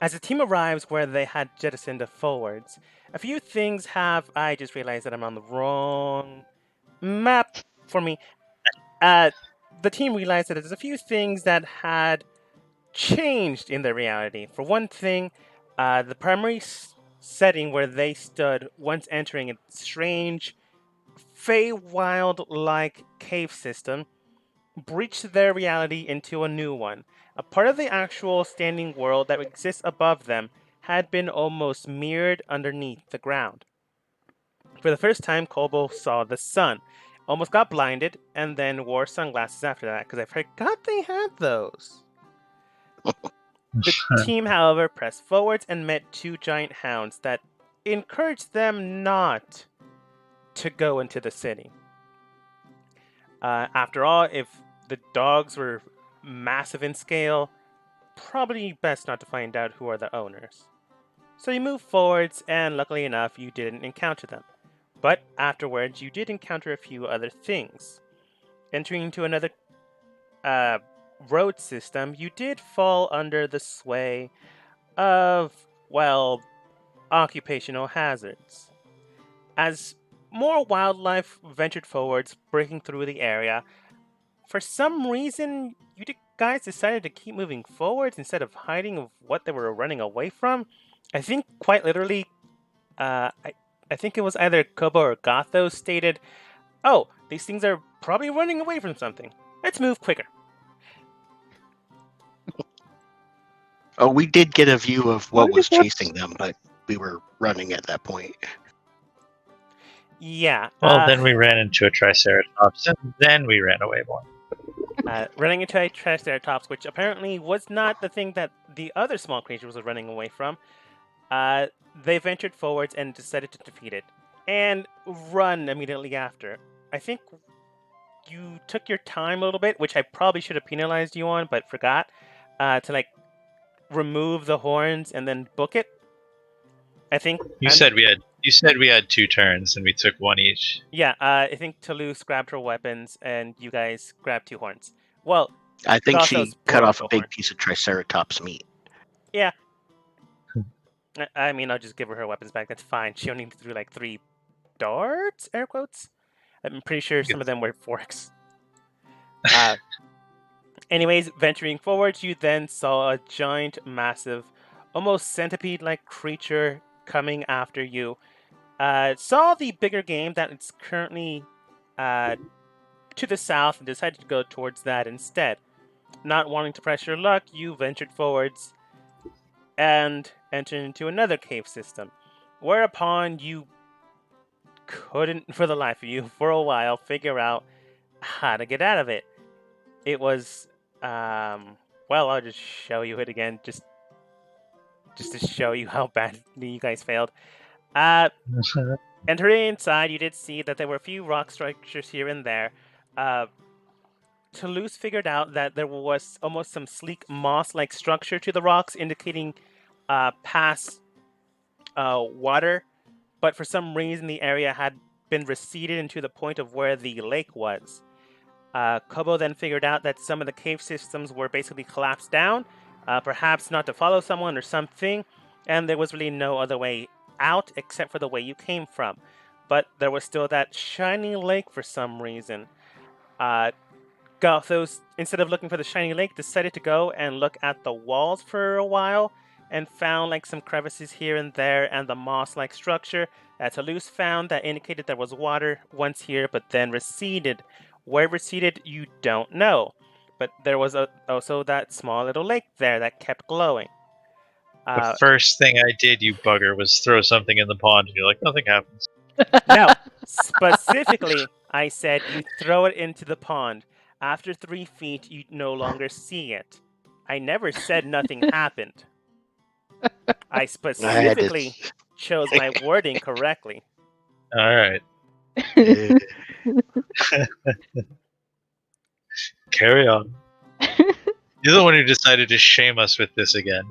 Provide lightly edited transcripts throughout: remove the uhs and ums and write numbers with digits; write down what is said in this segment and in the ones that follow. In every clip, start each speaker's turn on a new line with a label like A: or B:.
A: As the team arrives where they had jettisoned forwards, a few things have. I just realized that I'm on the wrong map for me. Uh, the team realized that there's a few things that had changed in their reality. For one thing, the primary setting where they stood once entering a strange, Feywild like cave system breached their reality into a new one. A part of the actual standing world that exists above them had been almost mirrored underneath the ground. For the first time, Kobo saw the sun, almost got blinded, and then wore sunglasses after that because I forgot they had those. The team, however, pressed forwards and met two giant hounds that encouraged them not to go into the city. After all, if the dogs were massive in scale, probably best not to find out who are the owners. So you move forwards, and luckily enough, you didn't encounter them. But afterwards, you did encounter a few other things. Entering into another uh, road system, you did fall under the sway of, well, occupational hazards. As more wildlife ventured forwards, breaking through the area, for some reason, guys decided to keep moving forwards instead of hiding of what they were running away from. I think quite literally, uh, I, I think it was either Kobo or Gothos stated, "Oh, these things are probably running away from something. Let's move quicker."
B: Oh, we did get a view of what
C: Why
B: was
C: is that-
B: chasing them, but we were running at that point.
A: Yeah.
D: Well, then we ran into a Triceratops, and then we ran away more.
A: Running into a Triceratops, which apparently was not the thing that the other small creatures were running away from. They ventured forwards and decided to defeat it, and run immediately after. I think you took your time a little bit, which I probably should have penalized you on, but forgot to like remove the horns and then book it. I think
D: You said we had 2 turns, and we took 1 each.
A: Yeah, I think Toulouse grabbed her weapons, and you guys grabbed 2 horns. Well,
B: I think she
A: Gothos
B: cut
A: broke
B: off
A: the
B: a big
A: horn.
B: piece of Triceratops meat.
A: Yeah. I mean, I'll just give her weapons back. That's fine. She only threw like 3 darts, air quotes. I'm pretty sure some of them were forks. Anyways, venturing forward, you then saw a giant, massive, almost centipede-like creature coming after you. Saw the bigger game that it's currently to the south and decided to go towards that instead. Not wanting to press your luck, you ventured forwards and entered into another cave system, whereupon you couldn't, for the life of you, for a while, figure out how to get out of it. It was, well, I'll just show you it again, just to show you how badly you guys failed. Entering inside, you did see that there were a few rock structures here and there. Toulouse figured out that there was almost some sleek moss-like structure to the rocks, indicating past water, but for some reason the area had been receded into the point of where the lake was. Kobo then figured out that some of the cave systems were basically collapsed down, perhaps not to follow someone or something, and there was really no other way out except for the way you came from. But there was still that shiny lake for some reason. Gothos, instead of looking for the shiny lake, decided to go and look at the walls for a while and found like some crevices here and there and the moss-like structure that Toulouse found that indicated there was water once here but then receded. Where it receded, you don't know. But there was also that small little lake there that kept glowing.
D: The first thing I did, you bugger, was throw something in the pond, and you're like, nothing happens.
A: No, specifically, I said you throw it into the pond. After 3 feet, you no longer see it. I never said nothing happened. I specifically chose my wording correctly.
D: Alright. Carry on. You're the one who decided to shame us with this again.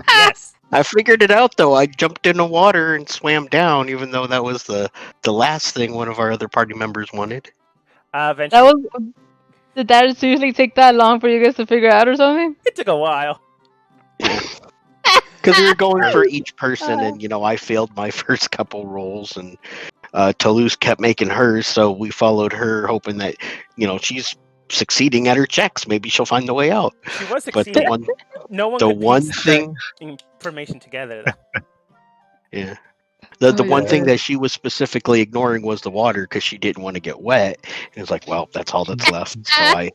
A: Yes.
B: I figured it out though. I jumped in the water and swam down, even though that was the last thing one of our other party members wanted.
C: Did that seriously take that long for you guys to figure out or something?
A: It took a while.
B: Because we were going for each person, and I failed my first couple rolls, and Toulouse kept making hers, so we followed her, hoping that she's succeeding at her checks. Maybe she'll find the way out.
A: She was
B: But
A: succeeding. No one
B: the
A: could
B: one
A: piece
B: thing,
A: the information together, though.
B: yeah, the one
C: yeah.
B: thing that she was specifically ignoring was the water because she didn't want to get wet. And it's like, well, that's all that's left. So I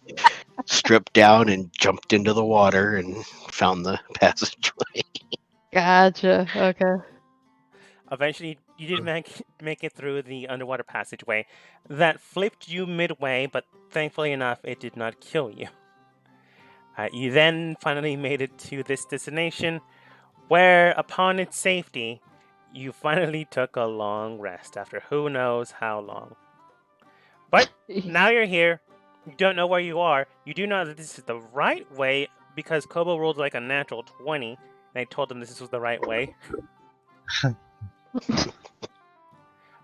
B: stripped down and jumped into the water and found the passageway.
C: Gotcha. Okay.
A: Eventually, you did make it through the underwater passageway. That flipped you midway, but thankfully enough, it did not kill you. You then finally made it to this destination, where, upon its safety, you finally took a long rest after who knows how long. But now you're here. You don't know where you are. You do know that this is the right way because Kobo rolled like a natural 20, and I told him this was the right way.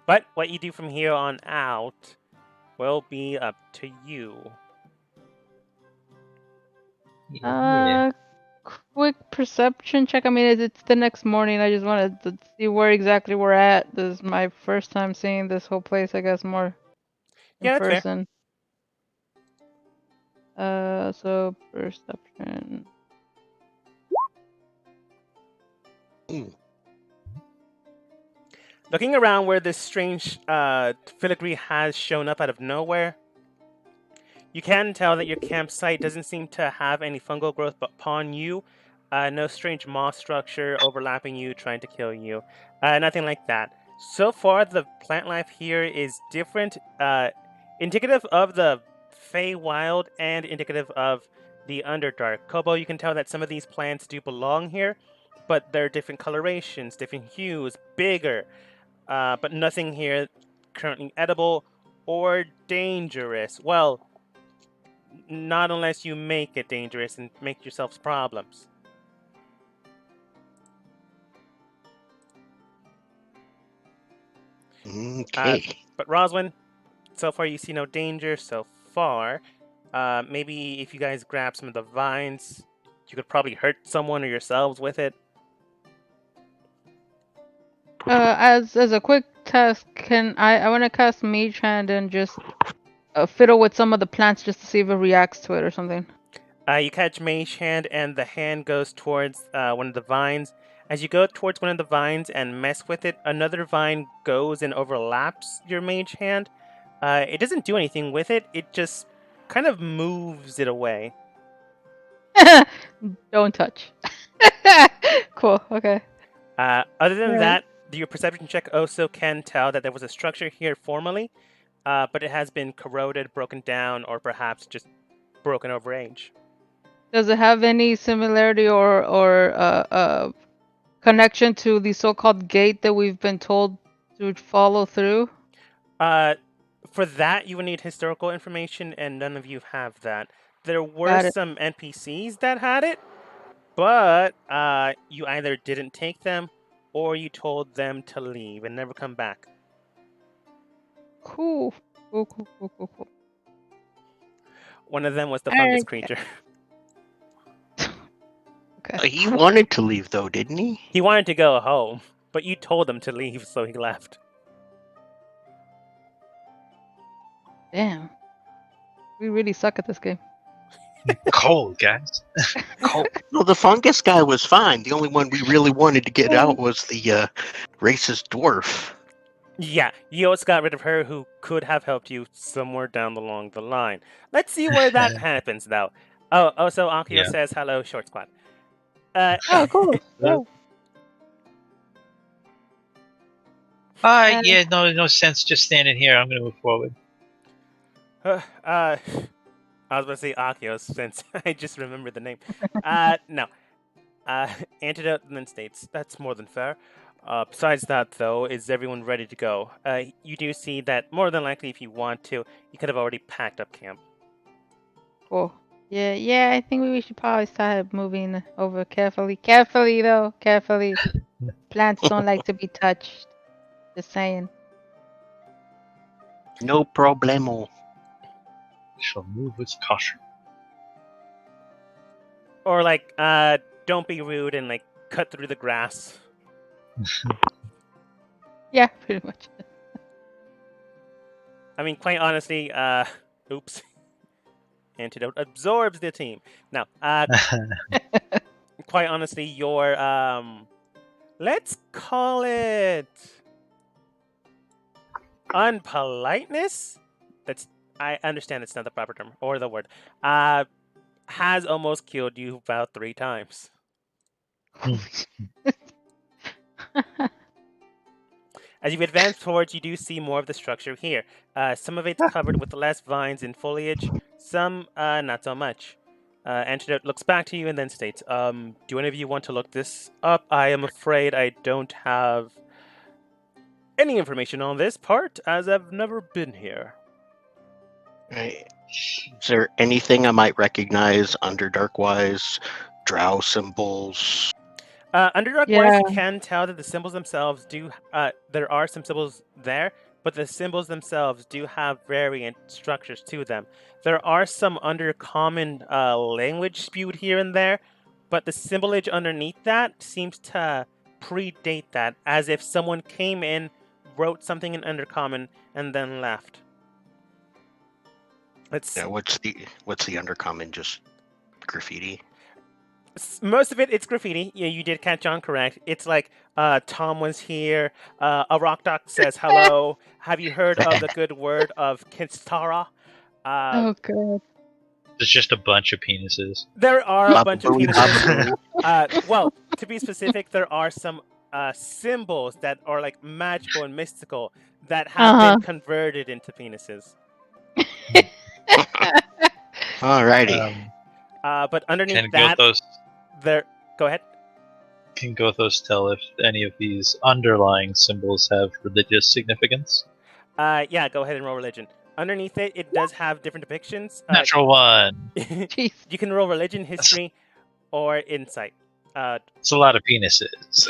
A: But what you do from here on out will be up to you.
C: Quick perception check. I mean, it's the next morning. I just wanted to see where exactly we're at. This is my first time seeing this whole place, I guess, more in
A: Yeah, that's fair.
C: person. So perception.
A: Looking around where this strange filigree has shown up out of nowhere, you can tell that your campsite doesn't seem to have any fungal growth upon you. No strange moss structure overlapping you, trying to kill you. Nothing like that. So far, the plant life here is different, indicative of the Feywild and indicative of the Underdark. Kobo, you can tell that some of these plants do belong here, but they're different colorations, different hues, bigger. But nothing here currently edible or dangerous. Well, not unless you make it dangerous and make yourselves problems.
B: Okay.
A: But Roswin, so far you see no danger so far. Maybe if you guys grab some of the vines, you could probably hurt someone or yourselves with it.
C: As a quick test, can I want to cast Mage Hand and just fiddle with some of the plants just to see if it reacts to it or something.
A: You catch Mage Hand, and the hand goes towards one of the vines. As you go towards one of the vines and mess with it, another vine goes and overlaps your Mage Hand. It doesn't do anything with it. It just kind of moves it away.
C: Don't touch. Cool. Okay.
A: Other than
C: Alright.
A: that, your perception check also can tell that there was a structure here formerly, but it has been corroded, broken down, or perhaps just broken over age.
C: Does it have any similarity or connection to the so-called gate that we've been told to follow through?
A: For that, you would need historical information, and none of you have that. There
C: Got
A: were
C: it.
A: some NPCs that had it, but you either didn't take them or you told them to leave and never come back.
C: Cool. Cool.
A: One of them was the
C: Alright.
A: fungus creature.
C: Okay.
B: He wanted to leave, though, didn't he?
A: He wanted to go home, but you told him to leave, so he left.
C: Damn. We really suck at this game.
D: Cold, guys.
B: No, the fungus guy was fine. The only one we really wanted to get out was the racist dwarf.
A: Yeah, you also got rid of her who could have helped you somewhere down along the line. Let's see where that happens, though. Oh, so Akio
D: Yeah.
A: says hello, Short Squad.
C: Oh, cool.
D: Hello. Yeah, no sense just standing here. I'm gonna move forward.
A: I was going to say Akio since I just remembered the name. No. Antidote then states, that's more than fair. Besides that, though, is everyone ready to go? You do see that more than likely, if you want to, you could have already packed up camp.
C: Cool. Yeah, I think we should probably start moving over carefully. Carefully, though. Carefully. Plants don't like to be touched. Just saying.
B: No problemo.
D: Shall move with caution.
A: Or, like, don't be rude and like cut through the grass.
C: Yeah, pretty much.
A: I mean, quite honestly, oops. Antidote absorbs the team. Now, quite honestly, your let's call it unpoliteness. I understand it's not the proper term or the word. Has almost killed you about 3 times. As you advance towards, you do see more of the structure here. Some of it's covered with less vines and foliage, some not so much. Antidote looks back to you and then states, do any of you want to look this up? I am afraid I don't have any information on this part, as I've never been here.
B: Right. Is there anything I might recognize Underdark-wise? Drow symbols?
A: Underdark-wise, you can tell that the symbols themselves do... there are some symbols there, but the symbols themselves do have variant structures to them. There are some undercommon language spewed here and there, but the symbolage underneath that seems to predate that, as if someone came in, wrote something in undercommon, and then left.
B: Yeah, what's the undercommon? Just graffiti?
A: Most of it's graffiti. Yeah, you did catch on correct. It's like, Tom was here. A rock doc says hello. Have you heard of the good word of Kinstara?
C: Oh god.
D: There's just a bunch of penises.
A: There are a bunch of penises. Well, to be specific, there are some symbols that are like magical and mystical that have been converted into penises.
B: Alrighty.
A: But underneath
D: Can
A: that,
D: Gothos,
A: go ahead.
D: Can Gothos tell if any of these underlying symbols have religious significance?
A: Yeah, go ahead and roll religion. Underneath it, it does have different depictions.
D: Natural one.
A: You can roll religion, history, or insight.
D: It's a lot of penises.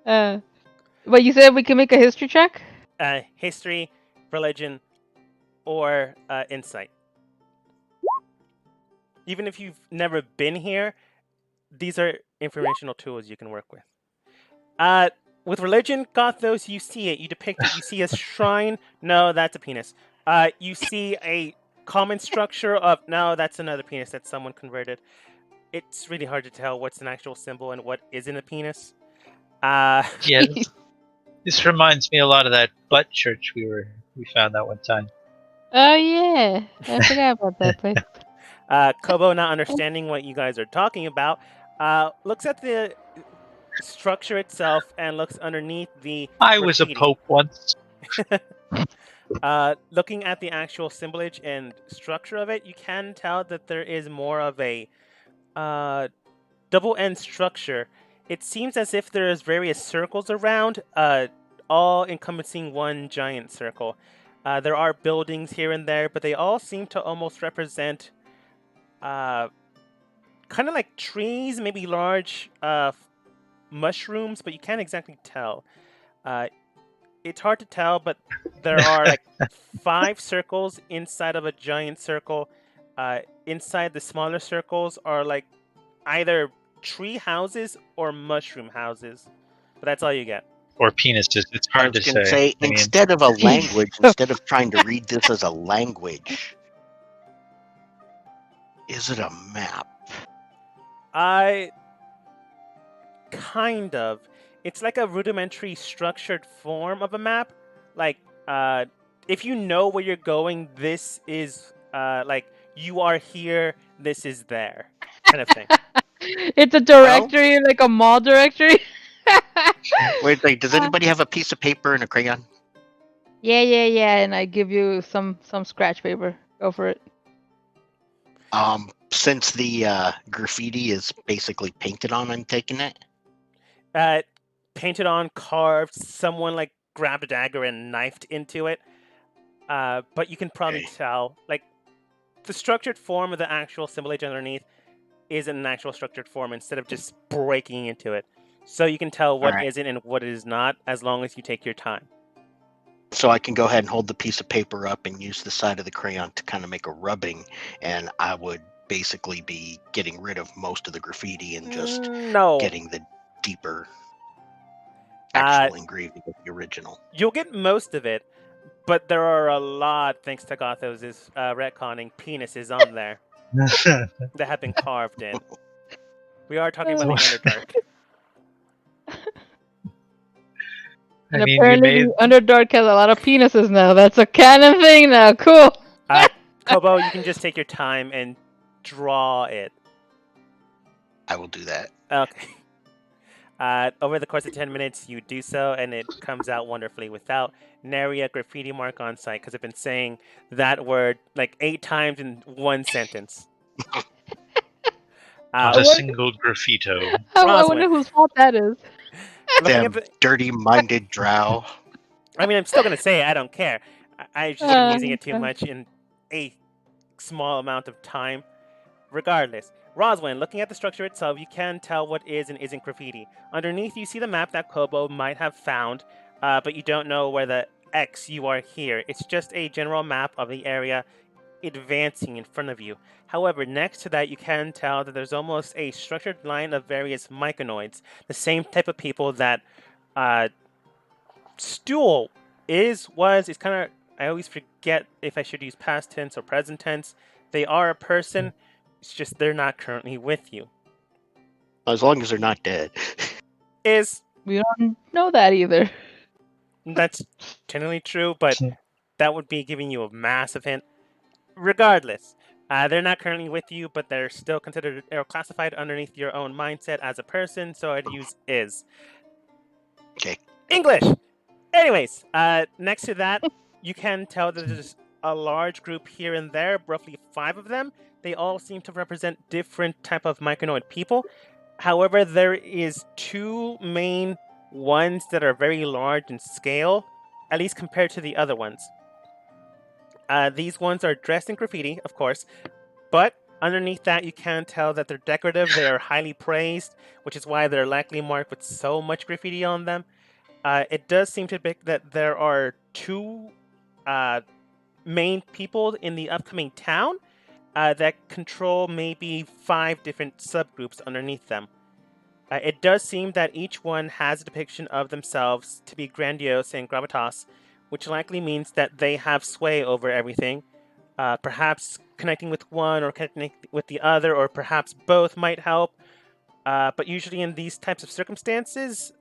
C: But you said we can make a history check?
A: History, religion, or insight. Even if you've never been here, these are informational tools you can work with. With religion, Gothos, you see it. You depict it. You see a shrine. No, that's a penis. You see a common structure of... No, that's another penis that someone converted. It's really hard to tell what's an actual symbol and what isn't a penis.
D: Yeah, this reminds me a lot of that butt church we found that one time.
C: Oh yeah, I forgot about that place.
A: Kobo, not understanding what you guys are talking about, looks at the structure itself and looks underneath the
D: I was a pope once.
A: Looking at the actual symbolage and structure of it, you can tell that there is more of a double-end structure. It seems as if there is various circles around, all encompassing one giant circle. There are buildings here and there, but they all seem to almost represent kind of like trees, maybe large mushrooms, but you can't exactly tell. It's hard to tell, but there are like 5 circles inside of a giant circle. Inside the smaller circles are like either tree houses or mushroom houses. But that's all you get.
D: Or penises. It's hard to
B: say. Instead of a language, instead of trying to read this as a language, is it a map?
A: Kind of. It's like a rudimentary structured form of a map. Like, if you know where you're going, this is, like, you are here, this is there, kind of thing.
C: It's a directory, like a mall directory.
B: Wait, like, does anybody have a piece of paper and a crayon?
C: Yeah, and I give you some scratch paper. Go for it.
B: Since the graffiti is basically painted on, I'm taking it.
A: Painted on, carved. Someone like grabbed a dagger and knifed into it. But you can probably tell, like, the structured form of the actual symbolage underneath is an actual structured form instead of just breaking into it. So you can tell what isn't and what is not as long as you take your time.
B: So I can go ahead and hold the piece of paper up and use the side of the crayon to kind of make a rubbing, and I would basically be getting rid of most of the graffiti and just
A: No.
B: getting the deeper actual engraving of the original.
A: You'll get most of it, but there are a lot, thanks to Gothos' retconning, penises on there that have been carved in. We are talking about the Underdark.
C: And
D: I mean,
C: apparently
D: we made
C: the Underdark has a lot of penises now. That's a canon thing now. Cool.
A: Kobo, you can just take your time and draw it.
B: I will do that.
A: Okay. Over the course of 10 minutes, you do so, and it comes out wonderfully without nary a graffiti mark on site, because I've been saying that word like 8 times in one sentence.
D: not a single graffito.
C: I wonder whose fault that is.
A: Looking at
B: Damn dirty-minded drow.
A: I mean, I'm still going to say it, I don't care. I've just been using it too much in a small amount of time. Regardless, Roswin, looking at the structure itself, you can tell what is and isn't graffiti. Underneath, you see the map that Kobo might have found, but you don't know where the X you are here. It's just a general map of the area advancing in front of you. However, next to that, you can tell that there's almost a structured line of various myconoids, the same type of people that Stool is kind of. I always forget if I should use past tense or present tense. They are a person. It's just they're not currently with you.
B: As long as they're not dead.
C: We don't know that either.
A: That's generally true, but that would be giving you a massive hint. Regardless, they're not currently with you, but they're still considered or classified underneath your own mindset as a person, so I'd use is.
B: Okay.
A: English! Anyways, next to that, you can tell that there's a large group here and there, roughly 5 of them. They all seem to represent different type of myconoid people. However, there is 2 main ones that are very large in scale, at least compared to the other ones. These ones are dressed in graffiti, of course, but underneath that you can tell that they're decorative, they are highly praised, which is why they're likely marked with so much graffiti on them. It does seem to be that there are 2 main people in the upcoming town that control maybe 5 different subgroups underneath them. It does seem that each one has a depiction of themselves to be grandiose and gravitas, which likely means that they have sway over everything. Perhaps connecting with one or connecting with the other, or perhaps both might help. But usually in these types of circumstances,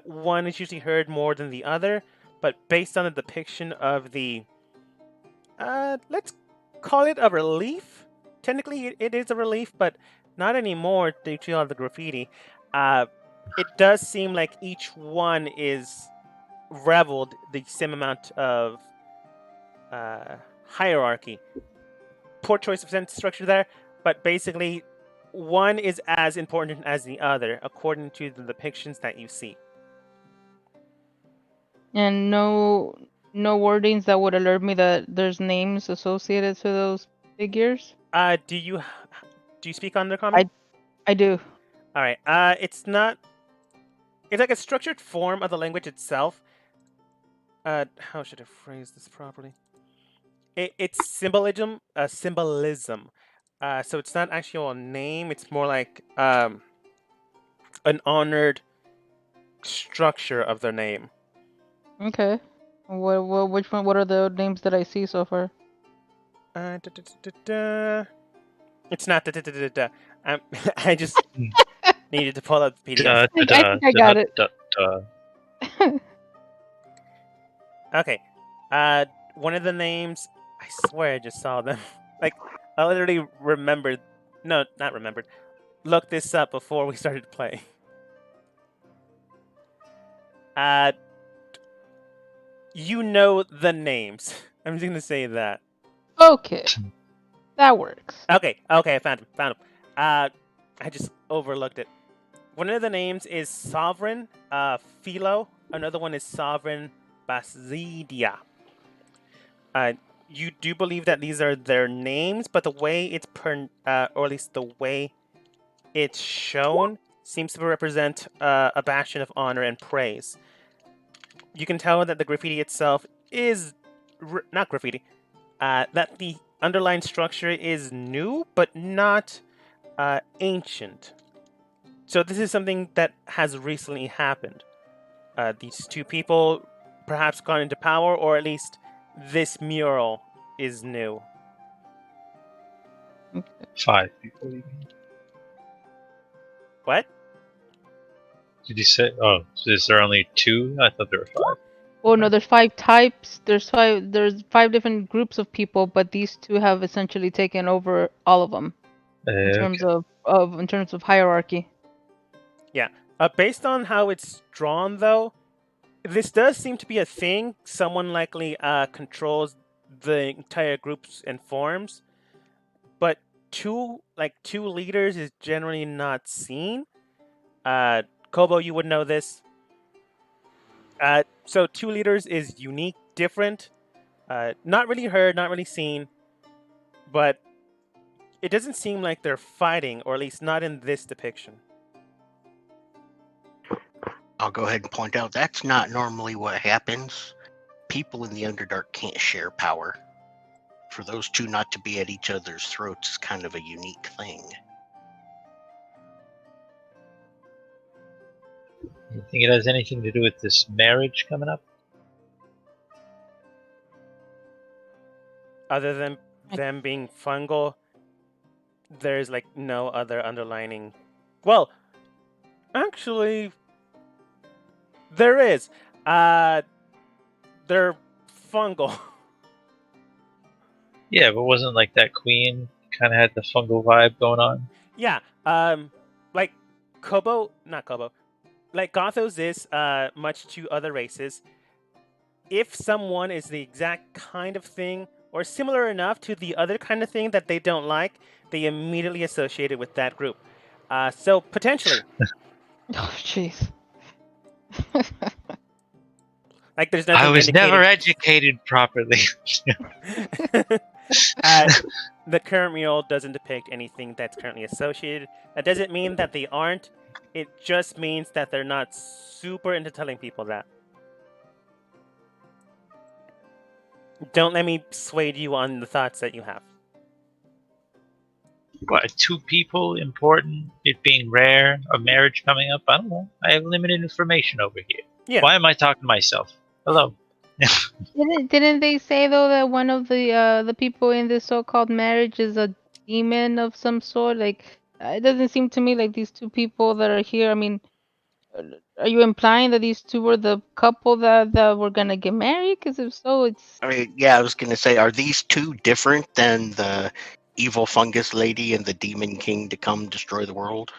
A: one is usually heard more than the other. But based on the depiction of the let's call it a relief. Technically, it is a relief, but not anymore due to all the graffiti. It does seem like each one is reveled the same amount of hierarchy. Poor choice of sentence structure there, but basically, one is as important as the other, according to the depictions that you see.
C: And no wordings that would alert me that there's names associated to those figures?
A: Do you speak Undercommon?
C: I do.
A: All right. It's not. It's like a structured form of the language itself. How should I phrase this properly? It's symbolism. Symbolism. So it's not actually a name. It's more like an honored structure of their name.
C: Okay. Which one? What are the names that I see so far?
A: It's not I just needed to pull up the PDF.
C: I think I got it.
A: Okay. One of the names, I swear I just saw them. Like, I literally remembered. No, not remembered. Looked this up before we started playing. You know the names. I'm just gonna say that.
C: Okay. That works.
A: Okay, I found him. I just overlooked it. One of the names is Sovereign Philo. Another one is Sovereign Basidia. You do believe that these are their names, but the way it's or at least the way it's shown seems to represent a bastion of honor and praise. You can tell that the graffiti itself is not graffiti. That the underlying structure is new, but not ancient. So this is something that has recently happened. These two people perhaps gone into power, or at least this mural is new.
D: 5 people. You mean?
A: What?
D: Did you say? Oh, so is there only 2? I thought there were 5.
C: Oh no, there's 5 types. There's 5 different groups of people, but these 2 have essentially taken over all of them in terms
D: Okay.
C: of hierarchy.
A: Based on how it's drawn, though, this does seem to be a thing. Someone likely controls the entire groups and forms, but two leaders is generally not seen. Kobo, you would know this. So 2 leaders is unique, different, not really heard, not really seen, but it doesn't seem like they're fighting, or at least not in this depiction.
B: I'll go ahead and point out that's not normally what happens. People in the Underdark can't share power. For those 2 not to be at each other's throats is kind of a unique thing.
D: You think it has anything to do with this marriage coming up?
A: Other than them being fungal, there's like no other underlining. Well, actually, there is. They're fungal.
D: Yeah, but wasn't like that queen kind of had the fungal vibe going on?
A: Yeah. Like not Kobo. Like Gothos is much to other races. If someone is the exact kind of thing or similar enough to the other kind of thing that they don't like, they immediately associate it with that group. So potentially,
C: Oh jeez.
A: like there's nothing
D: I was
A: indicating.
D: never educated properly.
A: The current mural doesn't depict anything that's currently associated. That doesn't mean that they aren't. It just means that they're not super into telling people that. Don't let me sway you on the thoughts that you have.
D: What, 2 people important? It being rare? A marriage coming up? I don't know. I have limited information over here.
A: Yeah.
D: Why am I talking to myself? Hello.
C: Didn't they say though that one of the people in this so-called marriage is a demon of some sort? Like it doesn't seem to me like these 2 people that are here. I mean, are you implying that these 2 were the couple that were gonna get married? Because if so, it's
B: I mean, yeah, I was going to say, are these 2 different than the evil fungus lady and the demon king to come destroy the world?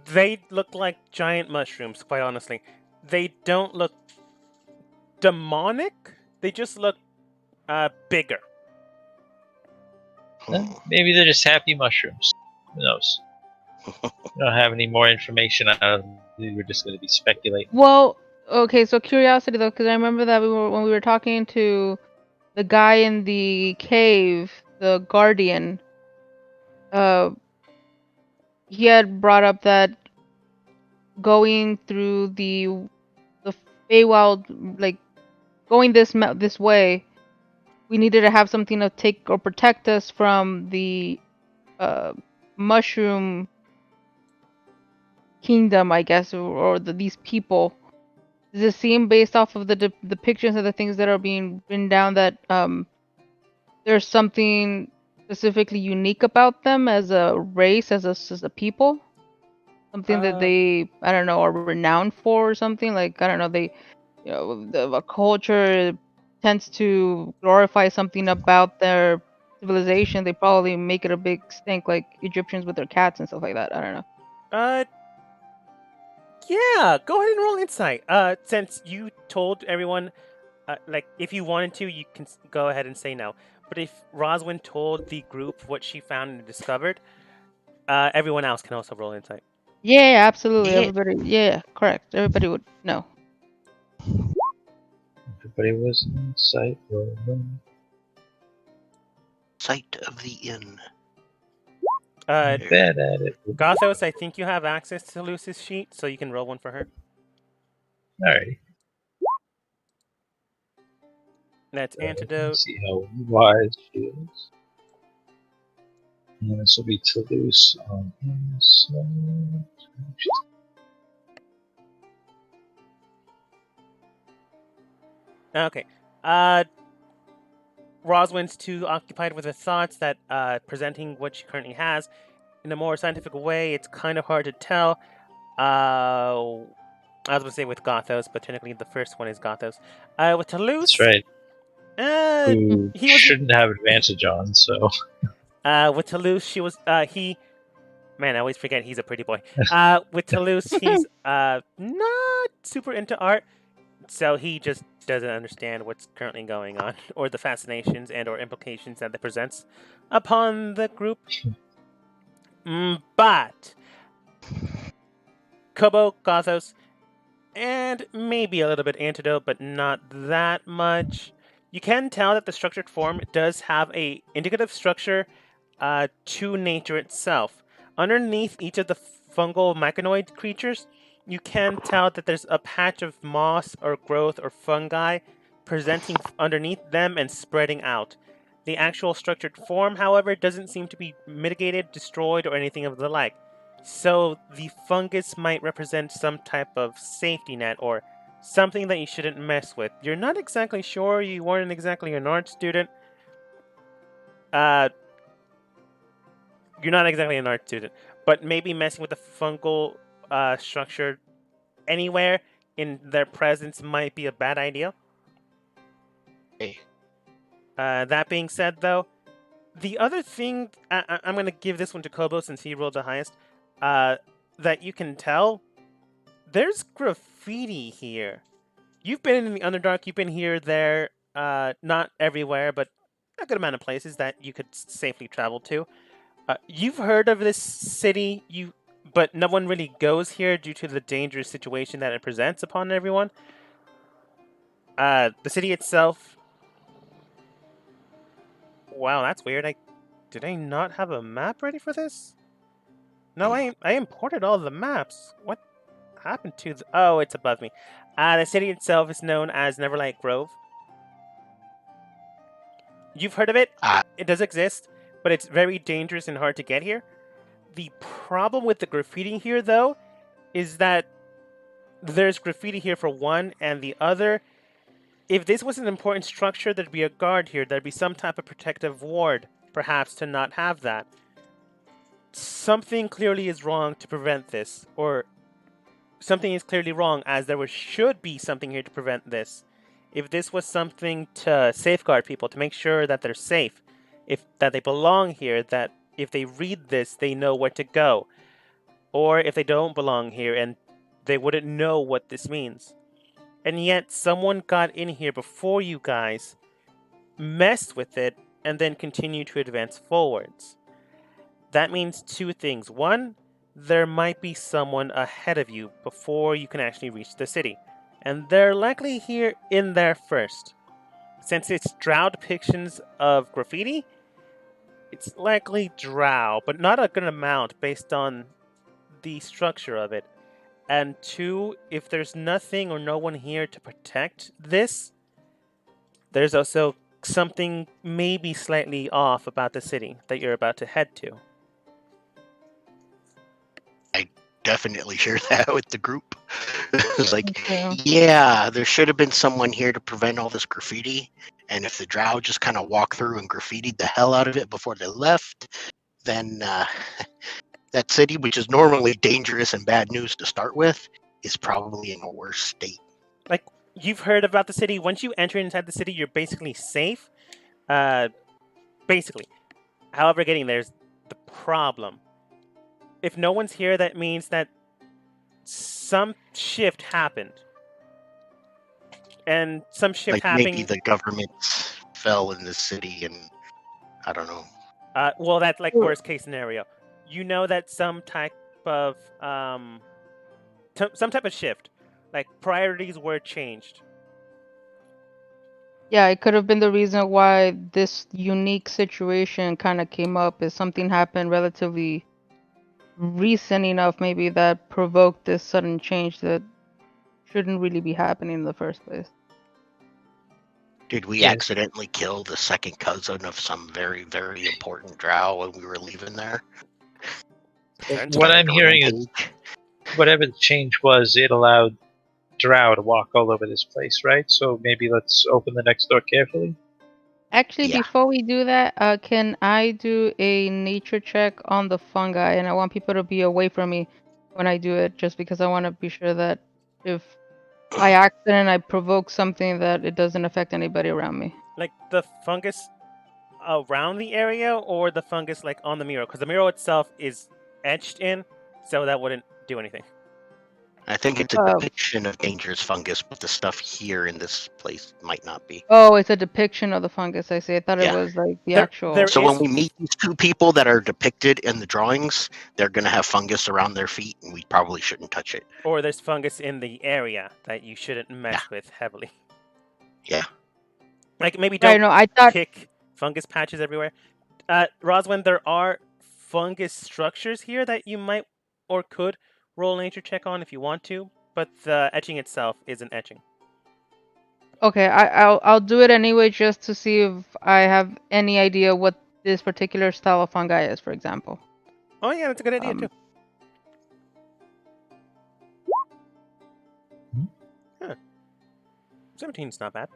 A: They look like giant mushrooms, quite honestly. They don't look demonic. They just look bigger.
D: Maybe they're just happy mushrooms. Who knows? We don't have any more information on them. We were just going to be speculating.
C: well, okay. So curiosity though, because I remember that when we were talking to the guy in the cave, the guardian, he had brought up that going through the Feywild, like going this way, we needed to have something to take or protect us from the mushroom kingdom, I guess, or these people. Does it seem based off of the depictions of the things that are being written down that there's something specifically unique about them as a race, as a people? Something that they, I don't know, are renowned for or something? Like, I don't know, they, the culture tends to glorify something about their civilization. They probably make it a big stink, like Egyptians with their cats and stuff like that. I don't know.
A: Yeah, go ahead and roll insight. Since you told everyone, like, if you wanted to, you can go ahead and say no. But if Roswin told the group what she found and discovered, everyone else can also roll insight.
C: Yeah, absolutely.
B: Yeah.
C: Everybody, yeah, correct. Everybody would know.
D: Everybody was in sight.
B: Sight of the inn.
D: Bad at it.
A: Gothos, I think you have access to Lucy's sheet, so you can roll one for her.
D: Alright.
A: That's
D: Let's
A: antidote.
D: see how wise she is. And this will be Toulouse on inside.
A: Okay. Roswin's too occupied with her thoughts that presenting what she currently has in a more scientific way, it's kind of hard to tell. I was going to say with Gothos, but technically the first one is Gothos. With Toulouse,
D: That's right.
A: uh,
D: Who
A: he was
D: shouldn't have advantage on, so.
A: with Toulouse, she was he. Man, I always forget he's a pretty boy. With Toulouse, he's not super into art, so he just doesn't understand what's currently going on, or the fascinations and/or implications that it presents upon the group. But Kobo, Gothos, and maybe a little bit Antidote, but not that much. You can tell that the structured form does have a indicative structure to nature itself. Underneath each of the fungal myconoid creatures, you can tell that there's a patch of moss or growth or fungi presenting underneath them and spreading out. The actual structured form, however, doesn't seem to be mitigated, destroyed, or anything of the like. So the fungus might represent some type of safety net or something that you shouldn't mess with. You're not exactly sure, you weren't exactly an art student. You're not exactly an art student, but maybe messing with the fungal structure anywhere in their presence might be a bad idea.
B: Hey.
A: That being said, though, the other thing I'm going to give this one to Kobo since he rolled the highest. That you can tell, there's graffiti here. You've been in the Underdark. You've been here, there, not everywhere, but a good amount of places that you could safely travel to. You've heard of this city, but no one really goes here due to the dangerous situation that it presents upon everyone. The city itself. Wow, that's weird. Did I not have a map ready for this? No, I imported all the maps. What happened to the... Oh, it's above me. The city itself is known as Neverlight Grove. You've heard of it? It does exist, but it's very dangerous and hard to get here. The problem with the graffiti here, though, is that there's graffiti here for one, and the other, if this was an important structure, there'd be a guard here. There'd be some type of protective ward, perhaps, to not have that. Something clearly is wrong to prevent this, or something is clearly wrong, as there should be something here to prevent this. If this was something to safeguard people, to make sure that they're safe, that they belong here, that if they read this, they know where to go. Or if they don't belong here and they wouldn't know what this means. And yet someone got in here before you guys, messed with it, and then continued to advance forwards. That means two things. One, there might be someone ahead of you before you can actually reach the city. And they're likely here in there first. Since it's drow depictions of graffiti, it's likely drow, but not a good amount based on the structure of it. And two, if there's nothing or no one here to protect this, there's also something maybe slightly off about the city that you're about to head to.
B: I definitely share that with the group. It's like, yeah, there should have been someone here to prevent all this graffiti. And if the drow just kind of walked through and graffitied the hell out of it before they left, then that city, which is normally dangerous and bad news to start with, is probably in a worse state.
A: Like, you've heard about the city. Once you enter inside the city, you're basically safe. Basically. However, getting there's the problem. If no one's here, that means that some shift happened. And some shift
B: like
A: happened.
B: Maybe the government fell in the city, and I don't know.
A: Well, that's like worst case scenario. You know that some type of shift, like priorities were changed.
C: Yeah, it could have been the reason why this unique situation kind of came up. Is something happened relatively recent enough, maybe, that provoked this sudden change that shouldn't really be happening in the first place.
B: Did we
D: Yes.
B: accidentally kill the second cousin of some very, very important drow when we were leaving there?
A: Turns
D: What
A: out.
D: I'm hearing is, whatever the change was, it allowed Drow to walk all over this place, right? So maybe let's open the next door carefully.
C: Actually,
B: Yeah.
C: before we do that, can I do a nature check on the fungi? And I want people to be away from me when I do it, just because I want to be sure that if by accident I provoke something, that it doesn't affect anybody around me.
A: Like the fungus around the area, or the fungus like on the mural? Because the mural itself is etched in, so that wouldn't do anything.
B: I think it's a
C: Uh,
B: depiction of dangerous fungus, but the stuff here in this place might not be.
C: Oh, it's a depiction of the fungus. I see. I thought it
B: Yeah.
C: was like the
A: There-
C: actual.
A: there
B: So
A: is-
B: when we meet these two people that are depicted in the drawings, they're going to have fungus around their feet, and we probably shouldn't touch it.
A: Or there's fungus in the area that you shouldn't mess with heavily.
B: Yeah.
A: Like maybe
C: I
A: don't
C: know. I thought.
A: pick fungus patches everywhere. Roswin, there are fungus structures here that you might or could roll a nature check on if you want to, but the etching itself isn't etching.
C: Okay, I'll do it anyway, just to see if I have any idea what this particular style of fungi is, for example.
A: Oh yeah, that's a good idea
C: Um,
A: too. Huh. 17's not bad.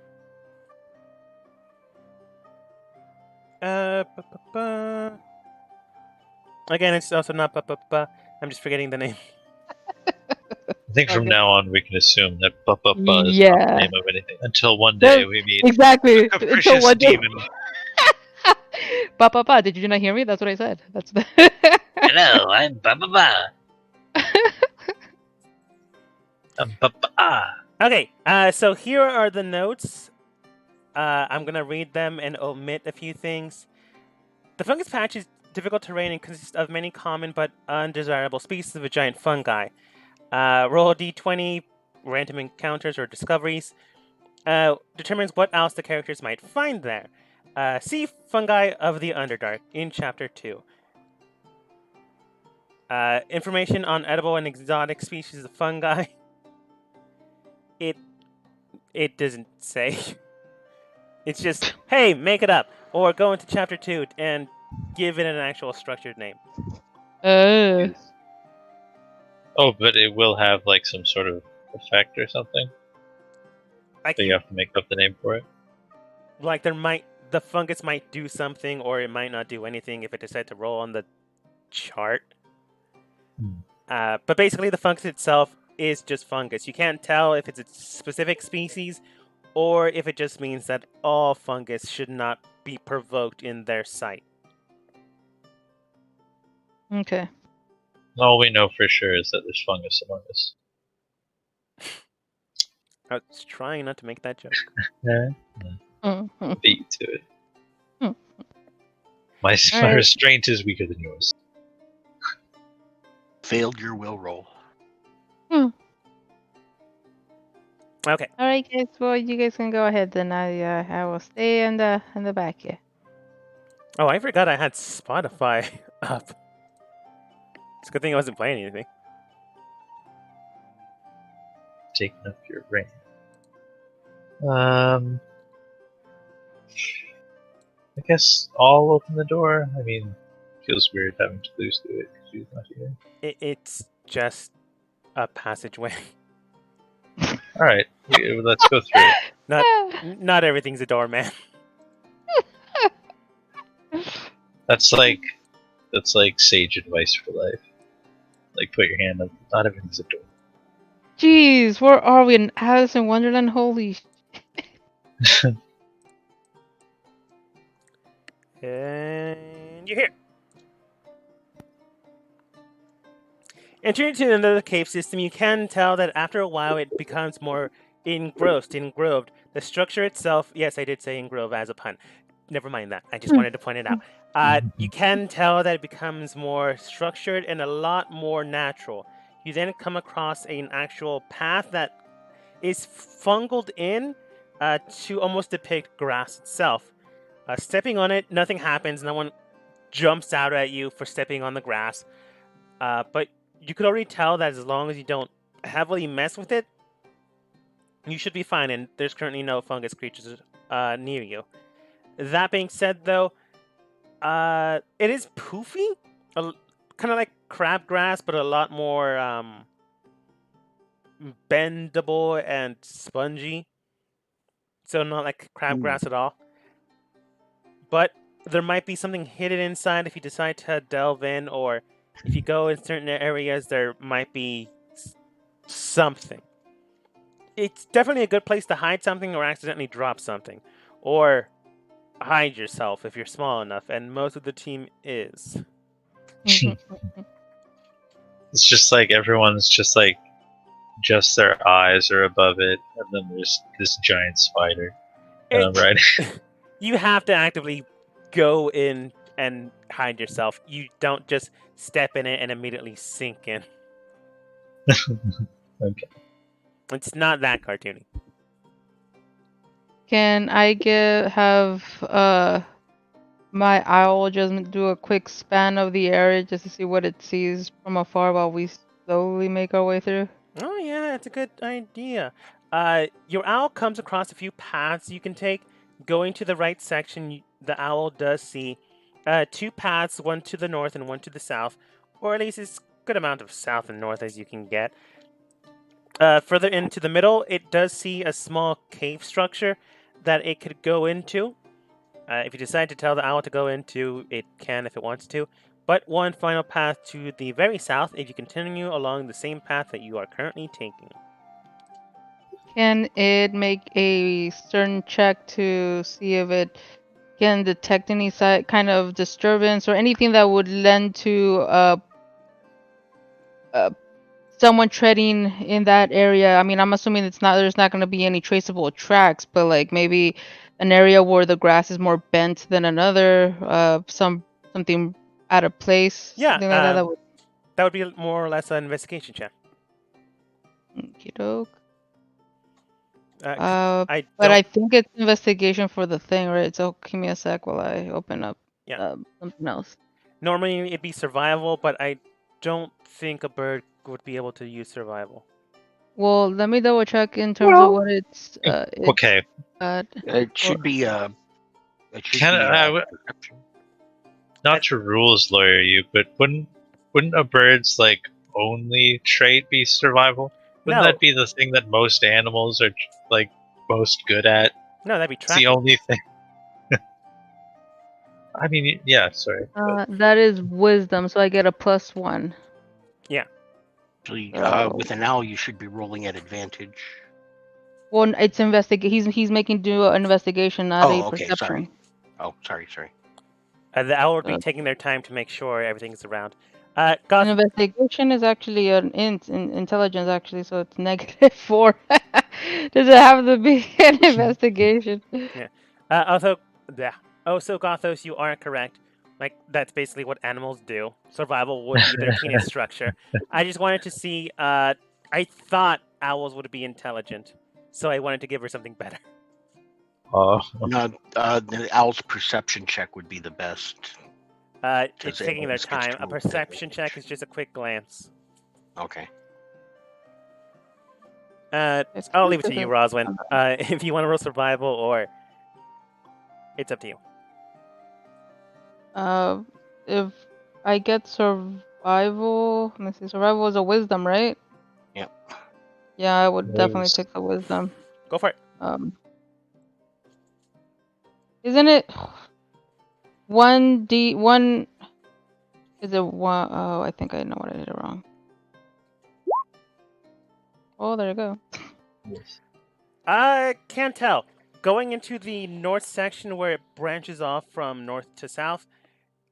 A: Again, it's also not I'm just forgetting the name.
D: I think from
C: Okay.
D: now on we can assume that Buppa is not the
C: Yeah.
D: name of anything. Until one day
C: No,
D: we meet
C: Exactly.
D: a capricious
C: one day-
D: demon.
C: Ba. Did you not hear me? That's what I said. That's the.
D: Hello, I'm Bubba. I'm Bubba.
A: Okay, so here are the notes. I'm gonna read them and omit a few things. The fungus patch is difficult terrain and consists of many common but undesirable species of giant fungi. Roll a d20, random encounters or discoveries. Determines what else the characters might find there. See Fungi of the Underdark in Chapter 2. Information on edible and exotic species of fungi. It doesn't say. It's just, hey, make it up. Or go into Chapter 2 and give it an actual structured name.
D: Oh, but it will have like some sort of effect or something. So you have to make up the name for it.
A: Like the fungus might do something, or it might not do anything if it decides to roll on the chart. But basically, the fungus itself is just fungus. You can't tell if it's a specific species, or if it just means that all fungus should not be provoked in their sight.
C: Okay.
D: All we know for sure is that there's fungus among us.
A: I was trying not to make that joke.
D: Yeah.
C: Mhm.
D: Beat you to it.
C: Hmm.
D: My
C: Alright.
D: restraint is weaker than yours.
B: Failed your will roll.
A: Okay.
C: All right, guys. Well, you guys can go ahead. Then I will stay in the back here.
A: Oh, I forgot I had Spotify up. It's a good thing I wasn't playing anything.
D: Taking up your brain. I guess I'll open the door. I mean, feels weird having to lose to it because she's not here.
A: It's just a passageway.
D: Alright, let's go through it.
A: Not everything's a door, man.
D: That's like sage advice for life. Like put your hand up. Not everything's a door.
C: Jeez, where are we in Alice in Wonderland? Holy.
A: And you're here. Entering into another cave system, you can tell that after a while it becomes more engroved. The structure itself, yes, I did say engrove as a pun. Never mind that. I just wanted to point it out. You can tell that it becomes more structured and a lot more natural. You then come across an actual path that is fungled in to almost depict grass itself. Stepping on it, nothing happens. No one jumps out at you for stepping on the grass. But you could already tell that as long as you don't heavily mess with it, you should be fine. And there's currently no fungus creatures near you. That being said, though, it is poofy, kind of like crabgrass, but a lot more bendable and spongy. So not like crabgrass at all. But there might be something hidden inside if you decide to delve in, or if you go in certain areas, there might be something. It's definitely a good place to hide something or accidentally drop something. Or hide yourself if you're small enough, and most of the team is.
C: Mhm.
D: It's just like everyone's just like just their eyes are above it, and then there's this giant spider. Right?
A: You have to actively go in and hide yourself. You don't just step in it and immediately sink in.
D: Okay.
A: It's not that cartoony.
C: Can I have my owl just do a quick span of the area just to see what it sees from afar while we slowly make our way through?
A: Oh yeah, it's a good idea. Your owl comes across a few paths you can take. Going to the right section, the owl does see two paths, one to the north and one to the south, or at least as good amount of south and north as you can get. Further into the middle, it does see a small cave structure that it could go into. If you decide to tell the owl to go into, it can if it wants to. But one final path to the very south if you continue along the same path that you are currently taking.
C: Can it make a certain check to see if it can detect any kind of disturbance or anything that would lend to someone treading in that area? I mean, I'm assuming there's not going to be any traceable tracks, but like maybe an area where the grass is more bent than another, something out of place,
A: Yeah,
C: something like that would.
A: that would be more or less an investigation check.
C: Okey-doke.
A: I
C: But
A: don't.
C: I think it's investigation for the thing, right? So give me a sec while I open up
A: Yeah.
C: something else.
A: Normally it'd be survival, but I don't think a bird would be able to use survival.
C: Well, let me double check in terms of what it's
D: Okay.
B: It should be it should
D: Can
B: be
D: I-
B: perception.
D: Not to rules lawyer you, but wouldn't a bird's like only trait be survival? Wouldn't
A: No.
D: that be the thing that most animals are like most good at?
A: No, that'd be
D: It's
A: tracking.
D: the only thing. I mean, yeah. Sorry.
C: that is wisdom, so I get a +1.
B: Actually,
C: Oh.
B: with an owl, you should be rolling at advantage.
C: Well, it's he's making do an investigation, not a
B: okay,
C: perception.
B: sorry. Oh, sorry.
A: The owl would be taking their time to make sure everything's around.
C: An
A: Goth,
C: investigation is actually an intelligence, actually, so it's -4. Does it have to be an investigation?
A: also, Gothos, you are correct. Like, that's basically what animals do. Survival would be their keenest structure. I just wanted to see, I thought owls would be intelligent, so I wanted to give her something better.
B: No, the owl's perception check would be the best.
A: It's taking their time. A perception check is just a quick glance.
B: Okay.
A: I'll leave it to you, Roswin. If you want to roll survival, or it's up to you.
C: If I get survival, let me see. Survival is a wisdom, right?
B: Yep.
C: Yeah, I would definitely
D: Yes.
C: take the wisdom.
A: Go for it.
C: Isn't it 1d1? Is it one? Oh, I think I know what I did wrong. Oh, there you go.
D: Yes.
A: I can't tell. Going into the north section where it branches off from north to south,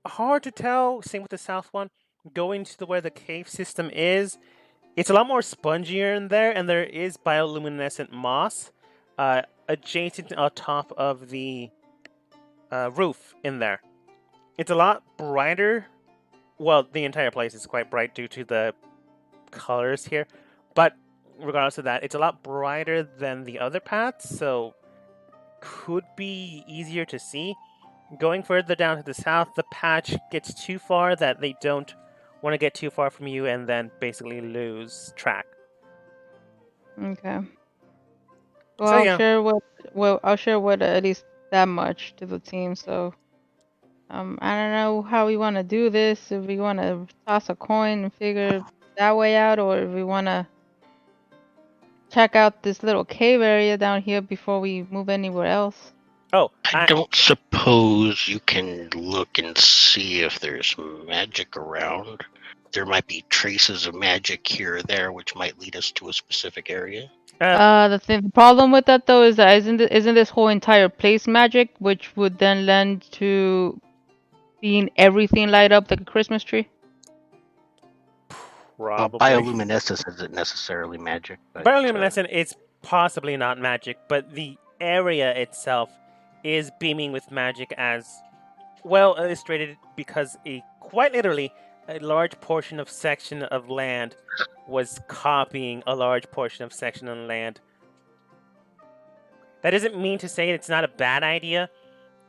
A: hard to tell. Same with the south one. Going to where the cave system is, it's a lot more spongier in there, and there is bioluminescent moss adjacent on top of the roof in there. It's a lot brighter. Well, the entire place is quite bright due to the colors here, but regardless of that, it's a lot brighter than the other paths, so could be easier to see. Going further down to the south, the patch gets too far that they don't want to get too far from you and then basically lose track.
C: Okay. Well,
A: So, yeah.
C: I'll share what at least that much to the team. So, I don't know how we want to do this. If we want to toss a coin and figure that way out, or if we want to check out this little cave area down here before we move anywhere else.
A: Oh,
B: I don't suppose you can look and see if there's magic around. There might be traces of magic here or there, which might lead us to a specific area.
C: The problem with that though is that isn't this whole entire place magic, which would then lend to seeing everything light up like a Christmas tree?
A: probably.
B: Bioluminescence isn't necessarily magic. But,
A: Bioluminescent is possibly not magic, but the area itself is beaming with magic, as well illustrated, because quite literally a large portion of section of land was copying a large portion of section of land. That doesn't mean to say it's not a bad idea,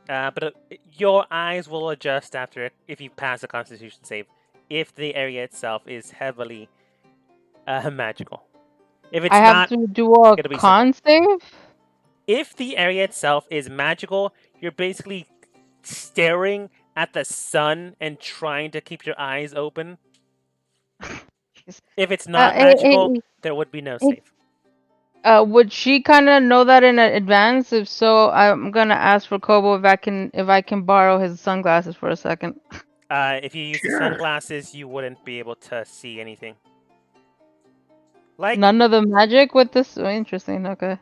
A: but your eyes will adjust after if you pass a Constitution save, if the area itself is heavily magical. If it's
C: I have
A: not,
C: to do a
A: it'll be
C: con save?
A: if the area itself is magical, you're basically staring at the sun and trying to keep your eyes open.
C: Jeez.
A: If it's not magical,
C: hey,
A: there would be no
C: hey.
A: save.
C: Would she kind of know that in advance? If so, I'm gonna ask for Kobo if I can borrow his sunglasses for a second.
A: If you use the sunglasses, you wouldn't be able to see anything. Like
C: None of the magic with this. Oh, interesting. Okay.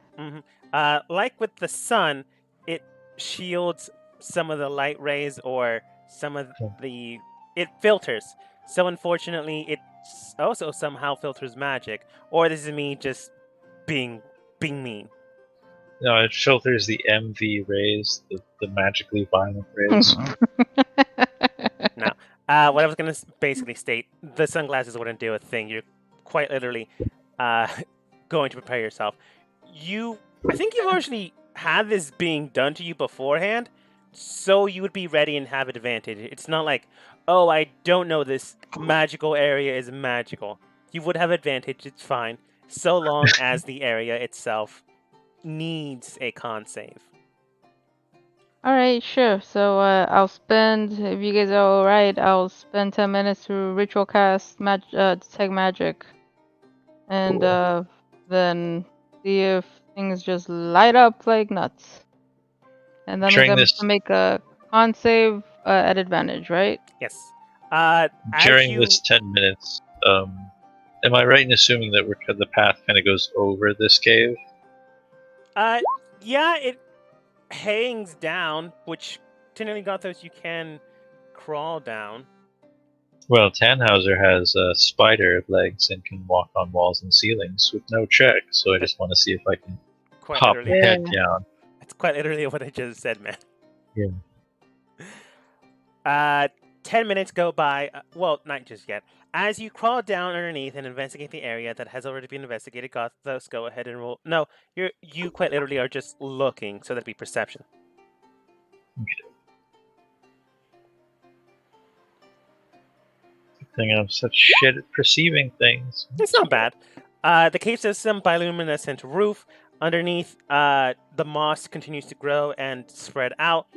A: like with the sun, it shields some of the light rays or some of the. It filters. So unfortunately, it also somehow filters magic. Or this is me just being mean.
D: No, it filters the MV rays, the magically violent rays.
A: No. What I was going to basically state, the sunglasses wouldn't do a thing. You're quite literally going to prepare yourself. I think you've actually had this being done to you beforehand, so you would be ready and have advantage. It's not like, oh, I don't know this magical area is magical. You would have advantage, it's fine, so long as the area itself needs a con save.
C: All right, sure. So I'll spend, if you guys are all right, I'll spend 10 minutes to ritual cast detect magic, and then see if things just light up like nuts. And then
D: During
C: I'm
D: this-
C: gonna make a con save at advantage, right?
A: Yes.
D: During this 10 minutes, am I right in assuming that the path kind of goes over this cave?
A: Yeah, it hangs down, which technically Gothos you can crawl down.
D: Well, Tannhauser has spider legs and can walk on walls and ceilings with no check, so I just want to see if I can
A: Quite
D: pop my
A: literally.
D: head down.
A: That's quite literally what I just said, man.
D: Yeah.
A: 10 minutes go by. Well, not just yet. As you crawl down underneath and investigate the area that has already been investigated, Gothos, go ahead and roll. No, you quite literally are just looking, so that'd be perception.
D: Good thing I'm such shit at perceiving things.
A: It's not bad. The cave system, bioluminescent roof. Underneath, the moss continues to grow and spread out.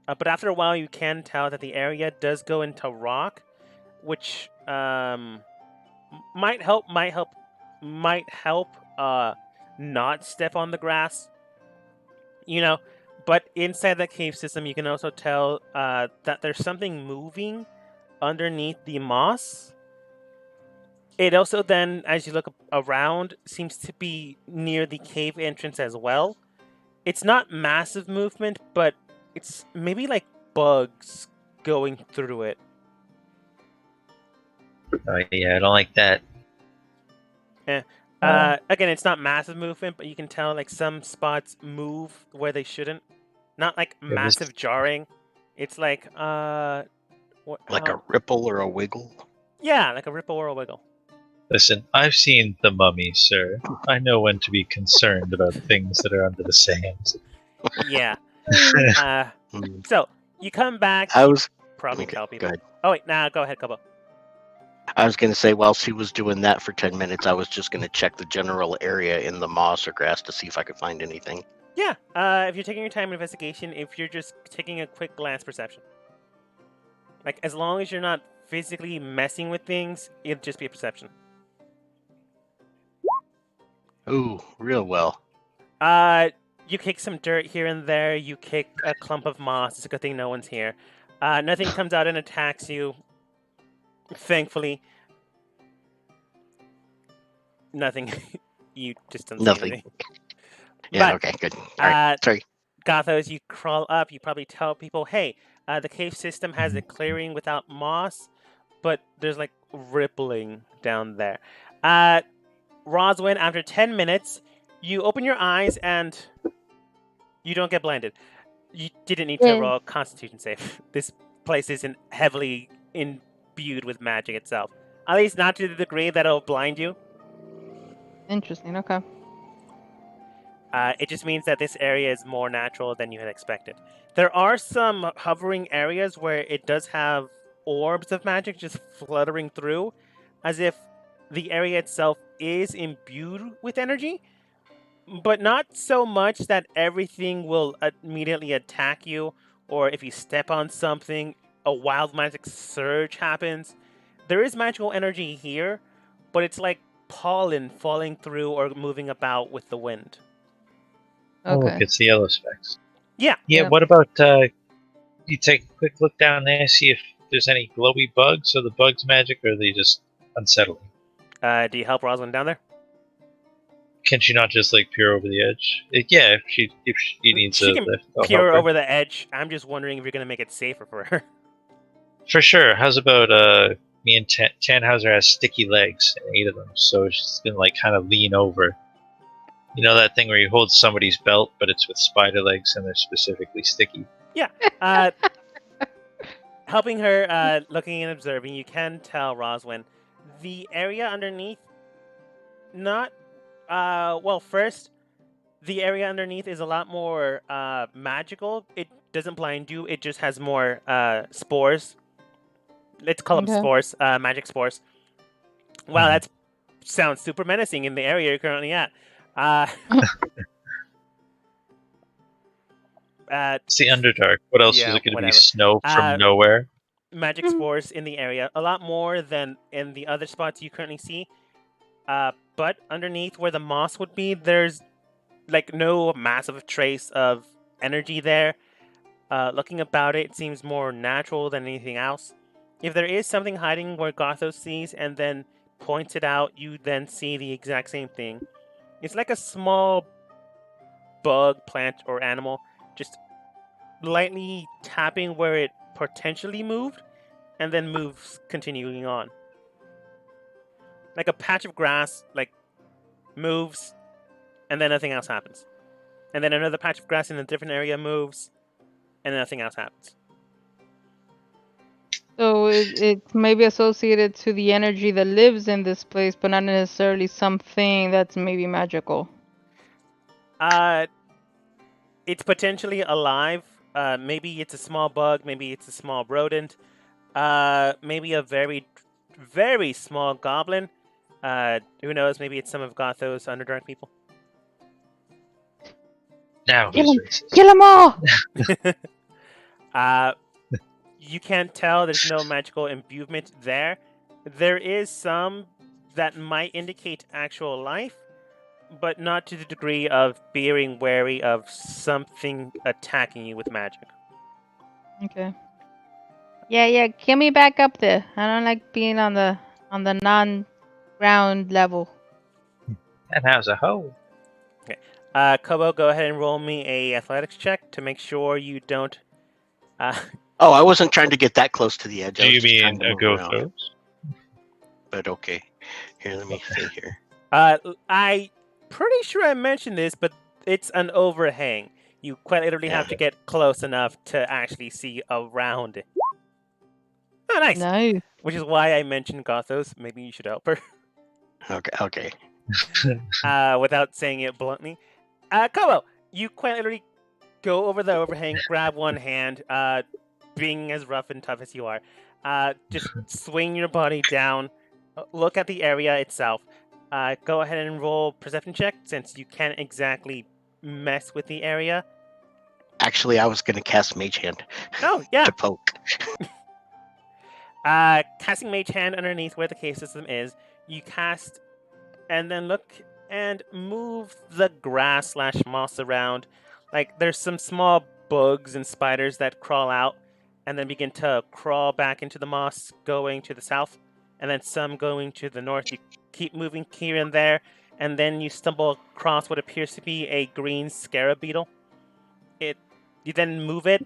A: But after a while, you can tell that the area does go into rock, which might help not step on the grass. But inside that cave system, you can also tell that there's something moving underneath the moss. It also then, as you look around, seems to be near the cave entrance as well. It's not massive movement, but it's maybe like bugs going through it.
D: Oh yeah, I don't like that.
A: Again, it's not massive movement, but you can tell like some spots move where they shouldn't. Not like massive jarring. It's like
B: a ripple or a wiggle.
A: Yeah, like a ripple or a wiggle.
D: Listen, I've seen The Mummy, sir. I know when to be concerned about things that are under the sand.
A: Yeah. So you come back.
B: I was
A: probably
B: okay,
A: tell people.
B: go ahead.
A: Oh wait, go ahead, Kobo.
B: I was going to say, whilst he was doing that for 10 minutes, I was just going to check the general area in the moss or grass to see if I could find anything.
A: Yeah, if you're taking your time in investigation, if you're just taking a quick glance perception. Like, as long as you're not physically messing with things, it'll just be a perception.
B: Ooh, real well.
A: You kick some dirt here and there, you kick a clump of moss, it's a good thing no one's here. Nothing comes out and attacks you. Thankfully. Nothing. You just don't see
B: Nothing.
A: anything.
B: Yeah,
A: But,
B: okay, good. All right, sorry.
A: Gothos, you crawl up, you probably tell people, hey, the cave system has a clearing without moss, but there's like rippling down there. Roswin, after 10 minutes, you open your eyes and you don't get blinded. You didn't need to
C: Yay.
A: roll a Constitution save. This place isn't heavily imbued with magic itself. At least not to the degree that it'll blind you.
C: Interesting. Okay.
A: It just means that this area is more natural than you had expected. There are some hovering areas where it does have orbs of magic just fluttering through, as if the area itself is imbued with energy, but not so much that everything will immediately attack you, or if you step on something, a wild magic surge happens. There is magical energy here, but it's like pollen falling through or moving about with the wind.
D: Oh, look,
C: Okay.
D: it's the yellow specks.
A: Yeah.
C: Yeah.
D: What about you take a quick look down there, see if there's any glowy bugs? Are the bugs magic, or are they just unsettling?
A: Do you help Rosalind down there?
D: Can she not just like peer over the edge? Yeah, if she needs
A: She
D: a
A: can
D: lift, I'll
A: peer
D: help her.
A: over the edge. I'm just wondering if you're gonna make it safer for her.
D: For sure. How's about me and Tannhauser has sticky legs, 8 of them, so she's gonna like kind of lean over. You know that thing where you hold somebody's belt, but it's with spider legs and they're specifically sticky.
A: Helping her, looking and observing, you can tell Roswin the area underneath. Not, first, the area underneath is a lot more magical. It doesn't blind you. It just has more spores. Let's call them
C: Okay.
A: spores. Magic spores. Wow, that sounds super menacing in the area you're currently at.
D: It's the Underdark. What else
A: Yeah,
D: is it going to
A: whatever.
D: be? Snow from nowhere?
A: Magic spores in the area, a lot more than in the other spots you currently see. But underneath where the moss would be, there's like no massive trace of energy there. Looking about it, it seems more natural than anything else. If there is something hiding where Gothos sees and then points it out, you then see the exact same thing. It's like a small bug, plant, or animal just lightly tapping where it potentially moved and then moves continuing on. Like a patch of grass, like, moves and then nothing else happens. And then another patch of grass in a different area moves and nothing else happens.
C: So it's maybe associated to the energy that lives in this place, but not necessarily something that's maybe magical.
A: It's potentially alive. Maybe it's a small bug. Maybe it's a small rodent. Maybe a very, very small goblin. Who knows? Maybe it's some of Gothos Underdark people.
D: Now
C: Kill
D: who's
C: him!
D: racist?
C: Kill them all!
A: You can't tell. There's no magical imbuement there. There is some that might indicate actual life, but not to the degree of being wary of something attacking you with magic.
C: Okay. Yeah, get me back up there. I don't like being on the non-ground level.
D: And how's a hoe?
A: Kobo, go ahead and roll me a athletics check to make sure you don't.
B: Oh, I wasn't trying to get that close to the edge. I
D: Do
B: was
D: you
B: just trying
D: mean
B: to
D: a
B: move
D: go
B: around.
D: first?
B: But okay. Here, let me see here.
A: I pretty sure I mentioned this, but it's an overhang. You quite literally have to get close enough to actually see around it. Oh, nice.
C: Nice.
A: Which is why I mentioned Gothos. Maybe you should help her.
B: Okay.
A: Without saying it bluntly. Kobo, you quite literally go over the overhang, grab one hand, being as rough and tough as you are. Just swing your body down, look at the area itself. Go ahead and roll perception check since you can't exactly mess with the area.
B: Actually, I was going to cast Mage Hand
A: Oh, yeah.
B: to poke.
A: Casting Mage Hand underneath where the cave system is, you cast and then look and move the grass / moss around. Like there's some small bugs and spiders that crawl out and then begin to crawl back into the moss going to the south, and then some going to the north. You keep moving here and there, and then you stumble across what appears to be a green scarab beetle. You then move it,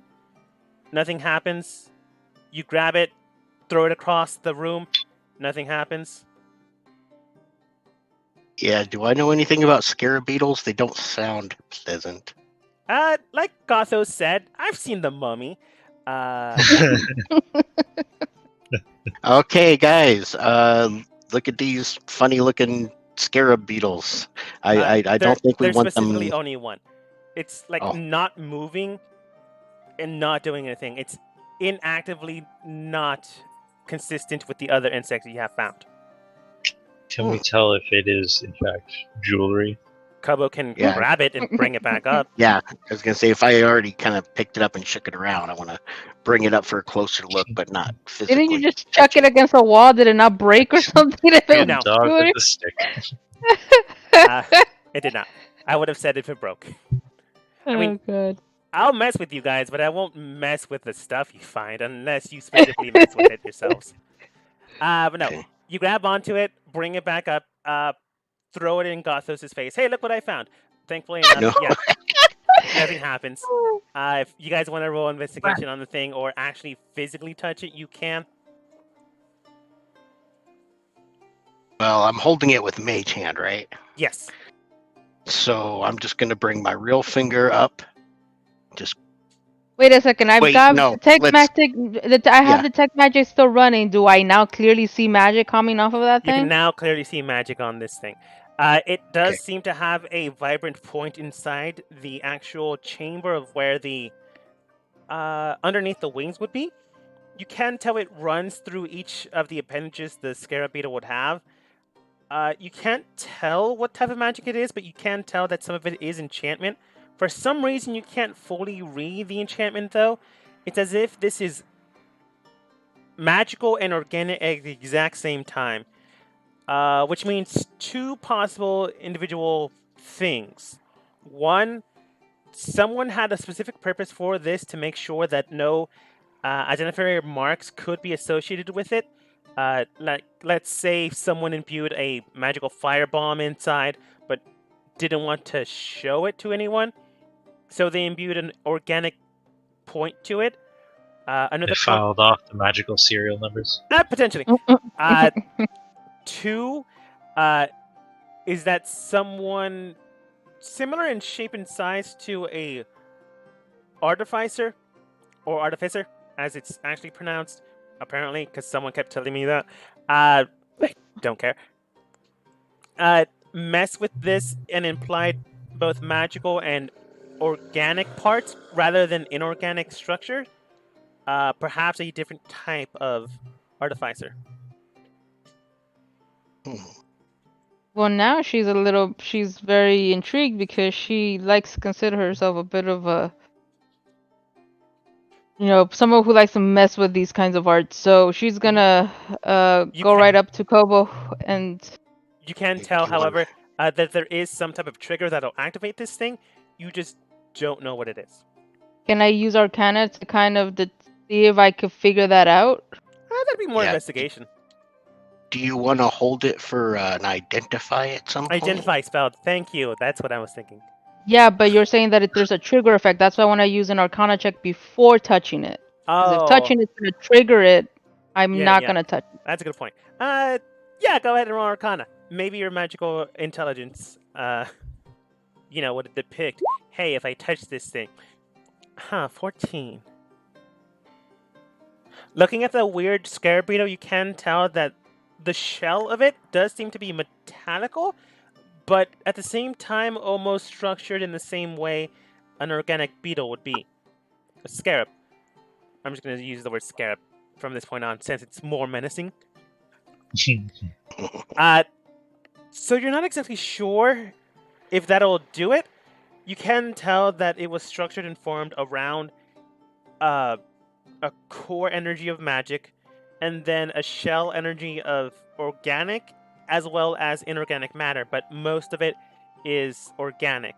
A: nothing happens. You grab it, throw it across the room, nothing happens.
B: Yeah, do I know anything about scarab beetles? They don't sound pleasant.
A: Like Gothos said, I've seen the mummy.
B: Okay, guys, look at these funny-looking scarab beetles. I don't think we
A: there's
B: want them.
A: specifically only one. It's like
B: Oh.
A: not moving and not doing anything. It's inactively not consistent with the other insects you have found.
D: Can we tell if it is, in fact, jewelry?
A: Kobo can
B: Yeah.
A: grab it and bring it back up.
B: Yeah, I was gonna say if I already kind of picked it up and shook it around, I want to bring it up for a closer look, but not physically.
C: Didn't you just chuck it against a wall? Did it not break or something? If it
A: No.
C: was
D: Dog
C: jewelry?
D: with the stick.
A: It did not. I would have said if it broke. I mean-
C: Oh, God.
A: I'll mess with you guys, but I won't mess with the stuff you find unless you specifically mess with it yourselves. But no,
B: Okay.
A: you grab onto it, bring it back up, throw it in Gothos' face. Hey, look what I found. Thankfully enough,
B: No.
A: yeah, nothing happens. If you guys want to roll investigation on the thing or actually physically touch it, you can.
B: Well, I'm holding it with Mage Hand, right?
A: Yes.
B: So I'm just gonna bring my real finger up.
C: Wait a second. I've
B: Wait,
C: got
B: no,
C: the tech
B: let's-
C: magic. I have
B: Yeah.
C: the tech magic still running. Do I now clearly see magic coming off of that
A: You can
C: thing?
A: now clearly see magic on this thing. It does
B: Okay.
A: seem to have a vibrant point inside the actual chamber of where the underneath the wings would be. You can tell it runs through each of the appendages the scarab beetle would have. You can't tell what type of magic it is, but you can tell that some of it is enchantment. For some reason, you can't fully read the enchantment, though. It's as if this is magical and organic at the exact same time, which means two possible individual things. One, someone had a specific purpose for this to make sure that no identifier marks could be associated with it. Like, let's say someone imbued a magical firebomb inside, but didn't want to show it to anyone, so they imbued an organic point to it. Another
D: They
A: point,
D: filed off the magical serial numbers.
A: potentially. Two, is that someone similar in shape and size to a artificer, or artificer, as it's actually pronounced, apparently, because someone kept telling me that. Don't care. Mess with this and implied both magical and organic parts rather than inorganic structure. Perhaps a different type of artificer.
B: Hmm.
C: Well, now she's very intrigued because she likes to consider herself a bit of a, someone who likes to mess with these kinds of arts. So she's gonna
A: You
C: go
A: can-
C: right up to Kobo and
A: You can
B: Do
A: tell,
B: you want-
A: however, that there is some type of trigger that'll activate this thing. You just don't know what it is.
C: can I use Arcana to kind of see if I could figure that out?
A: That'd be more
B: Yeah.
A: investigation.
B: Do you want to hold it for an identify at some point?
A: Identify spelled. Thank you. That's what I was thinking.
C: Yeah, but you're saying that there's a trigger effect. That's why I want to use an Arcana check before touching it. Because
A: Oh,
C: if touching it's gonna trigger it, I'm
A: Yeah,
C: not
A: yeah.
C: gonna touch it.
A: that's a good point. Yeah, go ahead and roll Arcana. Maybe your magical intelligence, would depict, hey, if I touch this thing. 14. Looking at the weird scarab beetle, you can tell that the shell of it does seem to be metallical, but at the same time almost structured in the same way an organic beetle would be. A scarab. I'm just going to use the word scarab from this point on since it's more menacing. So you're not exactly sure if that'll do it. You can tell that it was structured and formed around a core energy of magic, and then a shell energy of organic, as well as inorganic matter. But most of it is organic.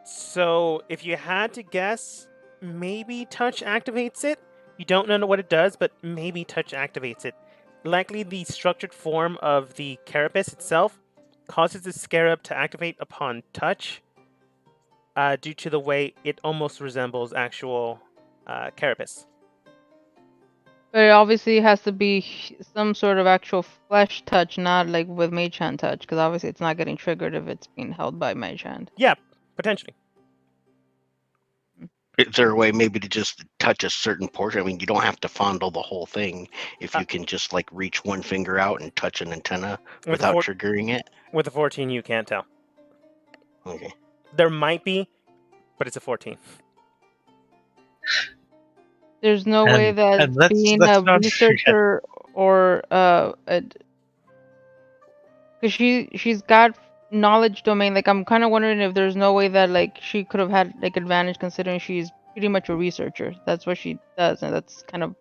A: So if you had to guess, maybe touch activates it. You don't know what it does, but maybe touch activates it. Likely the structured form of the carapace itself causes the scarab to activate upon touch, due to the way it almost resembles actual carapace.
C: But it obviously has to be some sort of actual flesh touch, not like with Mage Hand touch, because obviously it's not getting triggered if it's being held by Mage Hand.
A: Yeah, potentially.
B: Is there a way maybe to just touch a certain portion? I mean, you don't have to fondle the whole thing. If you can just like reach one finger out and touch an antenna
A: With
B: without
A: the
B: triggering it.
A: with a 14, you can't tell.
B: Okay.
A: There might be, but it's a 14.
C: There's no way that
D: and let's
C: being
D: not
C: a
D: forget-
C: researcher or because she's got knowledge domain. Like I'm kind of wondering if there's no way that like she could have had like advantage considering she's pretty much a researcher. That's what she does, and that's kind of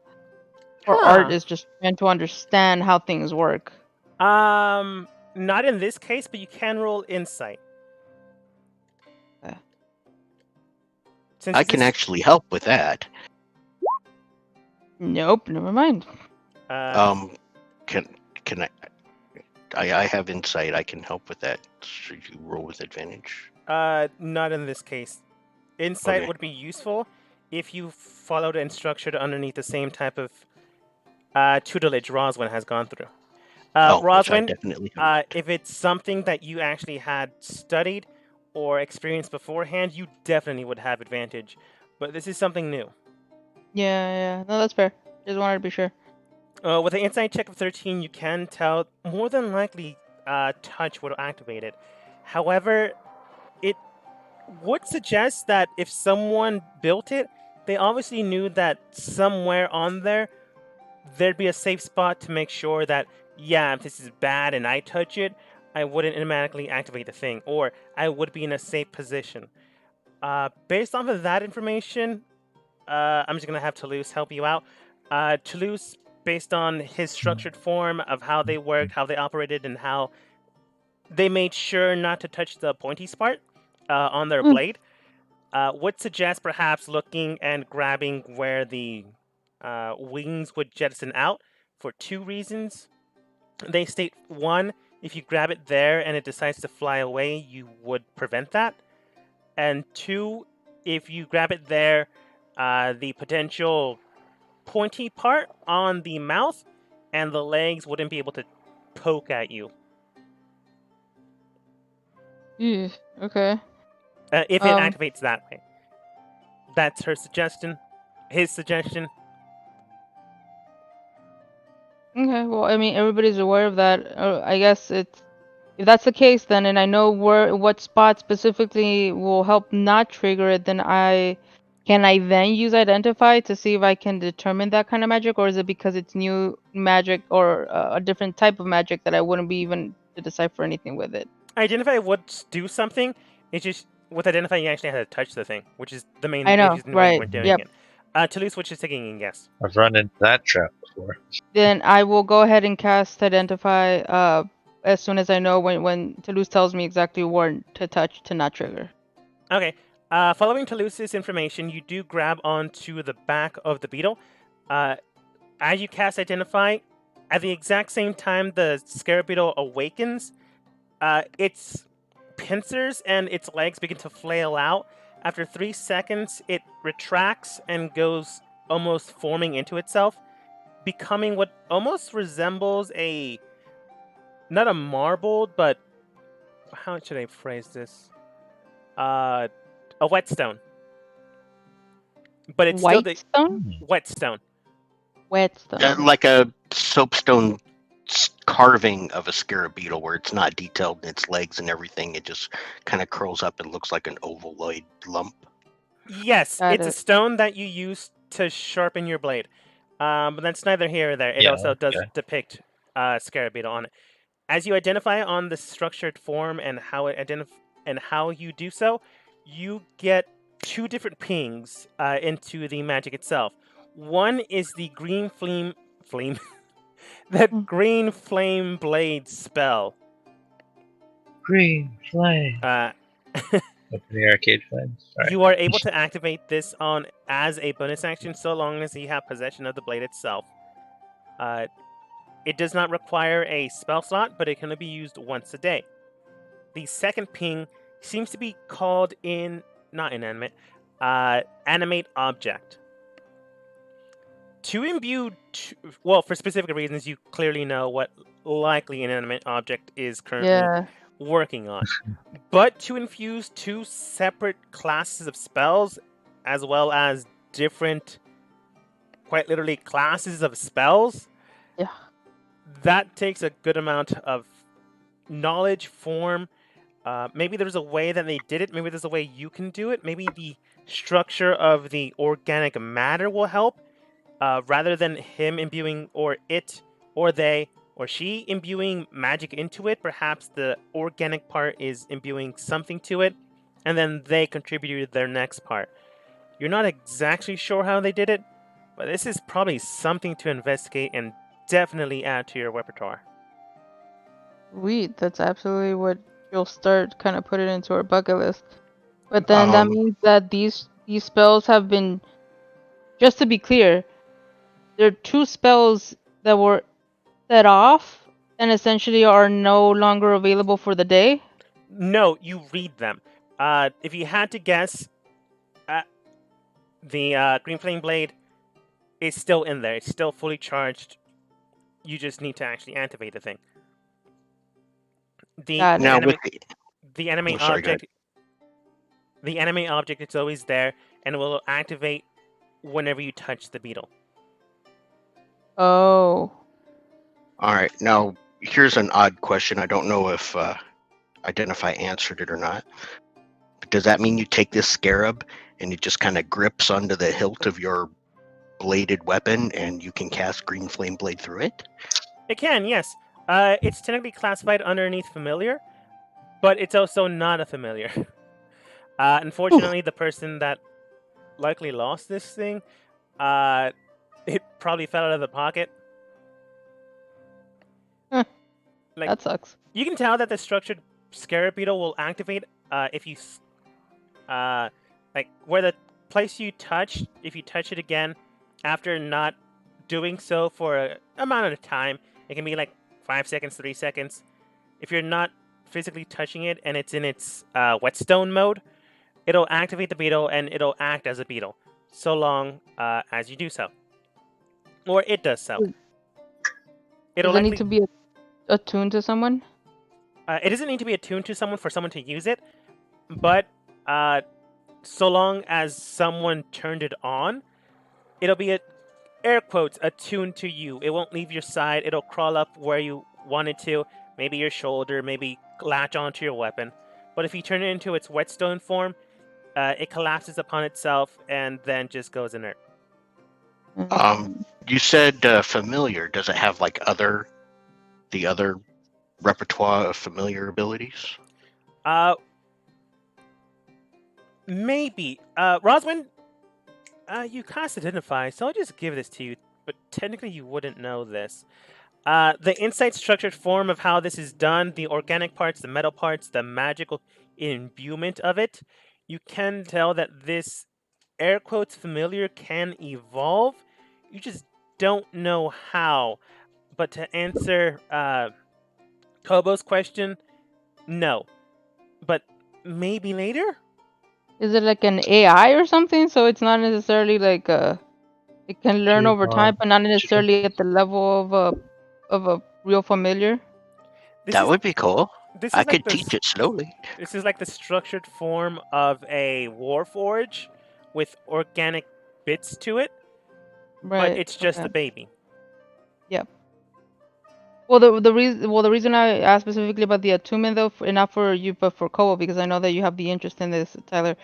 C: her art is just trying to understand how things work.
A: Not in this case, but you can roll insight. Since
B: I
A: this
B: can
A: is-
B: actually help with that.
C: Nope, never mind.
B: Can I have insight? I can help with that. Should you roll with advantage?
A: Not in this case. Insight
B: Okay.
A: would be useful if you followed and structured underneath the same type of tutelage Roswin has gone through.
B: Which I
A: Roswin,
B: definitely haven't.
A: if it's something that you actually had studied or experienced beforehand, you definitely would have advantage. But this is something new.
C: Yeah. No, that's fair. Just wanted to be sure.
A: With an insight check of 13, you can tell more than likely touch would activate it. However, it would suggest that if someone built it, they obviously knew that somewhere on there'd be a safe spot to make sure that, yeah, if this is bad and I touch it, I wouldn't automatically activate the thing, or I would be in a safe position. Based off of that information, I'm just going to have Toulouse help you out. Toulouse, based on his structured form of how they worked, how they operated, and how they made sure not to touch the pointy part on their blade, would suggest perhaps looking and grabbing where the wings would jettison out for two reasons. They state, one, if you grab it there and it decides to fly away, you would prevent that. And two, if you grab it there, the potential pointy part on the mouth and the legs wouldn't be able to poke at you.
C: Okay.
A: If it activates that way. That's her suggestion. His suggestion.
C: Okay, well, I mean, everybody's aware of that. I guess it's if that's the case, then, and I know what spot specifically will help not trigger it, then can I then use identify to see if I can determine that kind of magic, or is it because it's new magic or a different type of magic that I wouldn't be even to decipher anything with it?
A: Identify would do something. It's just with identify you actually had to touch the thing, which is the main
C: I know,
A: reason why you
C: right,
A: weren't doing
C: yep.
A: it. Toulouse, which is taking a guess.
D: I've run into that trap before.
C: Then I will go ahead and cast identify as soon as I know when Toulouse tells me exactly where to touch to not trigger.
A: Okay. Following Toulouse's information, you do grab onto the back of the beetle. As you cast Identify, at the exact same time the scarab beetle awakens, its pincers and its legs begin to flail out. After 3 seconds, it retracts and goes almost forming into itself, becoming what almost resembles not a marbled, but how should I phrase this? A whetstone. But it's still the
C: Whitestone?
A: whetstone.
C: Whetstone.
B: Like a soapstone carving of a scarab beetle where it's not detailed in its legs and everything. It just kind of curls up and looks like an ovaloid lump.
A: Yes,
C: Got
A: it's a
C: it.
A: stone that you use to sharpen your blade. But that's neither here or there. It
D: Yeah,
A: also does
D: okay.
A: depict scarab beetle on it. As you identify on the structured form and how it and how you do so, you get 2 different pings into the magic itself. One is the green flame that green flame blade spell.
D: Green flame.
A: Uh,
D: Open the arcade flames. All right.
A: You are able to activate this on as a bonus action so long as you have possession of the blade itself. It does not require a spell slot, but it can only be used once a day. The second ping seems to be called not inanimate, animate object. To imbue, for specific reasons, you clearly know what likely inanimate object is currently working on. But to infuse 2 separate classes of spells, as well as different, quite literally, classes of spells, that takes a good amount of knowledge, form. Maybe there's a way that they did it. Maybe there's a way you can do it. Maybe the structure of the organic matter will help. Rather than him imbuing, or it, or they, or she imbuing magic into it, perhaps the organic part is imbuing something to it, and then they contributed their next part. You're not exactly sure how they did it, but this is probably something to investigate and definitely add to your repertoire.
C: Sweet, that's absolutely what you'll start kind of put it into our bucket list. But then that means that these spells have been, just to be clear, there are 2 spells that were set off and essentially are no longer available for the day?
A: No, you read them. If you had to guess, the Green Flame Blade is still in there. It's still fully charged. You just need to actually activate the thing. The animate object, it's always there, and it will activate whenever you touch the beetle.
C: Oh.
B: Alright, now here's an odd question. I don't know if Identify answered it or not. But does that mean you take this scarab and it just kind of grips onto the hilt of your bladed weapon and you can cast Green Flame Blade through it?
A: It can, yes. It's technically classified underneath familiar, but it's also not a familiar. Unfortunately, the person that likely lost this thing, it probably fell out of the pocket.
C: That sucks.
A: You can tell that the structured scarab beetle will activate if you, where the place you touch, if you touch it again after not doing so for an amount of time. It can be 5 seconds, 3 seconds. If you're not physically touching it and it's in its whetstone mode, it'll activate the beetle and it'll act as a beetle so long as you do so. Or it does so.
C: Does it need to be attuned to someone?
A: It doesn't need to be attuned to someone for someone to use it, but so long as someone turned it on, it'll be air quotes attuned to you. It won't leave your side. It'll crawl up where you want it to, maybe your shoulder, maybe latch onto your weapon. But if you turn it into its whetstone form, it collapses upon itself and then just goes inert.
B: You said familiar. Does it have the other repertoire of familiar abilities?
A: Maybe. Roswin, you cast Identify, so I'll just give this to you, but technically you wouldn't know this. The insight structured form of how this is done, the organic parts, the metal parts, the magical imbuement of it, you can tell that this air quotes familiar can evolve. You just don't know how. But to answer Kobo's question, no. But maybe later?
C: Is it like an AI or something? So it's not necessarily it can learn over time, but not necessarily at the level of a real familiar.
B: That would be cool. I could teach it slowly.
A: This is like the structured form of a Warforge with organic bits to it,
C: right?
A: But it's just a baby.
C: Yep. Well, the reason I asked specifically about the attunement, though, and not for you, but for Kobo, because I know that you have the interest in this, Tyler,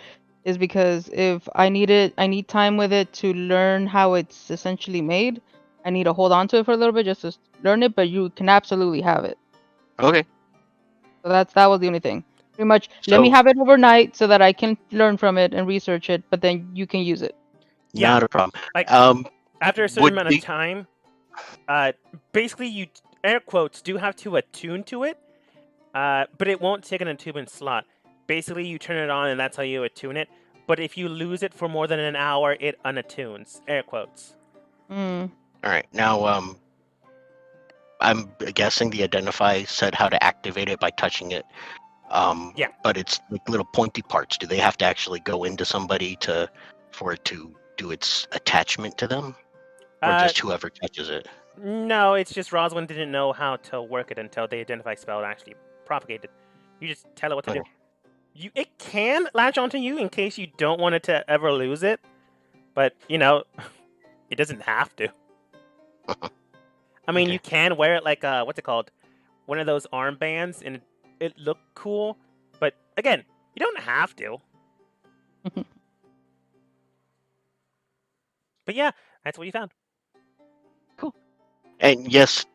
C: is because if I need time with it to learn how it's essentially made. I need to hold on to it for a little bit just to learn it, but you can absolutely have it.
B: Okay.
C: So that was the only thing. Pretty much, let me
B: So-
C: have it overnight so that I can learn from it and research it, but then you can use it.
A: Yeah.
B: Not a problem.
A: Like,
B: Um,
A: after a certain
B: would
A: amount
B: the-
A: of time, basically you air quotes do have to attune to it, but it won't take an attunement slot. Basically, you turn it on and that's how you attune it. But if you lose it for more than an hour, it unattunes. Air quotes.
C: Mm.
B: All right. Now, I'm guessing the identify said how to activate it by touching it.
A: Yeah.
B: But it's like little pointy parts. Do they have to actually go into somebody for it to do its attachment to them, or
A: Uh,
B: just whoever touches it?
A: No, it's just Rosalind didn't know how to work it until the identify spell actually propagated. You just tell it what to do. It can latch onto you in case you don't want it to ever lose it, but it doesn't have to. I mean,
B: Okay.
A: you can wear it like what's it called? One of those armbands, and it looked cool. But again, you don't have to. But yeah, that's what you found.
B: And yes,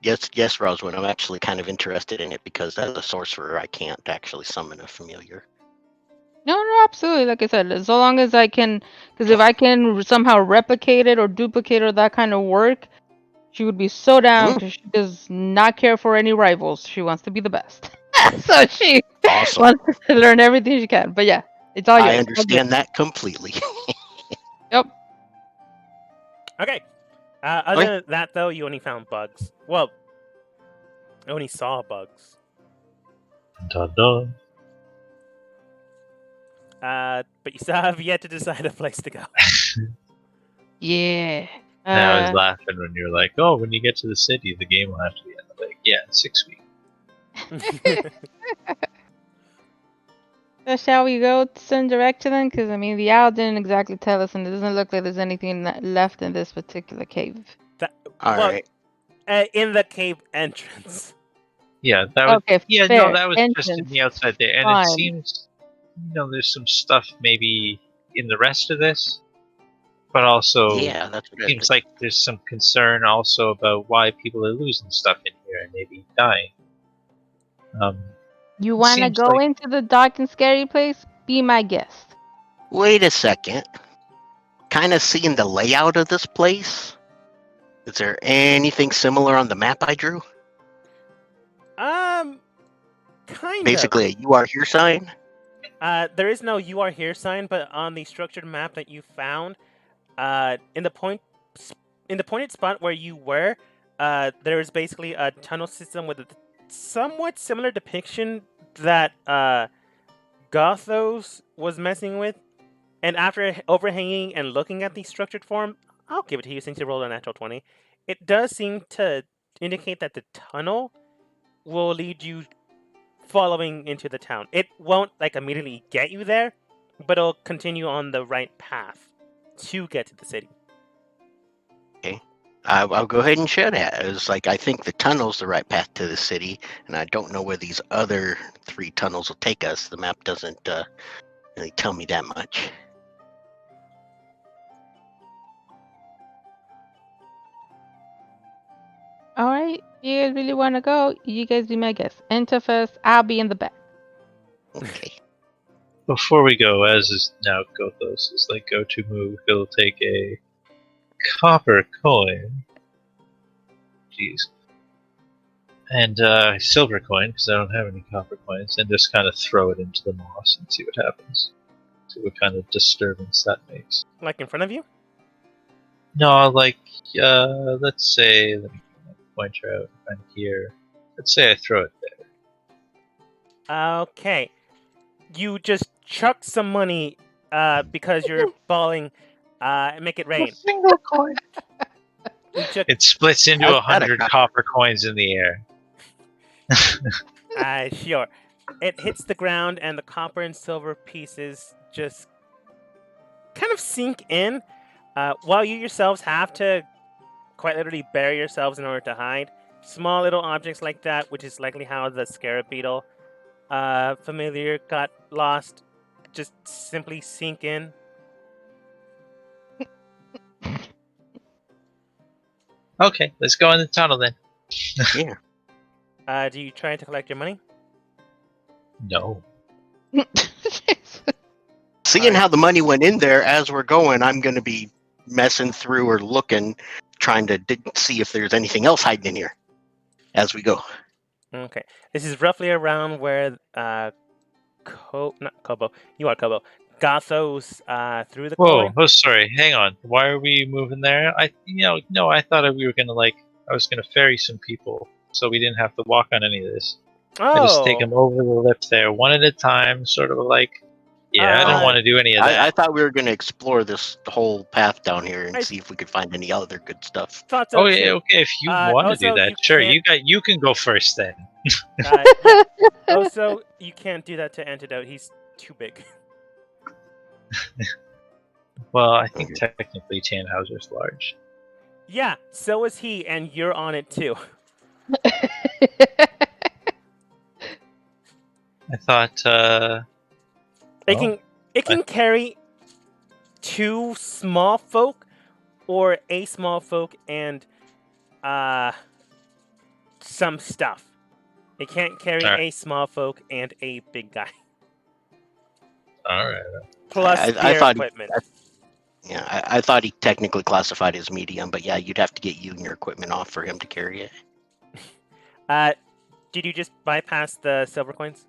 B: Roswin, I'm actually kind of interested in it because as a sorcerer, I can't actually summon a familiar.
C: No, absolutely. Like I said, as long as I can, because if I can somehow replicate it or duplicate or that kind of work, she would be so down because she does not care for any rivals. She wants to be the best. So she
B: Awesome.
C: wants to learn everything she can. But yeah, it's all yours.
B: I understand that completely.
C: Yep.
A: Okay. Other than that, though, you only found bugs. Well, I only saw bugs.
D: Dun, dun.
A: But you still have yet to decide a place to go.
C: Yeah.
D: And I was laughing when you were like, "Oh, when you get to the city, the game will have to be in." I'm like, yeah, 6 weeks.
C: So shall we go send direct to them? Because I mean, the owl didn't exactly tell us, and it doesn't look like there's anything left in this particular cave.
B: All right.
A: In the cave entrance.
D: Yeah, that was.
C: Okay,
D: Yeah,
C: fair.
D: no, that was just in
C: Entrance.
D: the outside there, and
C: Fine.
D: it seems, there's some stuff maybe in the rest of this, but also
B: Yeah, that's what
D: seems like there's some concern also about why people are losing stuff in here and maybe dying.
C: You want to
D: seems
C: go
D: like-
C: into the dark and scary place? Be my guest.
B: Wait a second. Kind of seeing the layout of this place. Is there anything similar on the map I drew?
A: Kind
B: Basically, a "You are here" sign.
A: of. There is no "You are here" sign, but on the structured map that you found, in the pointed spot where you were, there is basically a tunnel system with a somewhat similar depiction that Gothos was messing with. And after overhanging and looking at the structured form, I'll give it to you since you rolled a natural 20. It does seem to indicate that the tunnel will lead you following into the town. It won't immediately get you there, but it'll continue on the right path to get to the city.
B: Okay. I'll go ahead and share that. It's like I think the tunnel's the right path to the city, and I don't know where these other 3 tunnels will take us. The map doesn't really tell me that much.
C: All right. You guys really want to go? You guys be my guest. Enter first. I'll be in the back.
B: Okay.
D: Before we go, as is now Gothos' go-to move, he'll take a copper coin. Jeez. And silver coin, because I don't have any copper coins, and just kind of throw it into the moss and see what happens. See what kind of disturbance that makes.
A: Like in front of you?
D: No, let's say, let me get my pointer out right here. Let's say I throw it there.
A: Okay. You just chuck some money because you're balling and make it rain.
D: Single coin.
A: You chuck,
D: It splits into
B: How's that a
D: 100
B: copper?
D: copper coins in the air.
A: sure. It hits the ground and the copper and silver pieces just kind of sink in, while you yourselves have to quite literally bury yourselves in order to hide. Small little objects like that, which is likely how the scarab beetle familiar got lost, just simply sink in.
D: Okay, let's go in the tunnel then.
B: Yeah.
A: Do you try to collect your money?
D: No.
B: Seeing
A: Alright.
B: how the money went in there as we're going, I'm going to be messing through or looking, trying to see if there's anything else hiding in here as we go.
A: Okay. This is roughly around where not Kobo. You are Kobo. Gothos threw the
D: Whoa.
A: coin.
D: Oh, sorry. Hang on. Why are we moving there? No. I thought we were gonna I was gonna ferry some people, so we didn't have to walk on any of this. I just take them over the lip there, one at a time, sort of like. Yeah, I didn't
A: Uh,
D: want to do any of
B: I
D: that.
B: thought we were going to explore this whole path down here and
A: I-
B: see if we could find any other good stuff.
A: thought so
D: Oh yeah,
A: too.
D: okay. If you want to do
A: also,
D: that,
A: you
D: sure.
A: can't-
D: You can go first then.
A: Yeah. Also, you can't do that to Antidote. He's too big.
D: Well, I think technically Tannhauser's large.
A: Yeah, so is he, and you're on it too.
D: I thought.
A: It can carry 2 small folk or a small folk and some stuff. It can't carry
D: Alright.
A: a small folk and a big guy.
D: All right.
A: Plus
B: I
A: spear
B: thought
A: equipment.
B: Yeah, I thought he technically classified as medium, but yeah, you'd have to get you and your equipment off for him to carry it.
A: Did you just bypass the silver coins?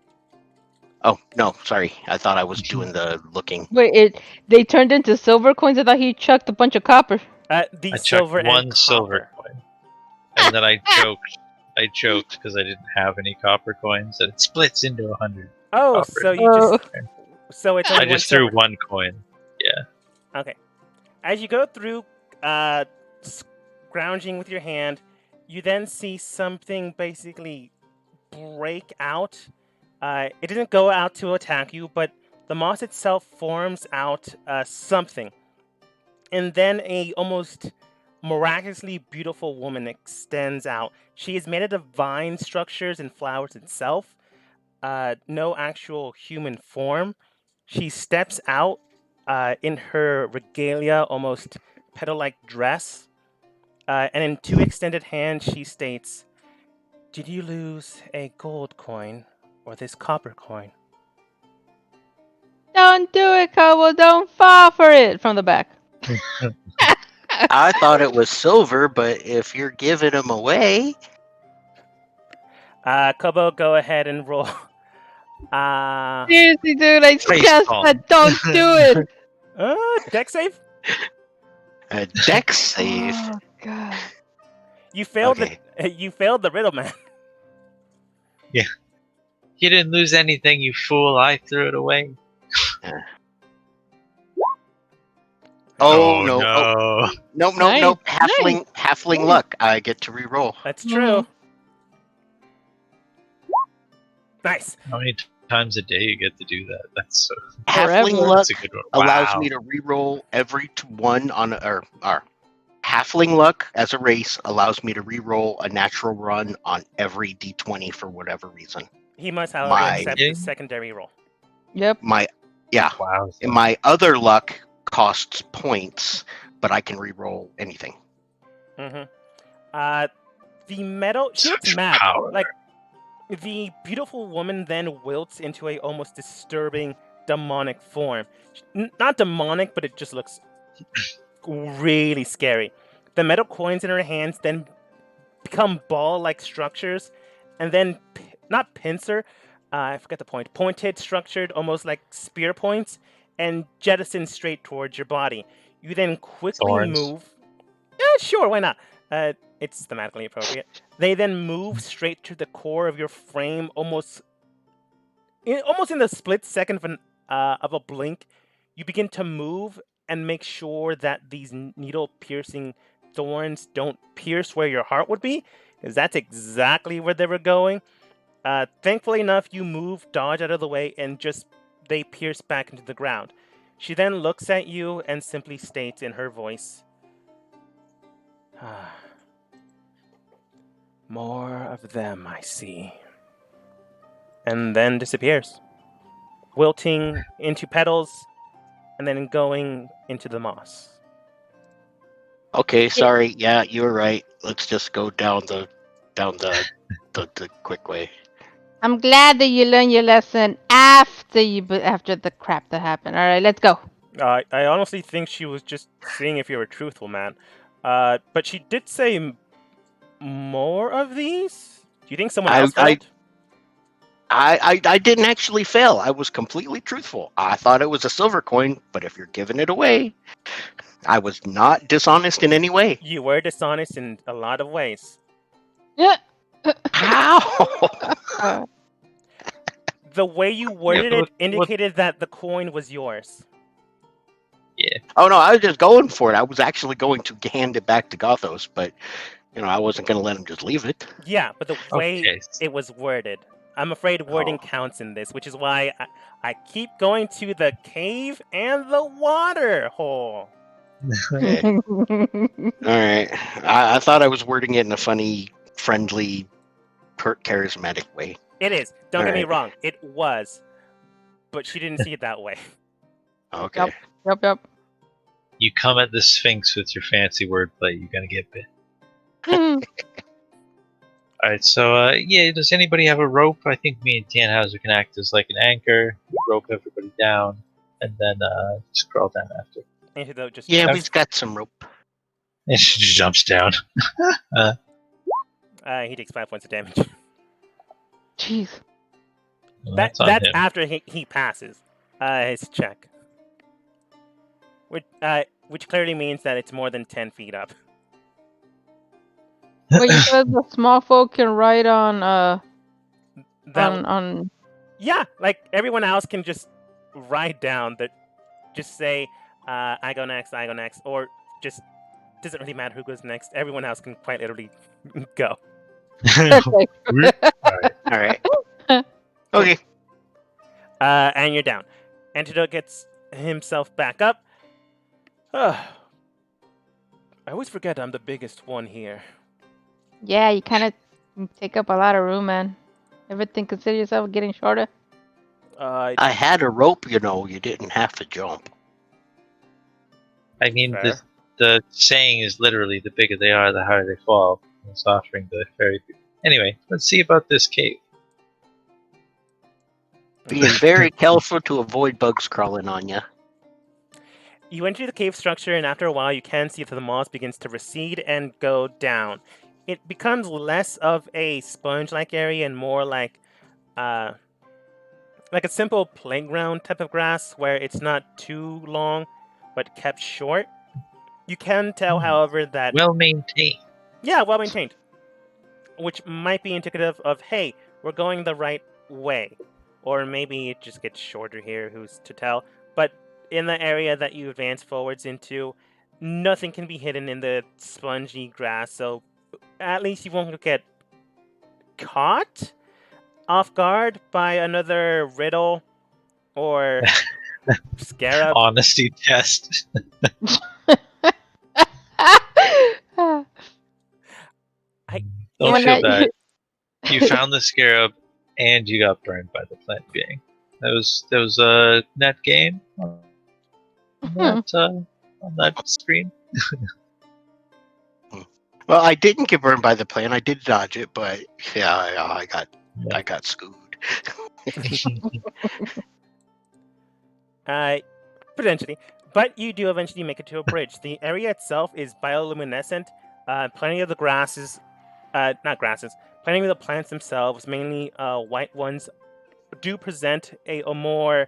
B: Oh, no, sorry. I thought I was doing the looking.
C: Wait, they turned into silver coins? I thought he chucked a bunch of copper.
A: The
D: I chucked
A: silver
D: one
A: and
D: silver
A: copper.
D: coin, and then I joked. I joked because I didn't have any copper coins, and it splits into 100.
A: Oh,
D: Copper.
A: so you
C: Oh.
A: so it's only
D: I
A: one
D: just threw
A: silver.
D: one coin. Yeah.
A: Okay. As you go through, scrounging with your hand, you then see something basically break out. It didn't go out to attack you, but the moss itself forms out something. And then a almost miraculously beautiful woman extends out. She is made out of vine structures and flowers itself. No actual human form. She steps out in her regalia, almost petal-like dress, and in 2 extended hands, she states, "Did you lose a gold coin or this copper coin?"
C: Don't do it, Kobo. Don't fall for it. From the back.
B: I thought it was silver, but if you're giving them away,
A: Kobo, go ahead and roll.
C: Seriously, dude, I
D: Face
C: just
D: palm.
C: said don't do it.
A: Deck save.
B: a deck save.
C: Oh god.
A: You failed
B: Okay.
A: You failed the riddle, man.
D: You didn't lose anything, you fool. I threw it away.
B: Oh, no.
D: no.
B: Nope.
C: Nice,
B: Halfling luck. I get to re-roll.
A: That's true. Nice.
D: How many times a day you get to do that? That's so.
B: Halfling
C: Forever.
B: luck
D: That's a good one.
B: allows
D: Wow.
B: me to re-roll every one on or halfling luck as a race allows me to re-roll a natural run on every d20 for whatever reason.
A: He must, however,
B: My-
A: accept the secondary roll.
C: Yep.
B: My
D: Wow.
B: other luck costs points, but I can re-roll anything.
A: Mm-hmm. The metal. She looks
D: Such
A: mad.
D: power.
A: Like the beautiful woman then wilts into a almost disturbing demonic form. Not demonic, but it just looks really scary. The metal coins in her hands then become ball-like structures, and then not pincer. I forget the point. Pointed, structured, almost like spear points, and jettison straight towards your body. You then quickly
D: Thorns.
A: move. Sure, why not? It's thematically appropriate. They then move straight to the core of your frame, almost in the split second of a blink. You begin to move and make sure that these needle-piercing thorns don't pierce where your heart would be, because that's exactly where they were going. Thankfully enough, you move, dodge out of the way, and just they pierce back into the ground. She then looks at you and simply states in her voice, "More of them, I see." And then disappears, wilting into petals, and then going into the moss.
B: Okay, sorry. Yeah, you were right. Let's just go down the down the quick way.
C: I'm glad that you learned your lesson after the crap that happened. All right, let's go.
A: I honestly think she was just seeing if you were truthful, man. But she did say more of these. Do you think someone else failed?
B: I didn't actually fail. I was completely truthful. I thought it was a silver coin, but if you're giving it away, I was not dishonest in any way.
A: You were dishonest in a lot of ways.
C: Yeah.
B: How?
A: The way you worded
D: what-
A: it indicated that the coin was yours.
B: Oh no, I was just going for it. I was actually going to hand it back to Gothos, but I wasn't going to let him just leave it.
A: Yeah, but the way
D: Okay.
A: it was worded. I'm afraid wording counts in this, which is why I keep going to the cave and the water hole.
B: Okay. All right. I thought I was wording it in a funny, friendly, charismatic way.
A: It is. Don't get me
B: Alright.
A: wrong. It was. But she didn't see it that way.
B: Okay.
C: Yep.
D: You come at the Sphinx with your fancy wordplay, you're gonna get bit.
C: Hmm.
D: Alright, so does anybody have a rope? I think me and Tannhauser can act as like an anchor, rope everybody down, and then just crawl down after.
A: Antidote just
B: Yeah,
D: That's-
B: we've got some rope.
D: And she jumps down.
A: he takes 5 points of damage.
C: Jeez.
D: Well,
A: That's
D: on him.
A: after he passes his check. Which clearly means that it's more than 10 feet up.
C: Wait, you said the small folk can ride on
A: That,
C: on.
A: yeah, like everyone else can just ride down. That just say, I go next, or just doesn't really matter who goes next. Everyone else can quite literally go.
C: Okay.
B: All right. Okay.
A: And you're down. Antidote gets himself back up. I always forget I'm the biggest one here.
C: Yeah, you kind of take up a lot of room, man. Ever consider yourself getting shorter?
B: I had a rope, you didn't have to jump.
D: I mean,
A: Fair.
D: the saying is literally the bigger they are, the higher they fall. It's offering the fairy. Anyway, let's see about this cave.
B: Being very careful to avoid bugs crawling on you.
A: You enter the cave structure, and after a while, you can see that the moss begins to recede and go down. It becomes less of a sponge-like area and more like a simple playground type of grass where it's not too long, but kept short. You can tell, however, that
D: Well maintained.
A: yeah, well maintained, which might be indicative of hey, we're going the right way, or maybe it just gets shorter here. Who's to tell? But in the area that you advance forwards into, nothing can be hidden in the spongy grass, so at least you won't get caught off guard by another riddle or scarab.
D: Honesty test. Don't
C: When
D: feel
C: I-
D: bad. You found the scarab, and you got burned by the plant being. That was a net gain on that screen.
B: Well, I didn't get burned by the plane. I did dodge it, but yeah, I got screwed.
A: Potentially. But you do eventually make it to a bridge. The area itself is bioluminescent. Plenty of the grasses, plenty of the plants themselves, mainly white ones, do present a more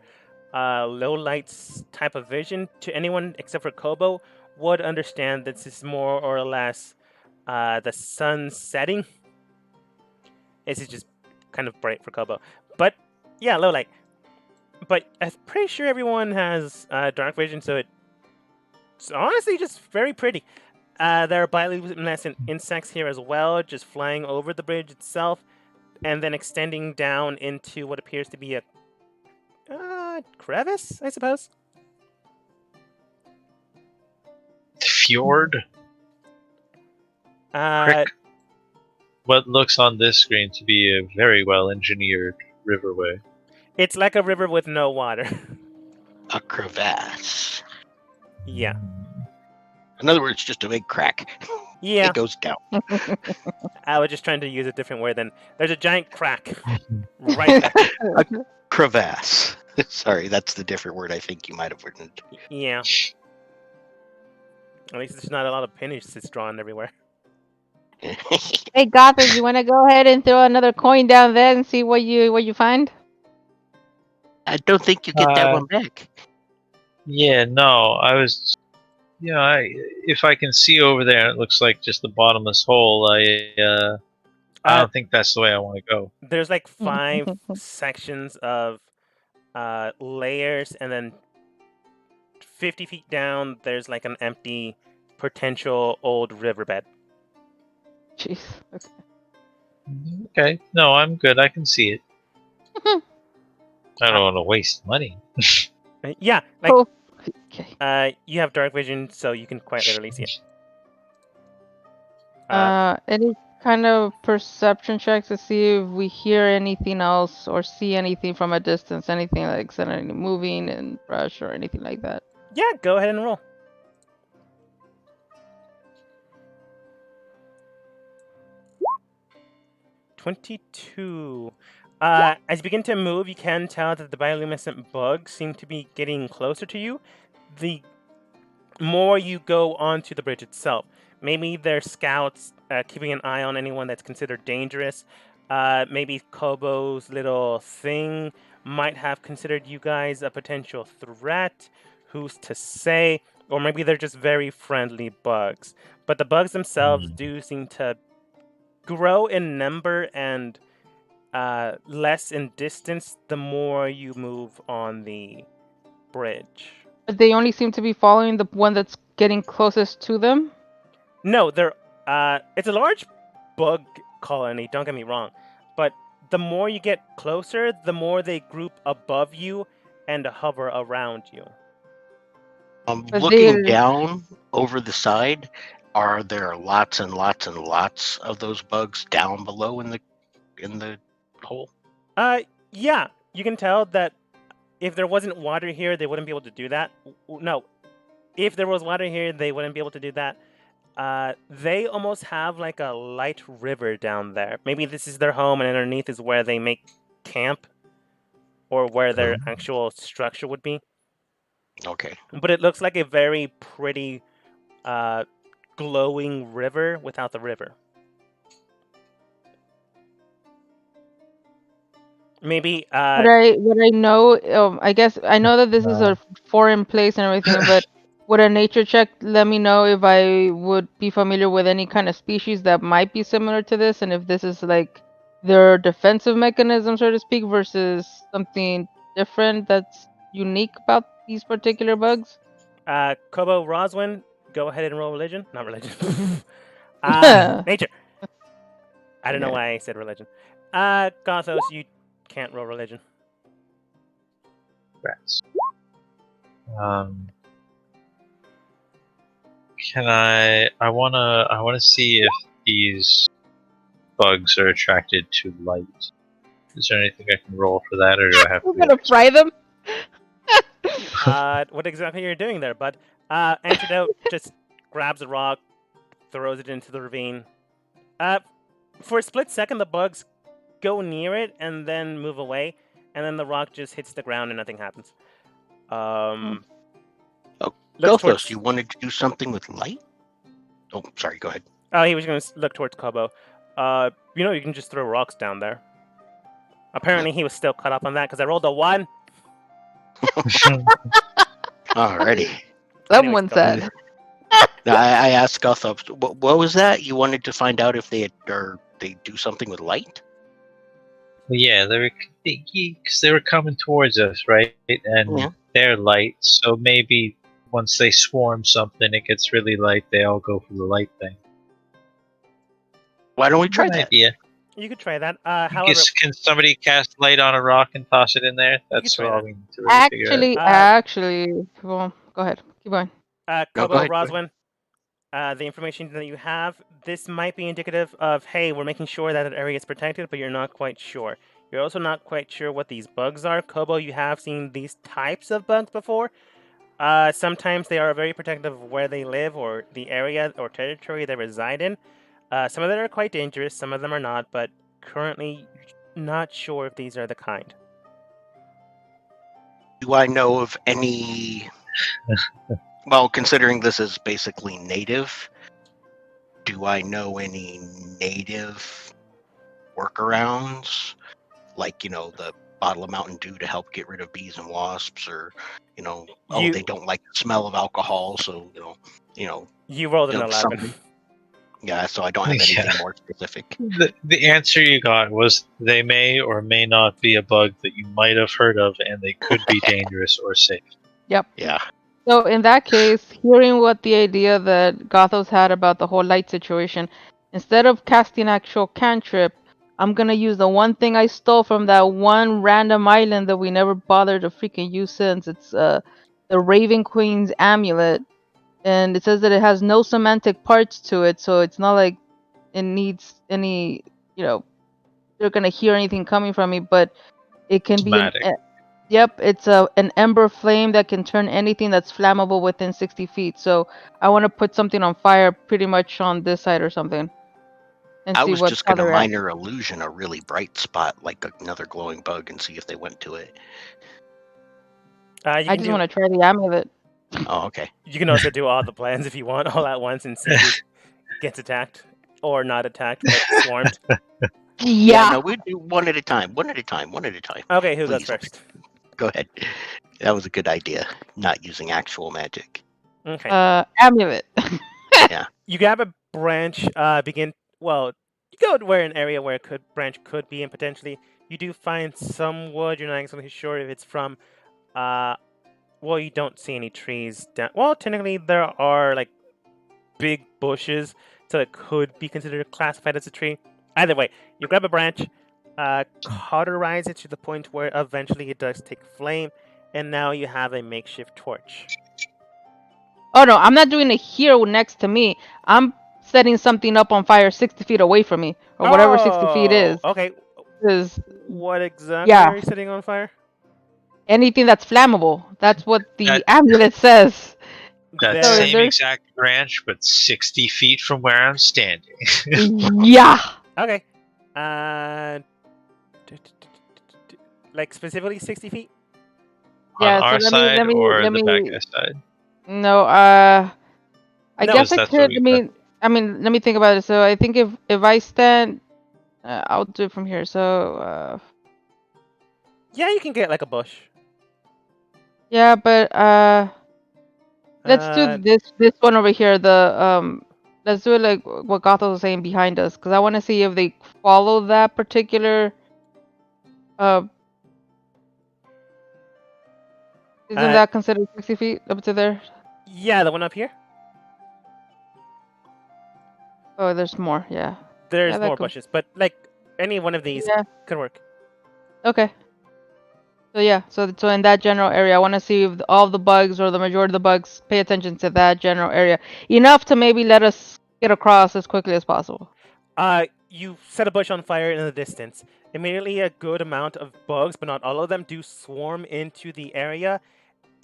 A: low lights type of vision. To anyone except for Kobo would understand that this is more or less the sun setting. This is just kind of bright for Kobo. But yeah, low light. But I'm pretty sure everyone has dark vision, so it's honestly just very pretty. There are bioluminescent insects here as well, just flying over the bridge itself, and then extending down into what appears to be a crevice, I suppose.
D: Fjord.
A: Uh,
D: What looks on this screen to be a very well engineered riverway.
A: it's like a river with no water.
B: A crevasse.
A: Yeah.
B: In other words, just a big crack.
A: Yeah,
B: It goes down.
A: I was just trying to use a different word than there's a giant crack right there.
B: Crevasse. Sorry, that's the different word I think you might have written.
A: Yeah. At least there's not a lot of penises drawn everywhere.
C: Hey, Gotham, you want to go ahead and throw another coin down there and see what you find?
B: I don't think you get that
D: Uh,
B: one back.
D: Yeah, no, I was. If I can see over there, and it looks like just the bottomless hole. I
A: Uh,
D: don't think that's the way I want to go.
A: There's like 5 sections of layers, and then 50 feet down, there's like an empty potential old riverbed.
C: Jeez. Okay.
D: Okay, no, I'm good. I can see it. I don't want to waste money.
A: Yeah, like
C: Oh, okay.
A: you have dark vision, so you can quite literally see it.
C: Any kind of perception checks to see if we hear anything else or see anything from a distance, anything like suddenly moving and brush or anything like that.
A: Yeah, go ahead and roll. $22. As you begin to move, you can tell that the bioluminescent bugs seem to be getting closer to you. The more you go onto the bridge itself, maybe they're scouts keeping an eye on anyone that's considered dangerous. Maybe Kobo's little thing might have considered you guys a potential threat. Who's to say? Or maybe they're just very friendly bugs. But the bugs themselves do seem to grow in number and less in distance the more you move on the bridge.
C: But they only seem to be following the one that's getting closest to them.
A: No, they're it's a large bug colony, don't get me wrong. But the more you get closer, the more they group above you and hover around you.
C: But
B: Looking down over the side, are there lots and lots and lots of those bugs down below in the hole?
A: Yeah, you can tell that if there wasn't water here, they wouldn't be able to do that. No, if there was water here, they wouldn't be able to do that. They almost have like a light river down there. Maybe this is their home, and underneath is where they make camp, or where their actual structure would be.
B: Okay.
A: But it looks like a very pretty, glowing river without the river. Maybe.
C: What I know, I guess I know that this is a foreign place and everything, but would a nature check let me know if I would be familiar with any kind of species that might be similar to this, and if this is like their defensive mechanism, so to speak, versus something different that's unique about these particular bugs?
A: Kobo Roswin, go ahead and roll religion. Not religion. Nature. I don't know why I said religion. Gothos, you can't roll religion.
D: Rats. Can I wanna see if these bugs are attracted to light. Is there anything I can roll for that, or do I have
C: We're
D: to
C: gonna fry them.
A: What exactly are you doing there, bud? Antidote just grabs a rock, throws it into the ravine. For a split second, the bugs go near it and then move away, and then the rock just hits the ground and nothing happens.
B: Gothos, you wanted to do something with light? Oh, sorry, go ahead.
A: Oh, he was going to look towards Kobo. You can just throw rocks down there. Apparently, he was still caught up on that because I rolled a 1.
B: Alrighty.
C: Someone said.
B: Now, I asked Gothos, what was that? You wanted to find out if they do something with light?
D: Well, yeah, because they were coming towards us, right? And they're light, so maybe once they swarm something, it gets really light. They all go for the light thing.
B: Why don't we try that?
D: Idea.
A: You could try that. However,
D: can somebody cast light on a rock and toss it in there? That's all we need to really figure out.
C: Actually, well, go ahead. Keep going.
A: Kobo Roswin, the information that you have, this might be indicative of, hey, we're making sure that area is protected, but you're not quite sure. You're also not quite sure what these bugs are. Kobo, you have seen these types of bugs before. Sometimes they are very protective of where they live or the area or territory they reside in. Some of them are quite dangerous, some of them are not, but currently not sure if these are the kind.
B: Do I know of any? Well, considering this is basically native, do I know any native workarounds? Like, the bottle of Mountain Dew to help get rid of bees and wasps, or,
A: You-
B: they don't like the smell of alcohol, so,
A: You rolled an
B: You know,
A: 11.
B: something. yeah, so I don't have anything
D: Yeah.
B: more specific.
D: The answer you got was they may or may not be a bug that you might have heard of, and they could be dangerous or safe.
C: Yep.
B: Yeah.
C: So in that case, hearing what the idea that Gothos had about the whole light situation, instead of casting actual cantrip, I'm gonna use the one thing I stole from that one random island that we never bothered to freaking use since. It's the Raven Queen's amulet, and it says that it has no semantic parts to it, so it's not like it needs any, they're gonna hear anything coming from me, but it can be
D: Somatic.
C: Yep, it's an ember flame that can turn anything that's flammable within 60 feet. So I want to put something on fire pretty much on this side or something. And
B: I
C: see
B: was
C: what
B: just going to
C: other at.
B: minor illusion a really bright spot, like another glowing bug, and see if they went to it.
A: You
C: I
A: can
C: just
A: do.
C: want to try the amulet.
B: Oh, okay.
A: You can also do all the plans if you want, all at once, and see who gets attacked or not attacked, but swarmed.
C: Yeah.
B: No, we do one at a time. One at a time.
A: Okay, who goes
B: Please.
A: first?
B: Go ahead. That was a good idea. Not using actual magic.
A: Okay.
C: Amulet.
A: You grab a branch. Well, you go to where an area where a branch could be, and potentially you do find some wood. You're not exactly sure if it's from. Well, you don't see any trees down. Well, technically there are like big bushes, so it could be considered classified as a tree. Either way, you grab a branch, cauterize it to the point where eventually it does take flame, and now you have a makeshift torch.
C: Oh no, I'm not doing it here next to me. I'm setting something up on fire 60 feet away from me, or whatever 60 feet is.
A: Okay,
C: 'Cause
A: what exactly
C: Yeah.
A: are you setting on fire?
C: anything that's flammable. That's what the
D: That-
C: amulet says.
D: That
A: There-
D: same
C: there's-
D: exact branch, but 60 feet from where I'm standing.
C: Yeah.
A: Okay. Like specifically 60 feet?
C: Yeah,
D: On
C: so
D: our
C: let me-
D: side
C: let me-
D: or
C: let
D: the bad
C: me-
D: guy's side?
C: No, I
A: No,
C: guess I
D: that's what
C: could.
D: we
C: Let me think about it. So I think if I stand, I'll do it from here. So
A: Yeah, you can get like a bush.
C: yeah, but let's
A: Uh,
C: do this one over here. Let's do it like what Gothel was saying behind us, because I want to see if they follow that particular. Isn't
A: Uh,
C: that considered 60 feet up to there?
A: Yeah, the one up here.
C: Oh, there's more. Yeah.
A: There's
C: Yeah, that
A: more
C: could-
A: bushes, but like any one of these
C: Yeah.
A: could work.
C: Okay. So yeah, so in that general area, I want to see if all the bugs or the majority of the bugs pay attention to that general area enough to maybe let us get across as quickly as possible.
A: You set a bush on fire in the distance. Immediately, a good amount of bugs, but not all of them, do swarm into the area,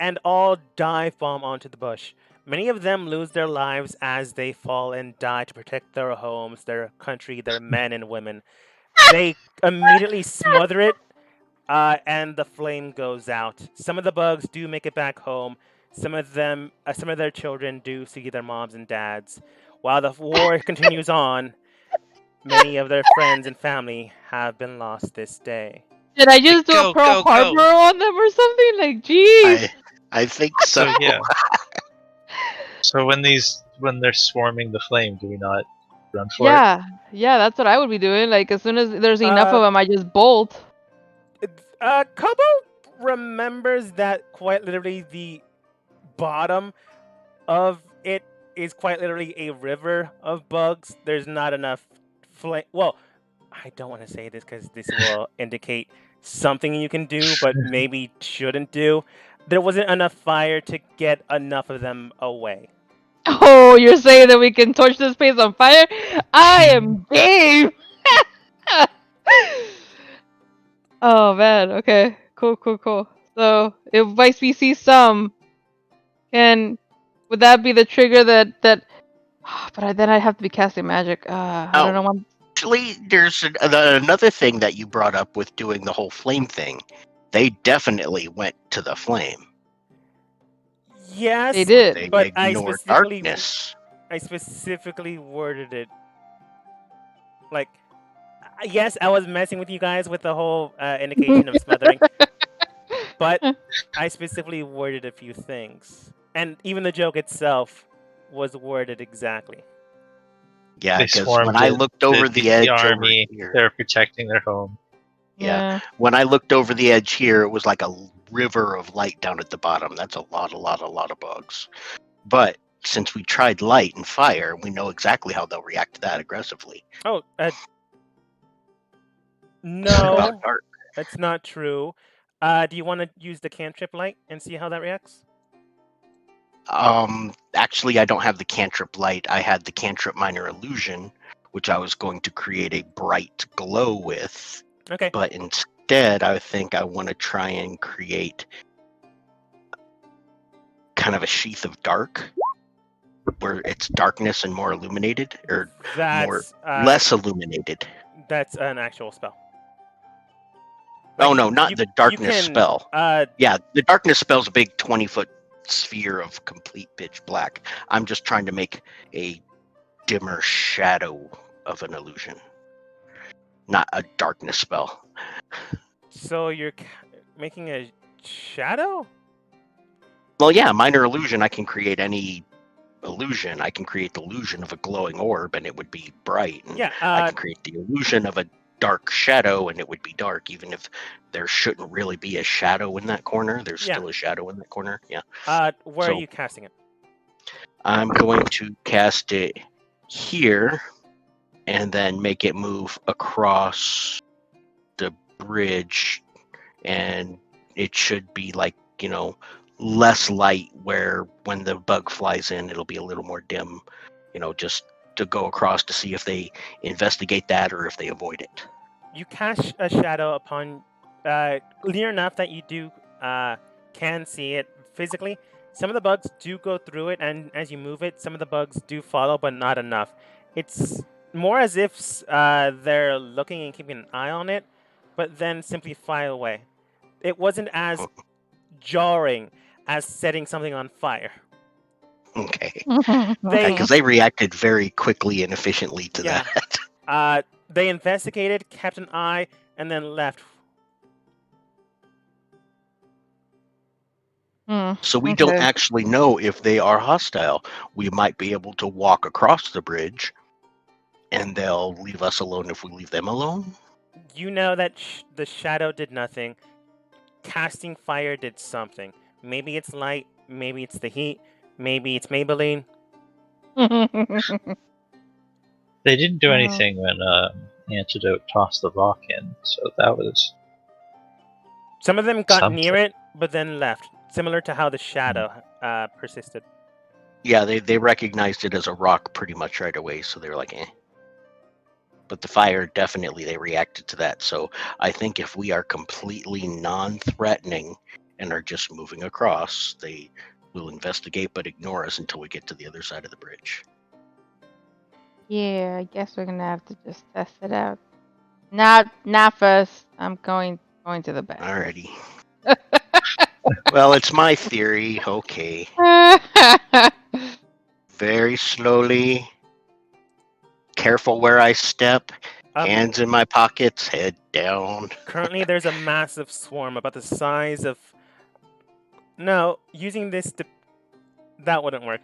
A: and all dive bomb onto the bush. Many of them lose their lives as they fall and die to protect their homes, their country, their men and women. They immediately smother it, and the flame goes out. Some of the bugs do make it back home. Some of their children do see their moms and dads. While the war continues on, many of their friends and family have been lost this day.
C: Did I just do
D: Go,
C: a Pearl
D: go, go.
C: Harbor on them or something? Like, jeez.
B: I think so.
D: So yeah. So when they're swarming the flame, do we not run for it?
C: Yeah, that's what I would be doing. Like, as soon as there's enough
A: Uh,
C: of them, I just bolt.
A: Kobo remembers that quite literally the bottom of it is quite literally a river of bugs. There's not enough flame. Well, I don't want to say this because this will indicate something you can do, but maybe shouldn't do. There wasn't enough fire to get enough of them away.
C: Oh, you're saying that we can torch this place on fire? I am game. Oh man, okay, cool. So if we see some, And would that be the trigger that? But then I'd have to be casting magic. I don't know.
B: Actually, there's another thing that you brought up with doing the whole flame thing. They definitely went to the flame.
A: Yes,
C: They did.
B: They
A: but
B: ignored darkness.
A: I specifically worded it like, yes, I was messing with you guys with the whole indication of smothering, but I specifically worded a few things, and even the joke itself was worded exactly.
B: Yeah,
D: They
B: because
D: swarmed
B: when I
D: it.
B: looked over the edge
D: army,
B: over here,
D: they're protecting their home.
B: Yeah. When I looked over the edge here, it was like a river of light down at the bottom. That's a lot of bugs. But since we tried light and fire, we know exactly how they'll react to that aggressively.
A: Oh,
B: What
A: no,
B: about dark?
A: that's not true. Do you want to use the cantrip light and see how that reacts?
B: Actually, I don't have the cantrip light. I had the cantrip minor illusion, which I was going to create a bright glow with.
A: Okay.
B: But instead, I think I want to try and create kind of a sheath of dark, where it's darkness and more illuminated, or
A: That's
B: less illuminated.
A: That's an actual spell.
B: Oh no, not the darkness spell. Yeah, the darkness spell's a big 20-foot sphere of complete pitch black. I'm just trying to make a dimmer shadow of an illusion, not a darkness spell.
A: So you're making a shadow?
B: Well, yeah, minor illusion. I can create any illusion. I can create the illusion of a glowing orb, and it would be bright. And
A: Yeah.
B: I can create the illusion of a dark shadow, and it would be dark, even if there shouldn't really be a shadow in that corner. There's still a shadow in that corner. Yeah.
A: Where are you casting it?
B: I'm going to cast it here, and then make it move across the bridge, and it should be like, less light, where when the bug flies in, it'll be a little more dim, just to go across to see if they investigate that or if they avoid it.
A: You cast a shadow upon near enough that you do can see it physically. Some of the bugs do go through it, and as you move it, some of the bugs do follow, but not enough. It's more as if they're looking and keeping an eye on it, but then simply fly away. It wasn't as jarring as setting something on fire.
B: Okay. Because they reacted very quickly and efficiently to that.
A: They investigated, kept an eye, and then left.
B: So we don't actually know if they are hostile. We might be able to walk across the bridge, and they'll leave us alone if we leave them alone.
A: You know that the shadow did nothing. Casting fire did something. Maybe it's light, maybe it's the heat, maybe it's Maybelline.
D: They didn't do anything when Antidote tossed the rock in, so that was...
A: Some of them got near it, but then left, similar to how the shadow persisted.
B: Yeah, they recognized it as a rock pretty much right away, so they were like, eh. But the fire, definitely, they reacted to that. So I think if we are completely non-threatening and are just moving across, they will investigate but ignore us until we get to the other side of the bridge.
C: Yeah, I guess we're gonna have to just test it out. Not first. I'm going to the back.
B: Alrighty. Well, it's my theory. Okay. Very slowly. Careful where I step. Hands in my pockets, head down.
A: Currently, there's a massive swarm about the size of... No, using this... That wouldn't work.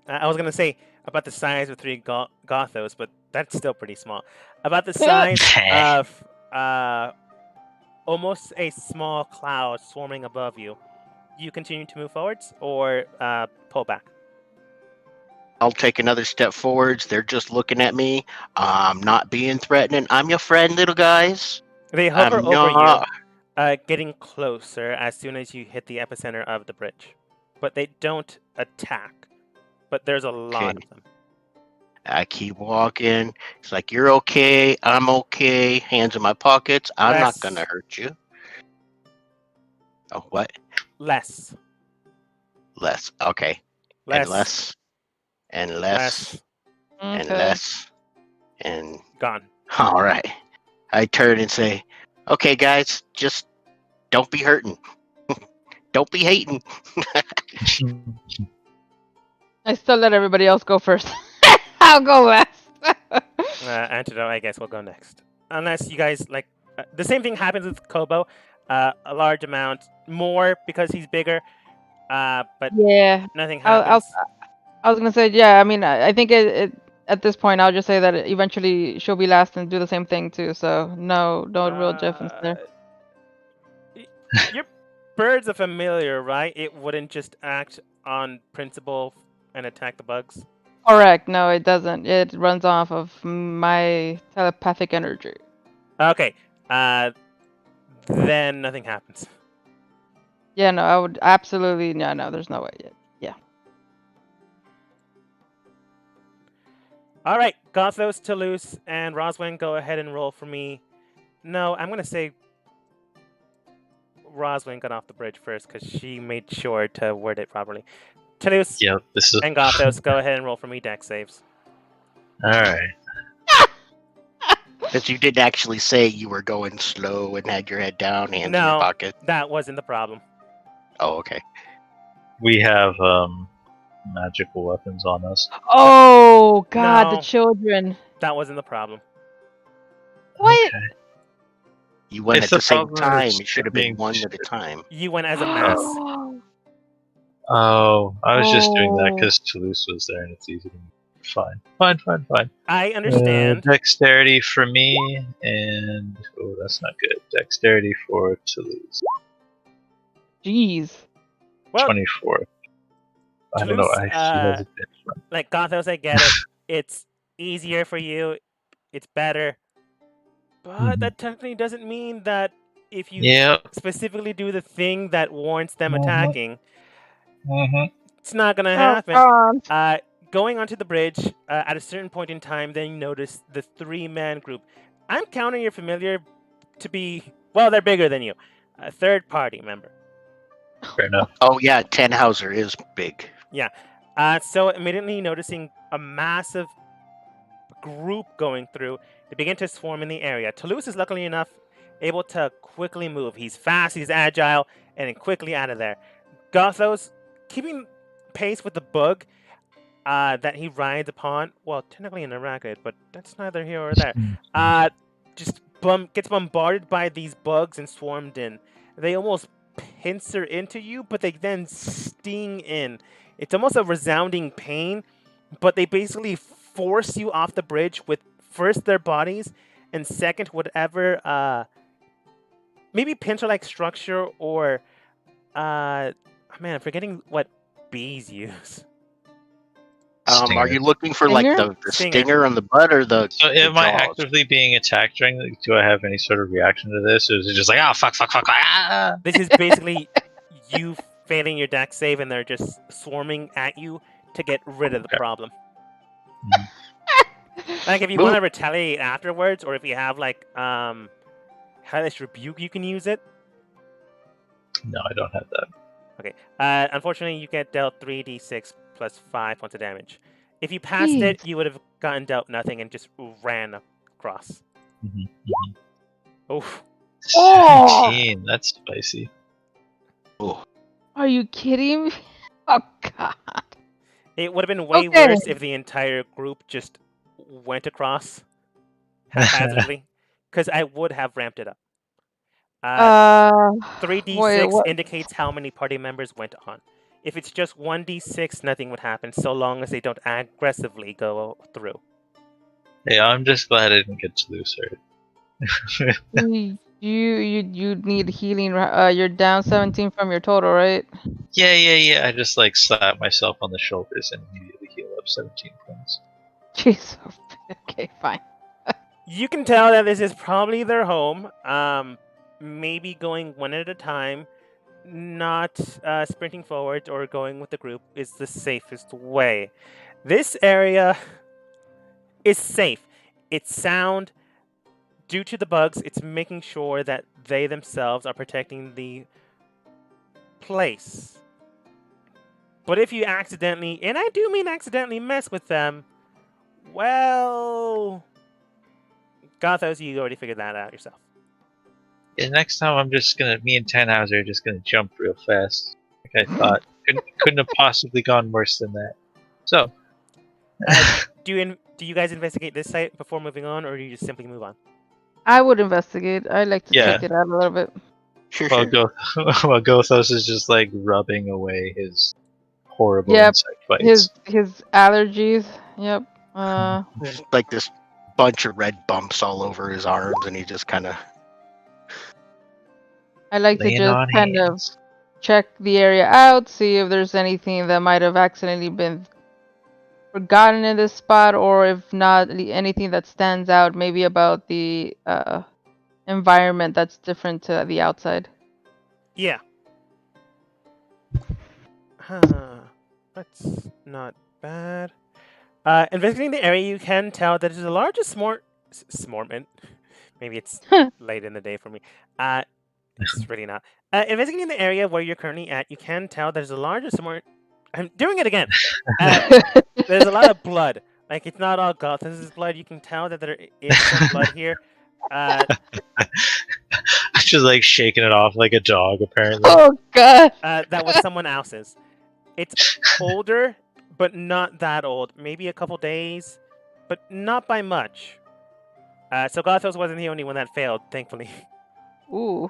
A: I was going to say about the size of 3 Gothos, but that's still pretty small. About the size of almost a small cloud swarming above you. You continue to move forwards or pull back?
B: I'll take another step forwards. They're just looking at me. I'm not being threatening. I'm your friend, little guys.
A: They hover over you, getting closer as soon as you hit the epicenter of the bridge. But they don't attack. But there's a lot of them.
B: I keep walking. It's like, you're okay. I'm okay. Hands in my pockets. I'm not going to hurt you. Oh, what?
A: Less.
B: Less. Okay.
A: Less.
B: And less. And less.
A: Less.
B: And
C: Okay.
B: less. And
A: Gone.
B: all right. I turn and say, "Okay, guys, just don't be hurting. Don't be hating."
C: I still let everybody else go first. I'll go last.
A: Antidote, I guess, will go next. Unless you guys like. The same thing happens with Kobo. A large amount more because he's bigger. But
C: Yeah.
A: nothing
C: I'll-
A: happens.
C: I was gonna say, yeah. I mean, I think it at this point, I'll just say that eventually she'll be last and do the same thing too. So no real difference there.
A: Your birds are familiar, right? It wouldn't just act on principle and attack the bugs.
C: Correct. No, it doesn't. It runs off of my telepathic energy.
A: Okay. Then nothing happens.
C: Yeah, no, I would absolutely no. There's no way yet. Yeah.
A: All right, Gothos, Toulouse, and Roswin, go ahead and roll for me. No, I'm gonna say Roswin got off the bridge first because she made sure to word it properly. Toulouse
D: Yep, this is
A: and Gothos, go ahead and roll for me deck saves.
D: all right.
B: Because you didn't actually say you were going slow and had your head down, hands in your
A: No.
B: pocket.
A: That wasn't the problem.
B: Oh, okay.
D: We have magical weapons on us.
C: Oh God,
A: No.
C: the children.
A: That wasn't the problem.
C: What?
D: Okay.
B: You went
D: If
B: at
D: the
B: the same
D: problem
B: time.
D: is
B: It should have been
D: being-
B: one at a time.
A: You went as a mass.
D: Oh, I was just doing that
C: Oh.
D: because Toulouse was there and it's easy to Fine.
A: I understand.
D: Dexterity for me, and oh, that's not good. Dexterity for Toulouse.
C: Jeez.
A: Well,
D: 24. I don't know.
A: Toulouse,
D: She has a different.
A: like Gothos, I get it. It's easier for you. It's better. But
D: Mhm.
A: that technically doesn't mean that if you
D: Yep.
A: specifically do the thing that warrants them
D: Mhm.
A: attacking,
D: Mm-hmm.
A: it's not gonna
C: Oh
A: happen.
C: God.
A: Going onto the bridge, at a certain point in time, then you notice the three-man group. I'm counting your familiar to be, well, they're bigger than you. A third-party member.
D: Fair enough.
B: Oh, yeah, Tannhauser is big.
A: So immediately noticing a massive group going through, they begin to swarm in the area. Toulouse is luckily enough able to quickly move. He's fast, he's agile, and quickly out of there. Gothos, keeping pace with the bug that he rides upon, well, technically in a racket, but that's neither here or there. Just gets bombarded by these bugs and swarmed in. They almost pincer into you, but they then sting in. It's almost a resounding pain, but they basically force you off the bridge with first their bodies and second whatever maybe pincer-like structure or man, I'm forgetting what bees use.
B: Are you looking for like
C: Stinger?
B: the
A: Stinger.
B: stinger on the butt or the?
D: So,
B: the
D: am I
B: jaws?
D: actively being attacked during? Do I have any sort of reaction to this, or is it just like, oh fuck, ah?
A: This is basically you failing your deck save and they're just swarming at you to get rid of the
D: Okay.
A: problem.
D: Mhm.
A: Like if you
B: Move.
A: want to retaliate afterwards, or if you have like hellish rebuke, you can use it.
D: No, I don't have that.
A: Okay. Unfortunately, you get dealt 3d6 plus 5 points of damage. If you passed it,
C: Jeez.
A: you would have gotten dealt nothing and just ran across. Oof.
C: Oh!
D: 17. That's spicy.
B: Oh,
C: Are you kidding me? Oh God.
A: It would have been way
C: Okay.
A: worse if the entire group just went haphazardly, because I would have ramped it up. 3d6
C: Wait, what?
A: indicates how many party members went on. If it's just 1d6, nothing would happen, so long as they don't aggressively go through.
D: Yeah, I'm just glad I didn't get Toulouse hurt.
C: You need healing. You're down 17 from your total, right?
D: Yeah. I just like slapped myself on the shoulders and immediately heal up 17 points.
C: Jeez. Okay, fine.
A: You can tell that this is probably their home. Maybe going one at a time, not sprinting forward or going with the group is the safest way. This area is safe. It's sound. Due to the bugs, it's making sure that they themselves are protecting the place. But if you accidentally, and I do mean accidentally, mess with them, well, Gothos, you already figured that out yourself.
D: Yeah, next time me and Tannhauser are just gonna jump real fast. Like I thought. Couldn't have possibly gone worse than that. So,
A: Do you guys investigate this site before moving on, or do you just simply move on?
C: I would investigate. I'd like to
D: Yeah.
C: check it out a little bit.
B: Sure,
D: while
B: sure.
D: Gothos is just like rubbing away his horrible
C: Yep,
D: insect bites.
C: His allergies. Yep.
B: There's like this bunch of red bumps all over his arms, and he just kind of.
C: I like to
D: Laying
C: just
D: on
C: kind of
D: hands.
C: check the area out, see if there's anything that might have accidentally been forgotten in this spot, or if not, anything that stands out, maybe about the environment that's different to the outside.
A: Yeah. Huh. That's not bad. Investigating the area, you can tell that there's a large smortment. Maybe it's late in the day for me. It's really not. Investigating the area where you're currently at, you can tell there's a large smort. I'm doing it again. There's a lot of blood. Like, it's not all Gothos' blood. You can tell that there is some blood here.
D: Just like shaking it off like a dog, apparently.
C: Oh god.
A: That was someone else's. It's older, but not that old. Maybe a couple days, but not by much. So Gothos wasn't the only one that failed, thankfully.
C: Ooh.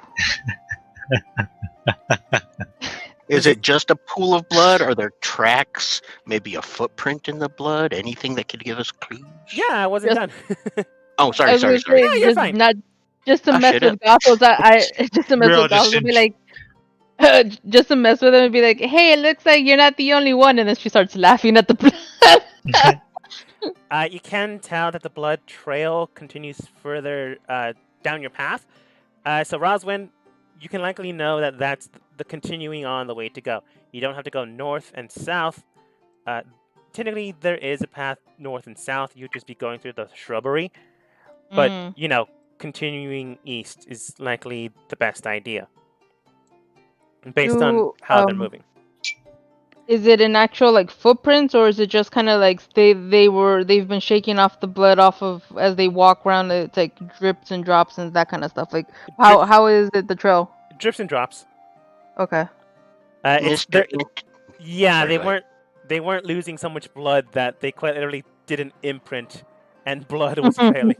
B: Is it just a pool of blood? Are there tracks? Maybe a footprint in the blood? Anything that could give us clues?
A: Yeah, I wasn't done.
B: Oh,
C: I
B: sorry.
C: was gonna say,
A: Yeah, you're
C: just
A: fine.
C: Not just to mess
B: shut
C: with Gothos. I just to mess
D: We're all
C: with
D: just
C: Gothos would be
D: in-
C: like, just to mess with him and be like, hey, it looks like you're not the only one, and then she starts laughing at the blood.
A: You can tell that the blood trail continues further down your path. So Roswin, you can likely know that that's the continuing on the way to go. You don't have to go north and south. Technically, there is a path north and south. You'd just be going through the shrubbery. But, continuing east is likely the best idea. Based on how they're moving.
C: Is it an actual like footprints, or is it just kind of like they've been shaking off the blood off of as they walk around? It's like drips and drops and that kind of stuff. Like how is it the trail?
A: Drips and drops.
C: Okay.
A: Yeah,
B: Sorry,
A: they weren't losing so much blood that they quite literally did an imprint, and blood was trailing.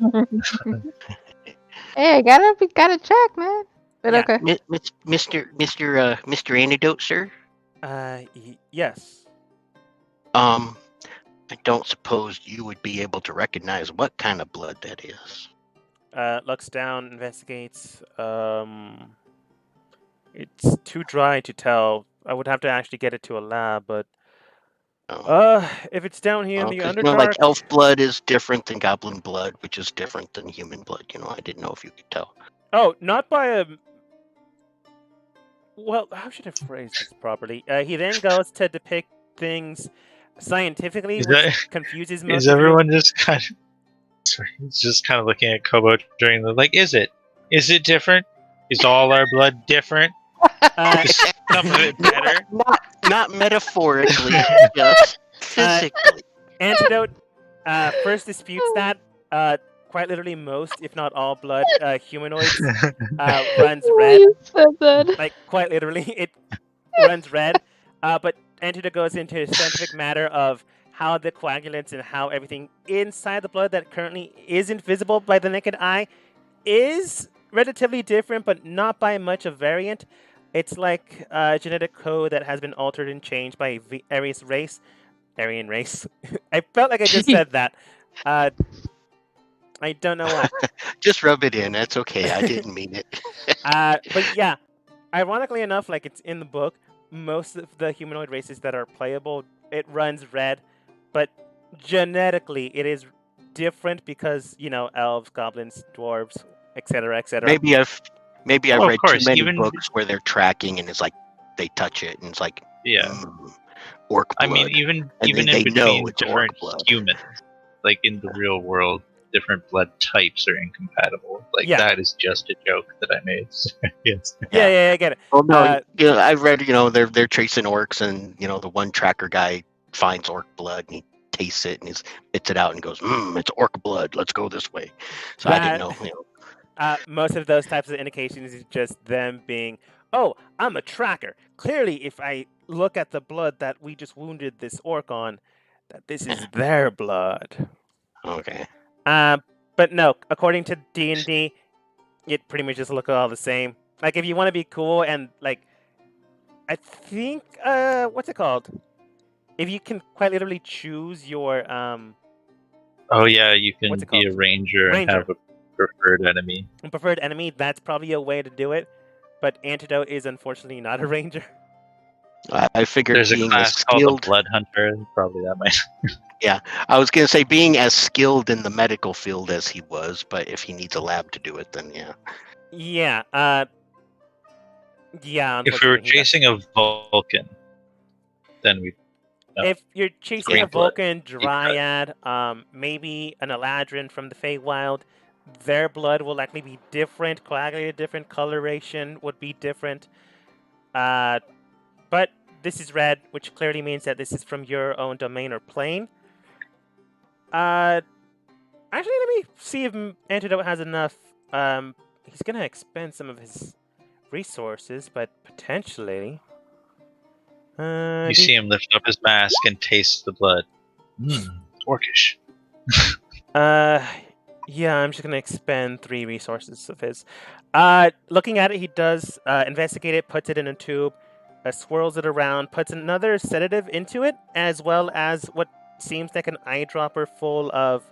C: Hey, gotta check, man. But
A: Yeah.
C: okay.
B: Mr. Antidote, sir.
A: Yes.
B: I don't suppose you would be able to recognize what kind of blood that is.
A: Looks down, investigates. It's too dry to tell. I would have to actually get it to a lab, but if it's down here in the
B: 'Cause,
A: Underdark,
B: like elf blood is different than goblin blood, which is different than human blood. I didn't know if you could tell.
A: Oh, not by a. Well, how should I phrase this properly? He then goes to depict things scientifically, which confuses most.
D: Is everyone just kind of? Sorry, he's just kind of looking at Kobo during the Is it different? Is all our blood different? Is some of it better?
B: Not metaphorically, just physically.
A: Antidote first disputes that. Quite literally, most, if not all, blood humanoids runs red.
C: You said that.
A: Like, quite literally, it runs red. But Antidote goes into a scientific matter of how the coagulants and how everything inside the blood that currently isn't visible by the naked eye is relatively different, but not by much a variant. It's like a genetic code that has been altered and changed by Aryan race. I felt like I just said that. I don't know why.
B: Just rub it in. That's okay. I didn't mean it.
A: But yeah, ironically enough, like it's in the book, most of the humanoid races that are playable, it runs red, but genetically it is different because, elves, goblins, dwarves, etc., etc.
B: Maybe I've
D: Well, of
B: read
D: course,
B: too many
D: even-
B: books where they're tracking and it's like they touch it and it's like
D: Yeah.
B: orc blood.
D: I mean, even
B: then
D: in
B: they know
D: between
B: it's orc
D: different
B: blood.
D: humans, like in the real world, different blood types are incompatible. Like
A: Yeah.
D: that is just a joke that I made. Yes.
A: Yeah, I get it.
B: Oh no,
A: Uh,
B: I read, they're chasing orcs, and the one tracker guy finds orc blood and he tastes it and he spits it out and goes, it's orc blood. Let's go this way. So I didn't know.
A: Most of those types of indications is just them being, oh, I'm a tracker. Clearly, if I look at the blood that we just wounded this orc on, that this is their blood.
B: Okay.
A: But no, according to D&D, it pretty much just look all the same. Like, if you want to be cool and, like, I think, what's it called? If you can quite literally choose your,
D: Oh yeah, you can
A: What's it
D: be
A: called?
D: a ranger and have a preferred enemy.
A: preferred enemy, that's probably a way to do it. But Antidote is unfortunately not a ranger.
B: I figured
D: There's a
B: being
D: class
B: as
D: called
B: skilled.
D: the Blood Hunter. Probably that might.
B: I was gonna say being as skilled in the medical field as he was, but if he needs a lab to do it, then yeah.
A: Yeah, yeah.
D: If we were
A: unfortunately, he does.
D: chasing a Vulcan, then we.
A: If you're chasing
D: Green
A: a
D: blood.
A: Vulcan, Dryad, maybe an Eladrin from the Feywild, their blood will likely be different, coagulated different, coloration would be different. But this is red, which clearly means that this is from your own domain or plane. Actually, let me see if Antidote has enough. He's gonna expend some of his resources, but potentially.
D: You see him lift up his mask and taste the blood. Orcish.
A: Yeah, I'm just gonna expend 3 resources of his. Looking at it, he does investigate it, puts it in a tube, swirls it around, puts another sedative into it, as well as what seems like an eyedropper full of.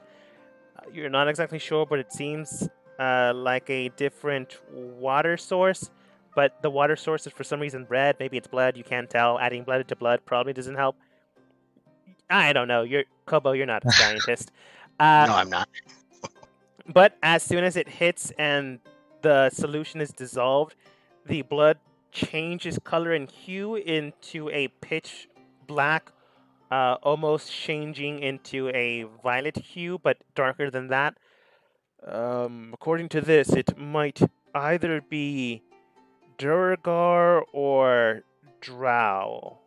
A: You're not exactly sure, but it seems like a different water source. But the water source is for some reason red. Maybe it's blood. You can't tell. Adding blood to blood probably doesn't help. I don't know. Kobo. You're not a scientist.
B: No, I'm not.
A: But as soon as it hits and the solution is dissolved, the blood changes color and hue into a pitch black, almost changing into a violet hue, but darker than that. According to this, it might either be Duergar or Drow.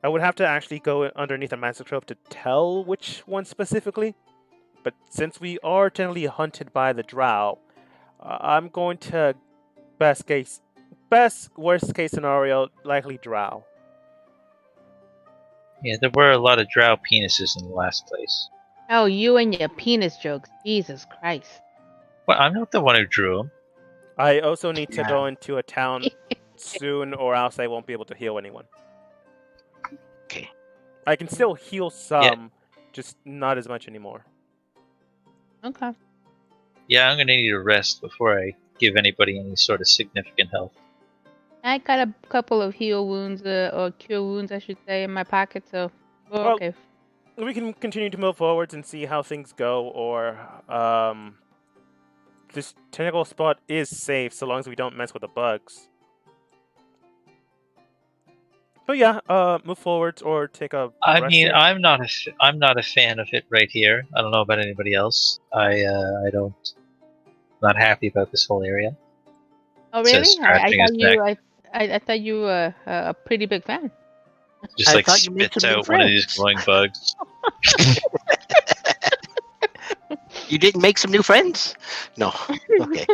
A: I would have to actually go underneath a Masotrope to tell which one specifically. But since we are technically hunted by the Drow, I'm going to worst case scenario, likely Drow.
D: Yeah, there were a lot of drow penises in the last place.
C: Oh, you and your penis jokes. Jesus Christ.
D: Well, I'm not the one who drew them.
A: I also need to
B: Yeah.
A: go into a town soon, or else I won't be able to heal anyone.
B: Okay.
A: I can still heal some, just not as much anymore.
C: Okay.
D: Yeah, I'm gonna need a rest before I give anybody any sort of significant health.
C: I got a couple of heal wounds, or cure wounds, I should say, in my pocket, so we're
A: Well,
C: okay.
A: We can continue to move forwards and see how things go, or this tentacle spot is safe so long as we don't mess with the bugs. But yeah, move forwards or take a.
D: I
A: rest
D: mean,
A: here.
D: I'm not a fan of it right here. I don't know about anybody else. I not happy about this whole area.
C: Oh,
D: says
C: really?
D: scratching his
C: I thought you were a pretty big fan.
D: Just
B: I
D: like
B: thought you made
D: spits
B: some new
D: out one of these
B: friends.
D: glowing bugs.
B: You didn't make some new friends? No. Okay.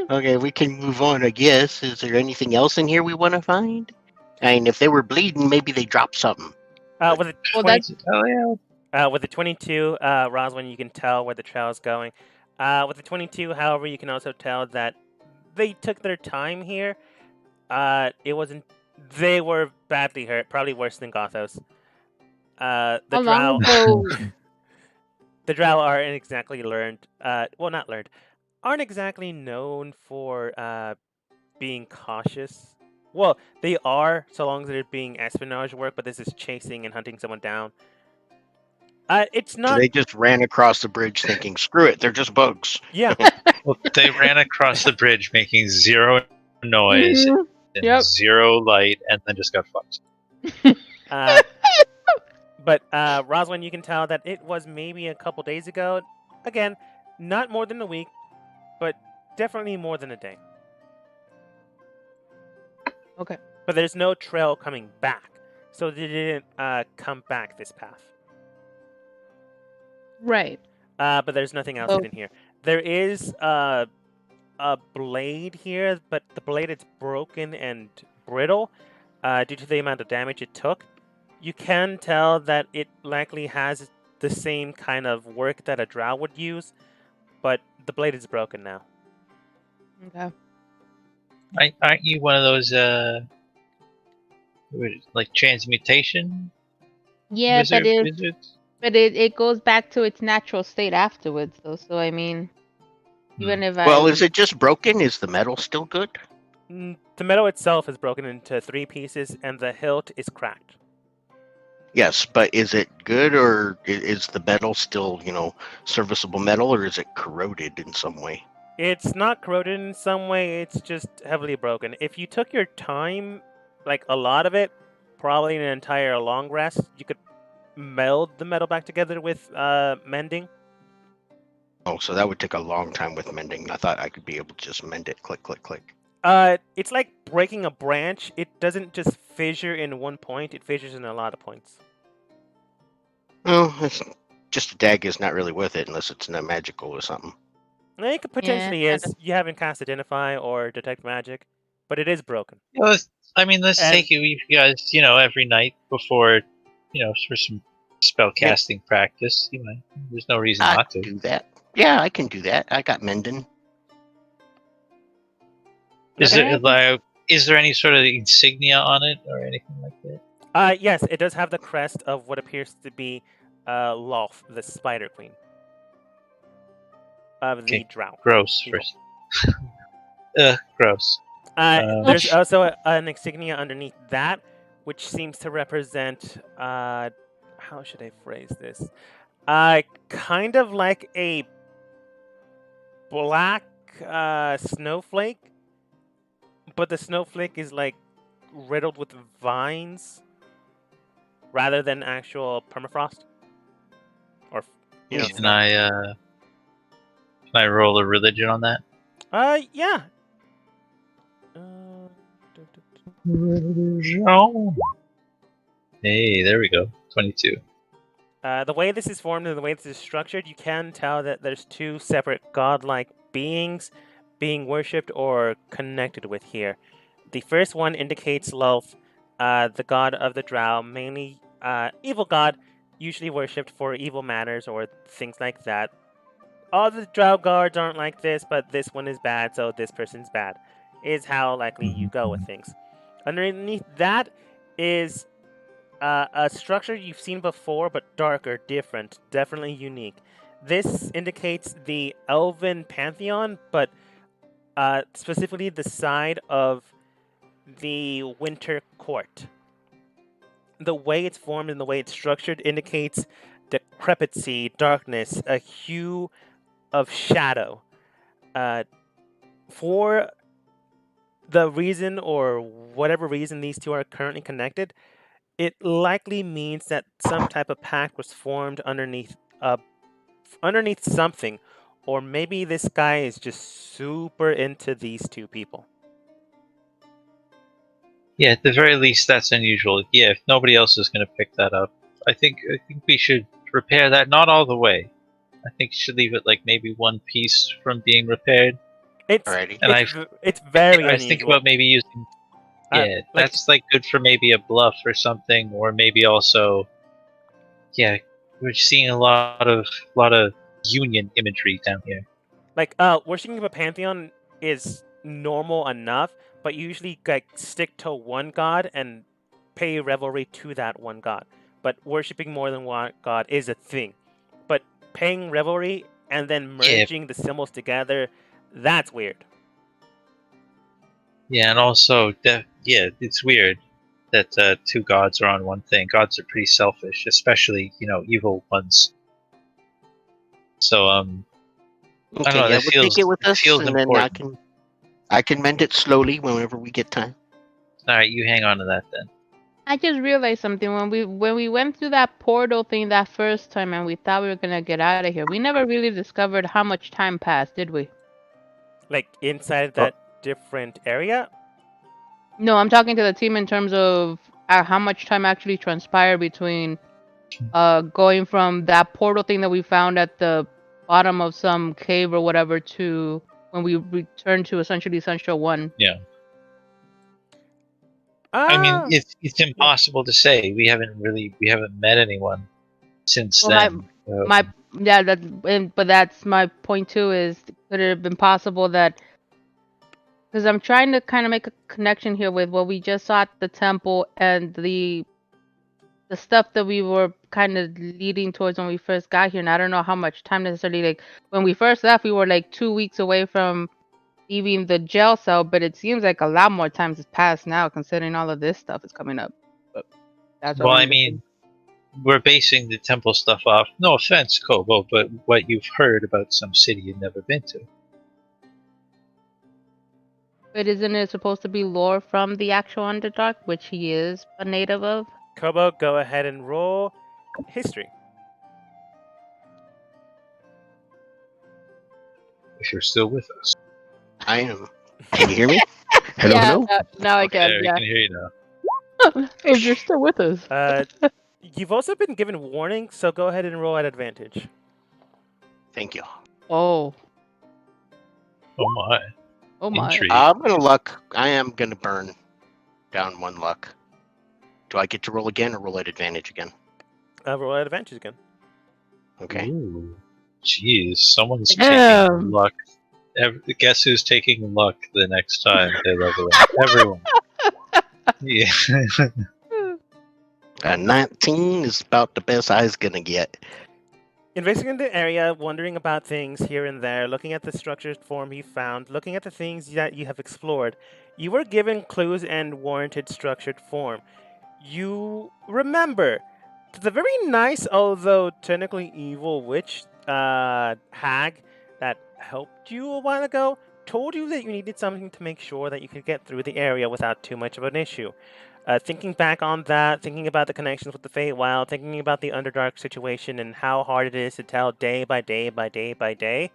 B: Okay, we can move on, I guess. Is there anything else in here we want to find? I mean, if they were bleeding, maybe they dropped something.
A: With a
C: Well,
A: 20,
D: Oh yeah.
A: with the 22, Roswin, you can tell where the trail is going. With the 22, however, you can also tell that they took their time here. It wasn't. They were badly hurt, probably worse than Gothos. The
C: How
A: Drow.
C: long ago?
A: The Drow aren't exactly not learned, aren't exactly known for being cautious. Well, they are, so long as they're being espionage work, but this is chasing and hunting someone down. It's
B: So
A: not.
B: they just ran across the bridge thinking, screw it, they're just bugs.
A: Yeah,
D: Well, they ran across the bridge making zero noise
C: Mhm.
D: and
C: Yep.
D: zero light, and then just got fucked.
A: uh, But Roswin, you can tell that it was maybe a couple days ago. Again, not more than a week, but definitely more than a day.
C: Okay.
A: But there's no trail coming back, so they didn't come back this path.
C: Right.
A: But there's nothing else
C: Oh.
A: hidden here. There is a blade here, but the blade is broken and brittle due to the amount of damage it took. You can tell that it likely has the same kind of work that a drow would use, but the blade is broken now.
C: Okay.
D: Aren't you one of those like transmutation
C: Yeah, but
D: wizards?
C: it goes back to its natural state afterwards, though. So I mean, even if
B: Well,
C: I
B: is it just broken? Is the metal still good?
A: The metal itself is broken into 3 pieces, and the hilt is cracked.
B: Yes, but is it good, or is the metal still, serviceable metal, or is it corroded in some way?
A: It's not corroded in some way, it's just heavily broken. If you took your time, like a lot of it, probably an entire long rest, you could meld the metal back together with mending.
B: Oh, so that would take a long time with mending. I thought I could be able to just mend it, click, click, click.
A: It's like breaking a branch. It doesn't just fissure in one point, it fissures in a lot of points.
B: Well, it's just a dagger is not really worth it unless it's not magical or something.
A: It could potentially is. You haven't cast Identify or Detect Magic, but it is broken.
D: Well, I mean, let's
A: And-
D: take you guys, every night before, for some spell casting practice. There's no reason
B: I
D: not
B: can
D: to.
B: do that. Yeah, I can do that. I got mending.
D: Is
A: Okay.
D: there any sort of insignia on it or anything like that?
A: Yes, it does have the crest of what appears to be Loth, the Spider Queen. Of the
D: Okay.
A: Drow.
D: Gross.
A: Evil.
D: First. Gross.
A: There's also an insignia underneath that, which seems to represent, how should I phrase this? Kind of like a black snowflake, but the snowflake is like riddled with vines rather than actual permafrost. Or,
D: Can
A: snow.
D: I roll a religion on that?
A: Yeah.
D: Hey, there we go. 22.
A: The way this is formed and the way this is structured, you can tell that there's 2 separate godlike beings being worshipped or connected with here. The first one indicates Loth, the god of the Drow, mainly evil god, usually worshipped for evil matters or things like that. All the Drow gods aren't like this, but this one is bad, so this person's bad, is how likely you go with things. Underneath that is a structure you've seen before, but darker, different, definitely unique. This indicates the Elven Pantheon, but specifically the side of the Winter Court. The way it's formed and the way it's structured indicates decrepitcy, darkness, a hue of shadow. For the reason or whatever reason these 2 are currently connected, it likely means that some type of pact was formed underneath something, or maybe this guy is just super into these 2 people.
D: Yeah, at the very least, that's unusual. Yeah, if nobody else is going to pick that up, I think we should repair that. Not all the way. I think you should leave it like maybe one piece from being repaired.
A: It's
B: Alrighty.
A: it's very
D: I was
A: unusual.
D: thinking about maybe using. Yeah, that's like good for maybe a bluff or something, or maybe also. Yeah, we're seeing a lot of union imagery down here.
A: Like worshipping a pantheon is normal enough, but usually like stick to one god and pay revelry to that one god. But worshipping more than one god is a thing. But paying revelry and then merging the symbols together, that's weird.
D: Yeah, and also, it's weird that 2 gods are on one thing. Gods are pretty selfish, especially evil ones. So I don't know.
B: Yeah,
D: That
B: we'll take it with us,
D: feels
B: and
D: important.
B: then I can mend it slowly whenever we get time.
D: All right, you hang on to that then.
C: I just realized something when we went through that portal thing that first time and we thought we were gonna get out of here. We never really discovered how much time passed, did we?
A: Like inside that different area.
C: No, I'm talking to the team in terms of how much time actually transpired between going from that portal thing that we found at the bottom of some cave or whatever to when we returned to essentially Central 1.
D: Yeah. I mean, it's impossible to say. We haven't met anyone since
C: Well,
D: then.
C: but that's my point too. Is could it have been possible that because I'm trying to kind of make a connection here with what we just saw at the temple and the stuff that we were kind of leading towards when we first got here. And I don't know how much time necessarily. Like when we first left, we were like 2 weeks away from leaving the jail cell, but it seems like a lot more time has passed now, considering all of this stuff is coming up. But that's
D: Well, I mean, we're basing the temple stuff off. No offense, Kobo, but what you've heard about some city you've never been to.
C: But isn't it supposed to be lore from the actual Underdark, which he is a native of?
A: Kobo, go ahead and roll history.
D: If you're still with us.
B: I am. Can you hear me? Hello,
C: yeah,
B: hello?
C: now I can.
D: We
C: Yeah.
D: can hear you now.
C: If you're still with us.
A: You've also been given warning, so go ahead and roll at advantage.
B: Thank you.
C: Oh.
D: Oh my.
C: Oh my.
D: Intrigue.
B: I'm gonna luck. I am gonna burn down 1 luck. Do I get to roll again or roll at advantage again?
A: Roll at advantage again.
B: Okay.
D: Ooh. Jeez, someone's
C: Damn.
D: taking luck. Guess who's taking luck the next time they level up? Everyone. Yeah.
B: A 19 is about the best I was gonna get.
A: Investigating the area, wondering about things here and there, looking at the structured form you found, looking at the things that you have explored, you were given clues and warranted structured form. You remember the very nice, although technically evil witch hag that helped you a while ago told you that you needed something to make sure that you could get through the area without too much of an issue. Thinking back on that, thinking about the connections with the Feywild, thinking about the Underdark situation and how hard it is to tell day by day by day by day,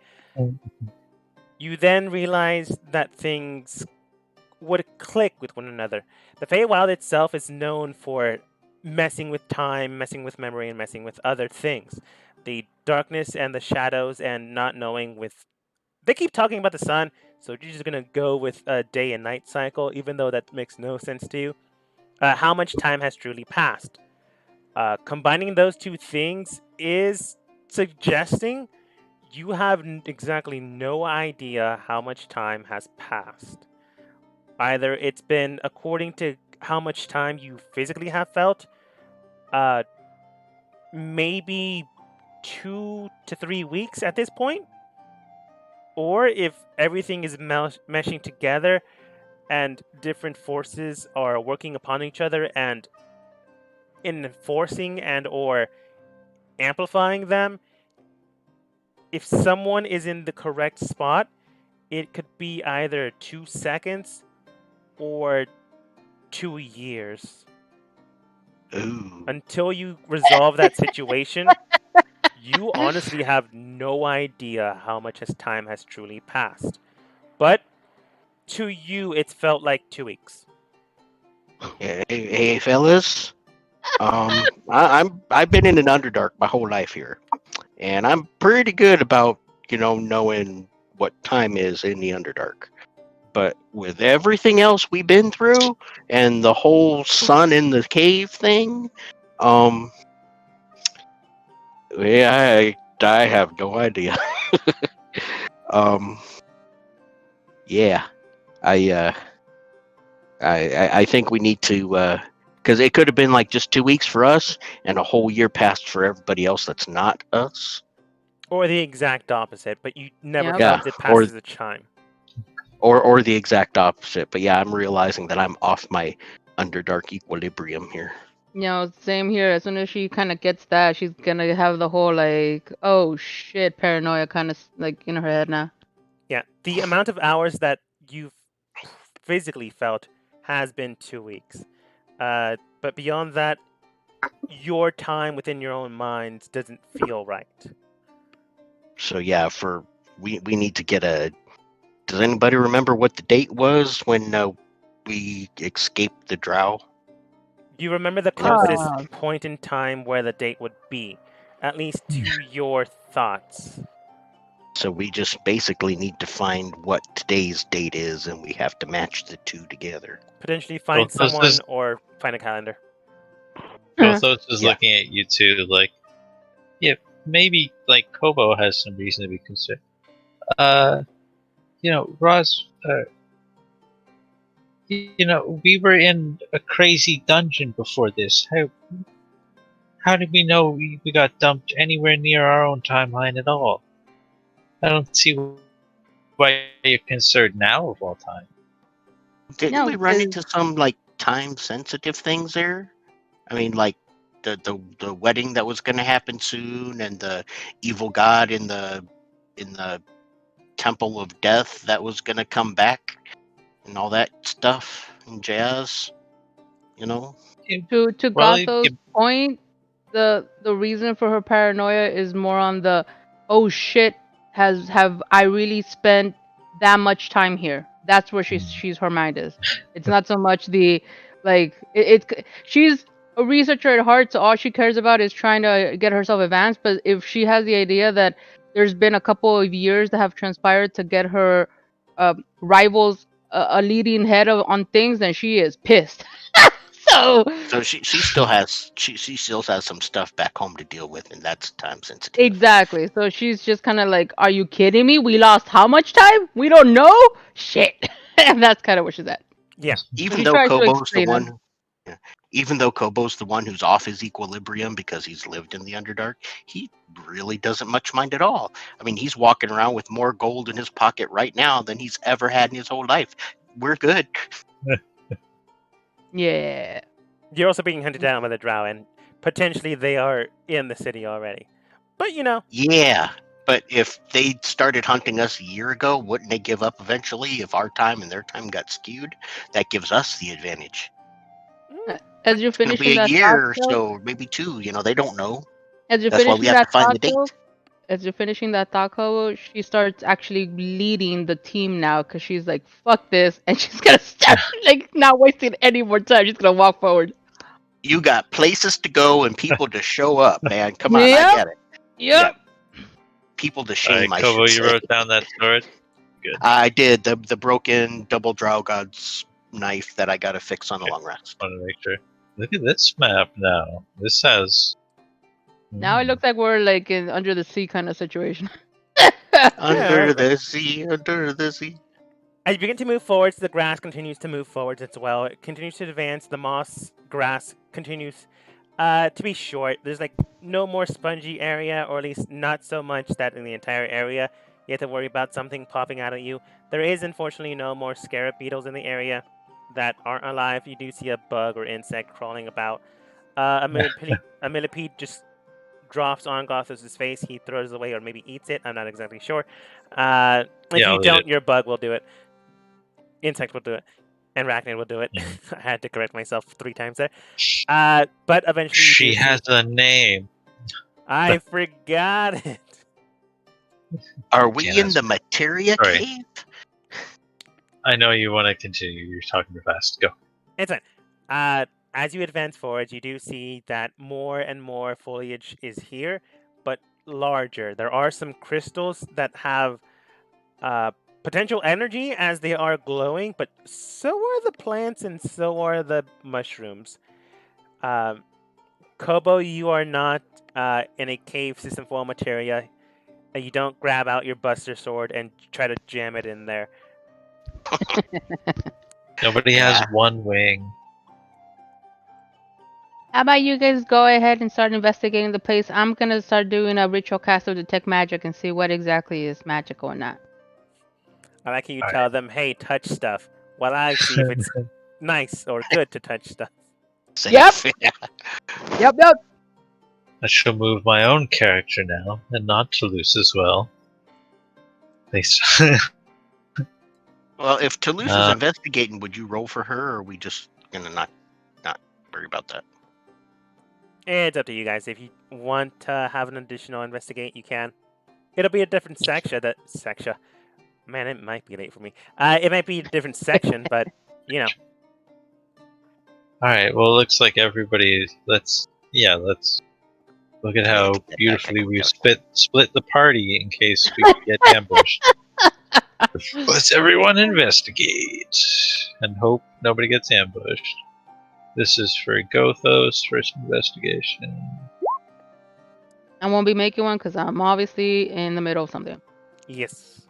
A: you then realize that things would click with one another. The Feywild itself is known for messing with time, messing with memory, and messing with other things. The darkness and the shadows and not knowing with... They keep talking about the sun, so you're just going to go with a day and night cycle, even though that makes no sense to you. How much time has truly passed? Combining those two things is suggesting you have exactly no idea how much time has passed. Either it's been according to how much time you physically have felt, maybe 2 to 3 weeks at this point, or if everything is meshing together and different forces are working upon each other and enforcing and or amplifying them, if someone is in the correct spot, it could be either 2 seconds or 2 years.
B: Ooh.
A: Until you resolve that situation, you honestly have no idea how much time has truly passed. But to you, it's felt like 2 weeks.
B: Hey, fellas. I've been in an Underdark my whole life here, and I'm pretty good about knowing what time is in the Underdark. But with everything else we've been through, and the whole sun in the cave thing, yeah, I have no idea. Yeah, I think we need to, because it could have been like just 2 weeks for us, and a whole year passed for everybody else that's not us.
A: Or the exact opposite, but you never
C: Yeah.
A: felt it passes the chime.
B: Or the exact opposite. But yeah, I'm realizing that I'm off my Underdark equilibrium here.
C: Same here. As soon as she kind of gets that, she's gonna have the whole like, oh shit, paranoia kind of like in her head now.
A: Yeah, the amount of hours that you've physically felt has been 2 weeks. But But beyond that, your time within your own mind doesn't feel right.
B: So yeah, we need to get a. Does anybody remember what the date was when we escaped the drow?
A: You remember the closest point in time where the date would be, at least to your thoughts.
B: So we just basically need to find what today's date is, and we have to match the two together.
A: Potentially find someone or find a calendar.
D: Gothos is
B: Yeah.
D: looking at you two like, yeah, maybe like Kobo has some reason to be concerned. Roz, we were in a crazy dungeon before this. How did we know we got dumped anywhere near our own timeline at all? I don't see why you're concerned now of all time.
B: Didn't we run into some like time-sensitive things there? I mean, like the wedding that was going to happen soon, and the evil god in the temple of death that was going to come back, and all that stuff and jazz.
C: To Gothos' point, the reason for her paranoia is more on the, oh shit, have I really spent that much time here? That's where her mind is. It's not so much the she's a researcher at heart, so all she cares about is trying to get herself advanced. But if she has the idea that there's been a couple of years that have transpired to get her rivals a leading head on things, then she is pissed. So
B: she still has some stuff back home to deal with, and that's time sensitive.
C: Exactly. So she's just kind of like, "Are you kidding me? We lost how much time? We don't know. Shit." And that's kind of where she's at.
A: Yeah.
B: Even though Kobo's the one who's off his equilibrium because he's lived in the Underdark, he really doesn't much mind at all. I mean, he's walking around with more gold in his pocket right now than he's ever had in his whole life. We're good.
C: Yeah.
A: You're also being hunted down by the drow, and potentially they are in the city already. But
B: Yeah, but if they started hunting us a year ago, wouldn't they give up eventually if our time and their time got skewed? That gives us the advantage.
C: As you're finishing
B: that
C: that
B: year, so maybe 2. They don't know.
C: As you're
B: That's why we have to find the date.
C: As you're finishing that taco, she starts actually leading the team now because she's like, "Fuck this," and she's gonna start not wasting any more time. She's gonna walk forward.
B: You got places to go and people to show up, man. Come on, I get it.
C: Yep.
B: People to shame.
D: All right, Kobo, you wrote down that sword. Good.
B: I did the broken double drow god's knife that I got to fix on a long rest.
D: I want to make sure. Look at this map now. This has.
C: Now it looks like we're like in under the sea kind of situation.
B: Under the sea.
A: As you begin to move forwards, the grass continues to move forwards as well. It continues to advance. The moss grass continues to be short. There's no more spongy area, or at least not so much that in the entire area you have to worry about something popping out at you. There is unfortunately no more scarab beetles in the area that aren't alive. You do see a bug or insect crawling about. A millipede just drops on Gothos' face. He throws it away or maybe eats it. I'm not exactly sure. If you don't, your bug will do it. Insect will do it. And Arachnid will do it. I had to correct myself 3 times there. But eventually...
D: She has a name.
A: I forgot it.
B: Are we in the Materia cave?
D: I know you want to continue. You're talking too fast. Go.
A: It's fine. As you advance forward, you do see that more and more foliage is here, but larger. There are some crystals that have potential energy as they are glowing, but so are the plants and so are the mushrooms. Kobo, you are not in a cave system full of materia. You don't grab out your Buster Sword and try to jam it in there.
D: Nobody has one wing.
C: How about you guys go ahead and start investigating the place? I'm gonna start doing a ritual cast of detect magic and see what exactly is magical or not.
A: I like how you tell them, "Hey, touch stuff," while I see if it's nice or good to touch stuff.
C: Yep. Yep.
D: I shall move my own character now, and not Toulouse as well.
B: Well, if Toulouse is investigating, would you roll for her, or are we just gonna not worry about that.
A: It's up to you guys. If you want to have an additional investigate, you can. It'll be a different section. Man, it might be late for me. It might be a different section, but you know.
D: All right. Well, it looks like everybody. Let's look at how beautifully we split the party in case we get ambushed. Let's everyone investigate and hope nobody gets ambushed. This is for Gothos first investigation.
C: I won't be making one because I'm obviously in the middle of something.
A: Yes.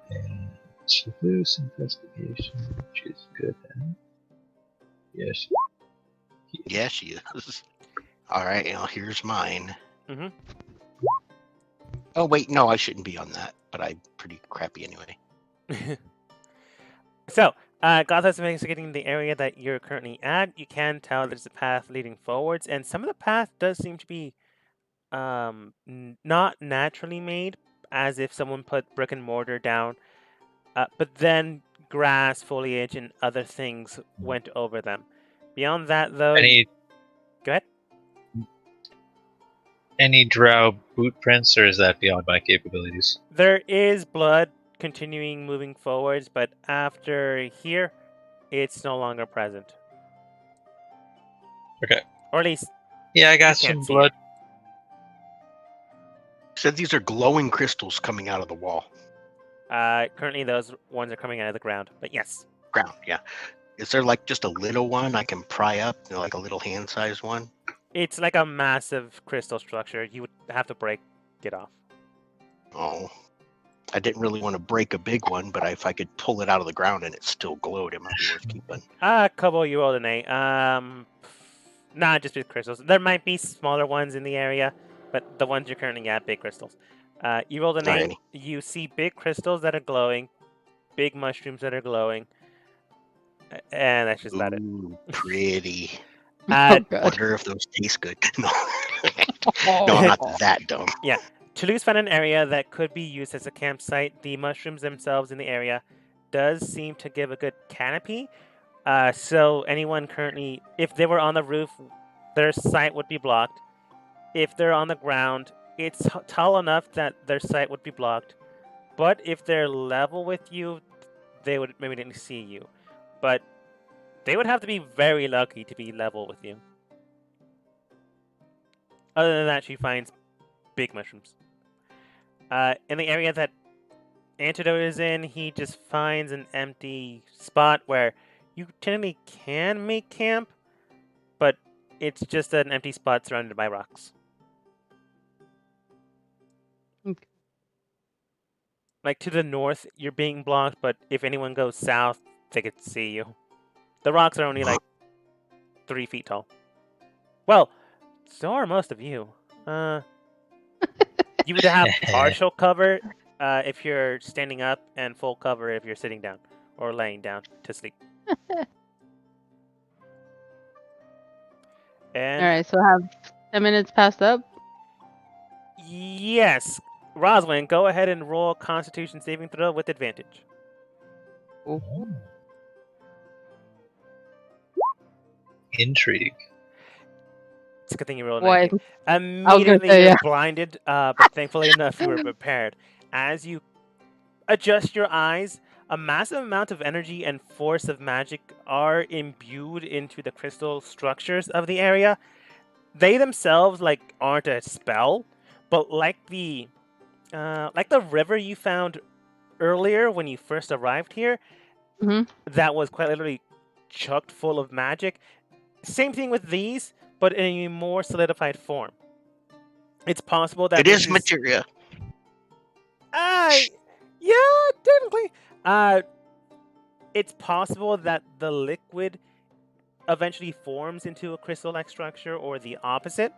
D: And Toulouse investigation, which is good. Huh? Yes.
B: Yeah, she is. All right, now here's mine.
A: Mhm.
B: Oh wait, no, I shouldn't be on that, but I'm pretty crappy anyway.
A: So, Gothos investigating the area that you're currently at. You can tell there's a path leading forwards, and some of the path does seem to be not naturally made, as if someone put brick and mortar down, but then grass, foliage, and other things went over them. Beyond that, though, go ahead.
D: Any drow boot prints, or is that beyond my capabilities?
A: There is blood continuing moving forwards, but after here, it's no longer present.
D: Okay.
A: Or at least,
D: Yeah, I got
A: You can't
D: some
A: see
D: blood.
B: Said these are glowing crystals coming out of the wall.
A: currently those ones are coming out of the ground. But yes,
B: Ground, yeah. Is there like just a little one I can pry up, like a little hand-sized one?
A: it's like a massive crystal structure. You would have to break it off.
B: Oh, I didn't really want to break a big one, but if I could pull it out of the ground and it still glowed, it might be worth keeping.
A: Couple you rolled an 8. Not just big crystals. There might be smaller ones in the area, but the ones you're currently at, big crystals. You rolled an 8.
B: Alrighty.
A: You see big crystals that are glowing, big mushrooms that are glowing, and that's just about it.
B: Ooh, pretty.
A: Uh,
C: God.
B: Wonder if those taste good. No, no, I'm not that dumb.
A: Toulouse found an area that could be used as a campsite. The mushrooms themselves in the area does seem to give a good canopy. So anyone currently, if they were on the roof, their sight would be blocked. If they're on the ground, it's tall enough that their sight would be blocked. But if they're level with you, they would maybe didn't see you. But they would have to be very lucky to be level with you. Other than that, she finds big mushrooms. In the area that Antidote is in, he just finds an empty spot where you technically can make camp, but it's just an empty spot surrounded by rocks.
C: Okay.
A: Like to the north, you're being blocked, but if anyone goes south, they could see you. The rocks are only like 3 feet tall. Well, so are most of you. You would have partial cover if you're standing up, and full cover if you're sitting down or laying down to sleep. And
C: All right, so I have 10 minutes passed up.
A: yes, Rosalind, go ahead and roll Constitution saving throw with advantage.
D: Intrigue.
A: It's a good thing you rolled
C: Boy,
A: 19.
C: gonna
A: Immediately
C: say,
A: you're
C: yeah.
A: blinded, but thankfully enough you were prepared. As you adjust your eyes, a massive amount of energy and force of magic are imbued into the crystal structures of the area. They themselves aren't a spell, but like the river you found earlier when you first arrived here,
C: Mhm.
A: that was quite literally chucked full of magic. Same thing with these, but in a more solidified form. It's possible that
B: It is materia.
A: Yeah, technically. It's possible that the liquid eventually forms into a crystal-like structure, or the opposite.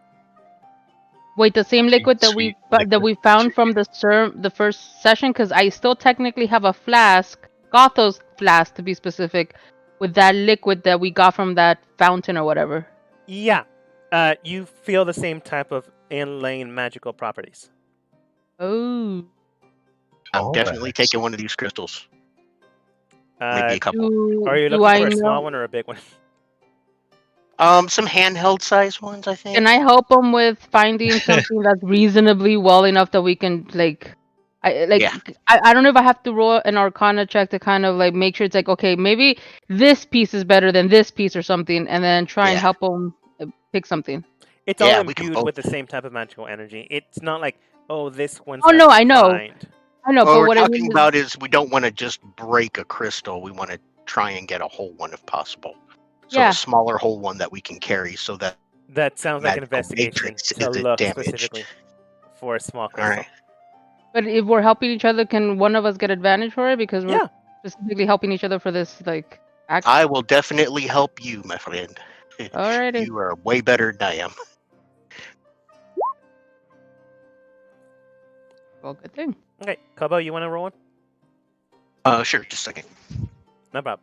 C: Wait, the same liquid that we
D: Liquid
C: found from the first session, because I still technically have a flask, Gothos flask to be specific, with that liquid that we got from that fountain or whatever.
A: Yeah, you feel the same type of inlaying magical properties.
C: Oh.
B: I'm definitely taking one of these crystals. Maybe a couple.
A: Are you
C: Do
A: looking
C: I
A: for a
C: know?
A: small one or a big one?
B: Some handheld size ones, I think.
C: Can I help them with finding something that's reasonably well enough that we can like?
B: Yeah.
C: I don't know if I have to roll an Arcana check to kind of like make sure it's like, okay, maybe this piece is better than this piece or something, and then try and
B: Yeah.
C: help them pick something.
A: It's all
B: Yeah, we can
A: imbued
B: both.
A: with the same type of magical energy. It's not like, oh, this one's
C: Oh,
A: hard
C: no,
A: to
C: I know.
A: find.
C: I know,
B: What
C: but
B: we're
C: what I
B: talking
C: mean is,
B: about is we don't want to just break a crystal. We want to try and get a whole one if possible. So
C: Yeah.
B: a smaller whole one that we can carry, so that
A: That sounds like an
B: magical
A: investigation
B: matrix
A: to
B: isn't
A: look
B: damaged.
A: specifically for a small
B: All
A: crystal.
B: right.
C: but if we're helping each other, can one of us get advantage for it because we're
A: Yeah.
C: specifically helping each other for this like act?
B: I will definitely help you, my friend.
C: Alrighty.
B: You are way better than I am.
C: Well, good thing.
A: Okay, Kobo, you want to roll one?
B: Sure, just a second.
A: No problem.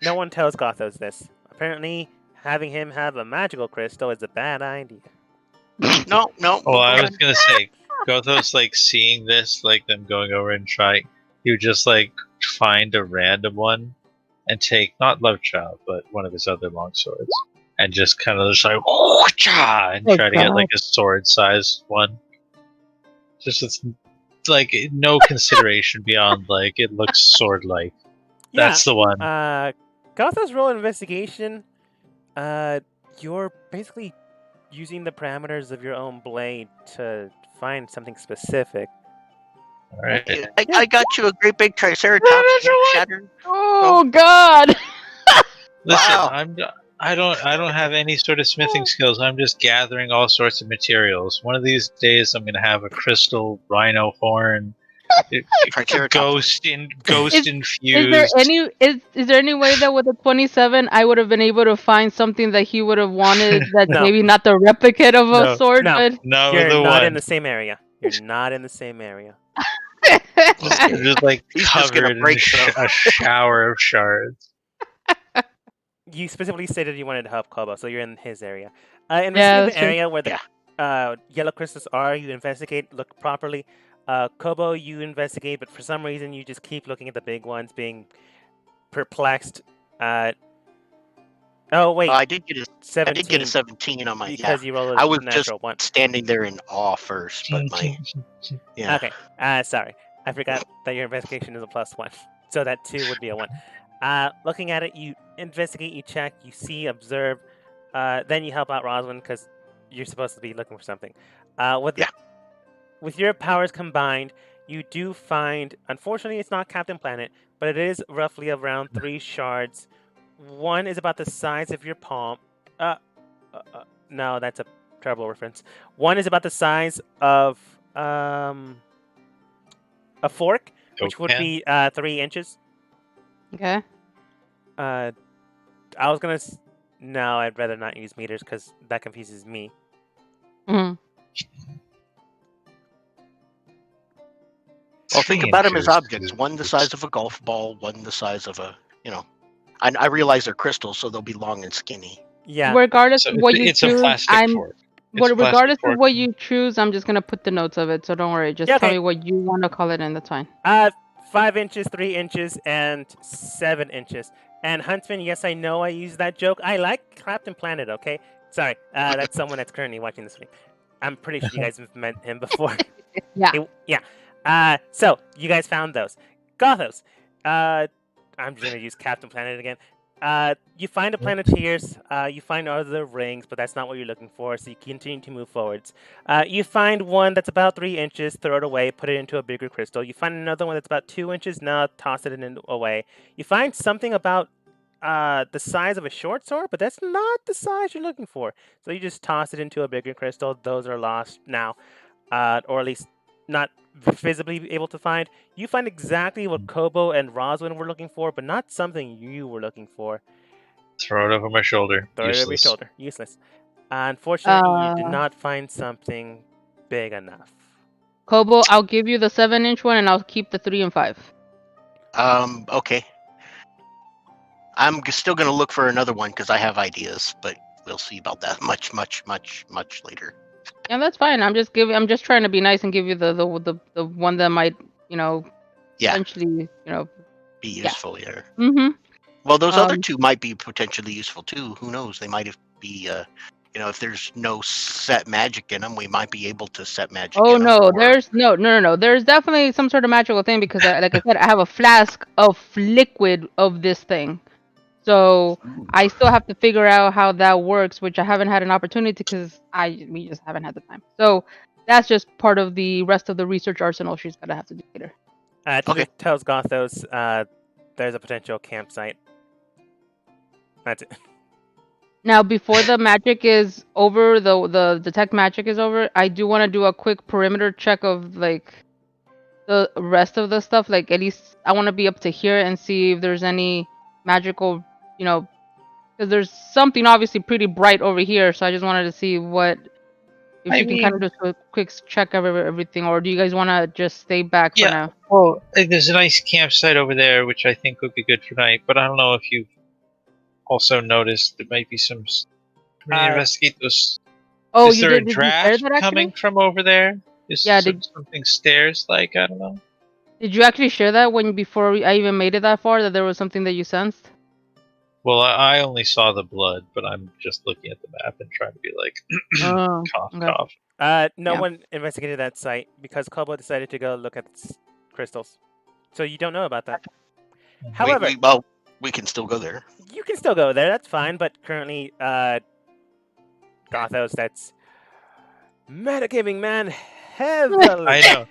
A: No one tells Gothos this. Apparently, having him have a magical crystal is a bad idea.
B: No.
D: Oh, I was gonna say, Gothos like seeing this, like them going over and trying. He would just like find a random one and take not Love Child, but one of his other longswords, and just kind of just like and
C: Oh,
D: try to get
C: God.
D: like a sword size one. Just with like no consideration beyond like it looks sword like.
A: Yeah.
D: That's the one.
A: Gothos roll investigation. You're basically using the parameters of your own blade to find something specific.
D: All right.
B: I got you a great big Triceratops shattered.
C: Oh God!
D: Listen,
B: Wow.
D: I don't have any sort of smithing skills. I'm just gathering all sorts of materials. One of these days, I'm gonna have a crystal rhino horn,
B: Triceratops.
D: ghost infused.
C: Is there any way that with the 27 I would have been able to find something that he would have wanted that's
A: No.
C: maybe not the replicate of a
A: No,
C: sword,
A: no.
C: but
D: No,
A: You're
D: the
A: not
D: one.
A: in the same area. You're not in the same area.
D: Just like
B: He's just gonna
D: covered in
B: break
D: a shower of shards.
A: You specifically stated you wanted to help Kobo, so you're in his area. Investigate
C: that's
A: the
C: true.
A: area where the yellow crystals are. You investigate, look properly. Kobo, you investigate, but for some reason you just keep looking at the big ones, being perplexed. Oh wait,
B: I did get a
A: 17
B: 17 on my
A: because you rolled
B: I
A: a
B: was just
A: natural one.
B: standing there in awe first, but my
A: Okay. Sorry, I forgot that your investigation is a +1, so that 2 would be a 1. Looking at it, you investigate, you check, you see, observe. Then you help out Rosalind because you're supposed to be looking for something. With your powers combined, you do find. Unfortunately, it's not Captain Planet, but it is roughly around 3 shards. One is about the size of your palm. No, that's a terrible reference. One is about the size of a fork, which would be 3 inches.
C: Okay.
A: I was gonna. No, I'd rather not use meters because that confuses me.
C: Mhm.
B: Well, think about them as objects. One the size of a golf ball, one the size of a, I realize they're crystals, so they'll be long and skinny.
A: Yeah.
C: Regardless
D: So
C: of what you
D: it's a
C: choose,
D: plastic fork. It's a plastic
C: regardless
D: fork.
C: of what you choose, I'm just gonna put the notes of it. So don't worry. Just
A: Yeah,
C: tell
A: okay.
C: me what you want to call it, and that's fine.
A: 5 inches, 3 inches, and 7 inches. And Huntsman, yes, I know I used that joke. I like Captain Planet, okay? Sorry, that's someone that's currently watching this stream. I'm pretty sure you guys have met him before.
C: Yeah.
A: So, you guys found those. Gothos. I'm just going to use Captain Planet again. You find a Planeteers, you find other rings, but that's not what you're looking for, so you continue to move forwards. You find one that's about 3 inches, throw it away, put it into a bigger crystal. You find another one that's about 2 inches, now toss it away. You find something about the size of a short sword, but that's not the size you're looking for. So you just toss it into a bigger crystal. Those are lost now, or at least not visibly able to find. You find exactly what Kobo and Rosalind were looking for, but not something you were looking for.
D: Throw it over my shoulder.
A: Throw it over your shoulder. Useless. Unfortunately, you did not find something big enough.
C: Kobo, I'll give you the 7-inch one, and I'll keep the 3 and 5.
B: Okay. I'm still gonna look for another one because I have ideas, but we'll see about that much later.
C: Yeah, that's fine. I'm just trying to be nice and give you the one that might, potentially,
B: be useful here.
C: Mm-hmm.
B: Well, those other
C: Um,
B: two might be potentially useful too. Who knows? They might be. If there's no set magic in them, we might be able to set magic
C: Oh
B: in them.
C: no, there's no. There's definitely some sort of magical thing because, like I said, I have a flask of liquid of this thing. So I still have to figure out how that works, which I haven't had an opportunity because we just haven't had the time. So that's just part of the rest of the research arsenal she's gonna have to do later.
B: Okay.
A: Tells Gothos there's a potential campsite. That's it.
C: Now, before the magic is over, the detect magic is over, I do want to do a quick perimeter check of like the rest of the stuff. Like at least I want to be up to here and see if there's any magical, because there's something obviously pretty bright over here. So I just wanted to see if
D: I
C: you can kind of
D: mean-
C: do a quick check of everything, or do you guys want to just stay back for
D: Yeah.
C: now?
D: Well, there's a nice campsite over there, which I think would be good for night. But I don't know if you've also noticed there might be some. Can we investigate those?
C: Oh,
D: Is
C: you
D: there
C: did?
D: a
C: Did you share
D: draft
C: that actually?
D: coming from over there? Is
C: Yeah,
D: something stairs like? I don't know.
C: Did you actually share that before I even made it that far? That there was something that you sensed?
D: Well, I only saw the blood, but I'm just looking at the map and trying to be like,
C: Oh,
D: cough,
C: okay.
D: cough.
A: No
C: Yeah.
A: one investigated that site because Kobo decided to go look at crystals. So you don't know about that. However,
B: we can still go there.
A: you can still go there. That's fine. But currently, Gothos, that's metagaming, man. Heavily.
D: I know.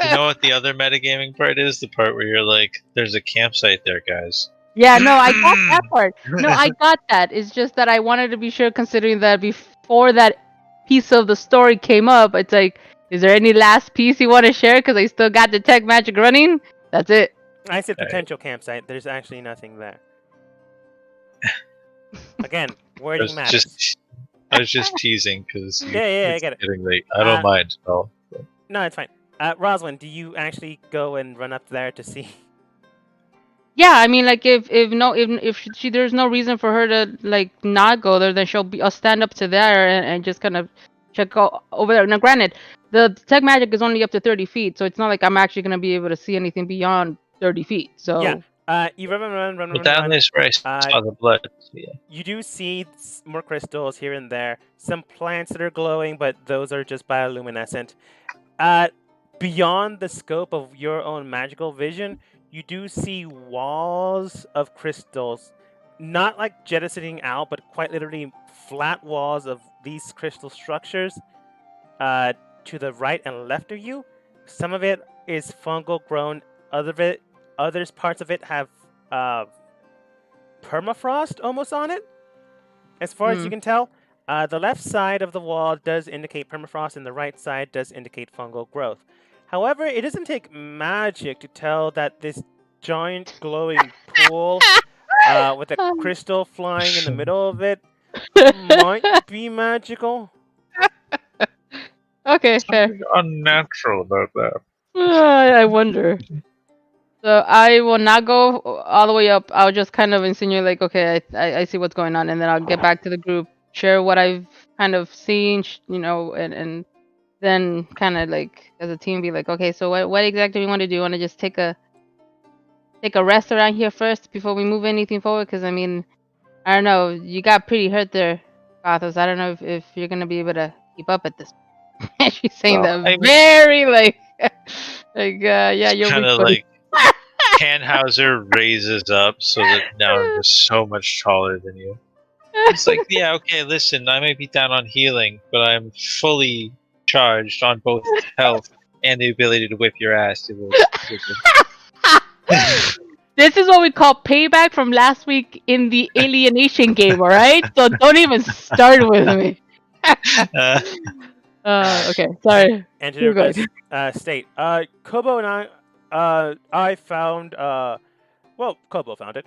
D: You know what the other metagaming part is? The part where you're like, there's a campsite there, guys.
C: Yeah, no, I got that part. No, I got that. It's just that I wanted to be sure, considering that before that piece of the story came up, it's like, is there any last piece you want to share? Because I still got detect magic running. That's it.
A: I said
D: Alright.
A: potential campsite. There's actually nothing there. Again,
D: I
A: wording
D: was
A: matters.
D: just teasing because
A: Yeah, I get it.
D: getting late. I don't mind at all.
A: No, it's fine. Rosalind, do you actually go and run up there to see?
C: Yeah, I mean, like if there's no reason for her to like not go there, then I'll stand up to there and just kind of check over there. Now, granted, the detect magic is only up to 30 feet, so it's not like I'm actually gonna be able to see anything beyond 30 feet. So
A: Yeah. You run.
D: Well, down this where I saw the blood. So yeah.
A: You do see more crystals here and there. Some plants that are glowing, but those are just bioluminescent. Beyond the scope of your own magical vision, you do see walls of crystals. Not like jettisoning out, but quite literally flat walls of these crystal structures to the right and left of you. Some of it is fungal grown. Others parts of it have permafrost almost on it, as far as you can tell. The left side of the wall does indicate permafrost, and the right side does indicate fungal growth. However, it doesn't take magic to tell that this giant glowing pool with a crystal flying in the middle of it might be magical.
C: Okay, fair.
D: Something unnatural about that.
C: I wonder. So I will not go all the way up. I'll just kind of insinuate, like, okay, I see what's going on, and then I'll get back to the group, share what I've kind of seen, and then kind of like as a team be like, okay, so what exactly we want to do? Want to just take a rest around here first before we move anything forward? Because I mean, I don't know, you got pretty hurt there, Gothos. I don't know if you're gonna be able to keep up at this. She's saying
D: Well,
C: that very like yeah, you're
D: kind
C: weak,
D: of
C: buddy.
D: like Tannhauser raises up so that now I'm just so much taller than you. It's like, yeah, okay, listen, I may be down on healing, but I'm fully charged on both health and the ability to whip your ass.
C: This is what we call payback from last week in the alienation game, alright? So don't even start with me. Okay, sorry.
A: Engineer
C: You're good.
A: state. Kobo and I found, Kobo found it.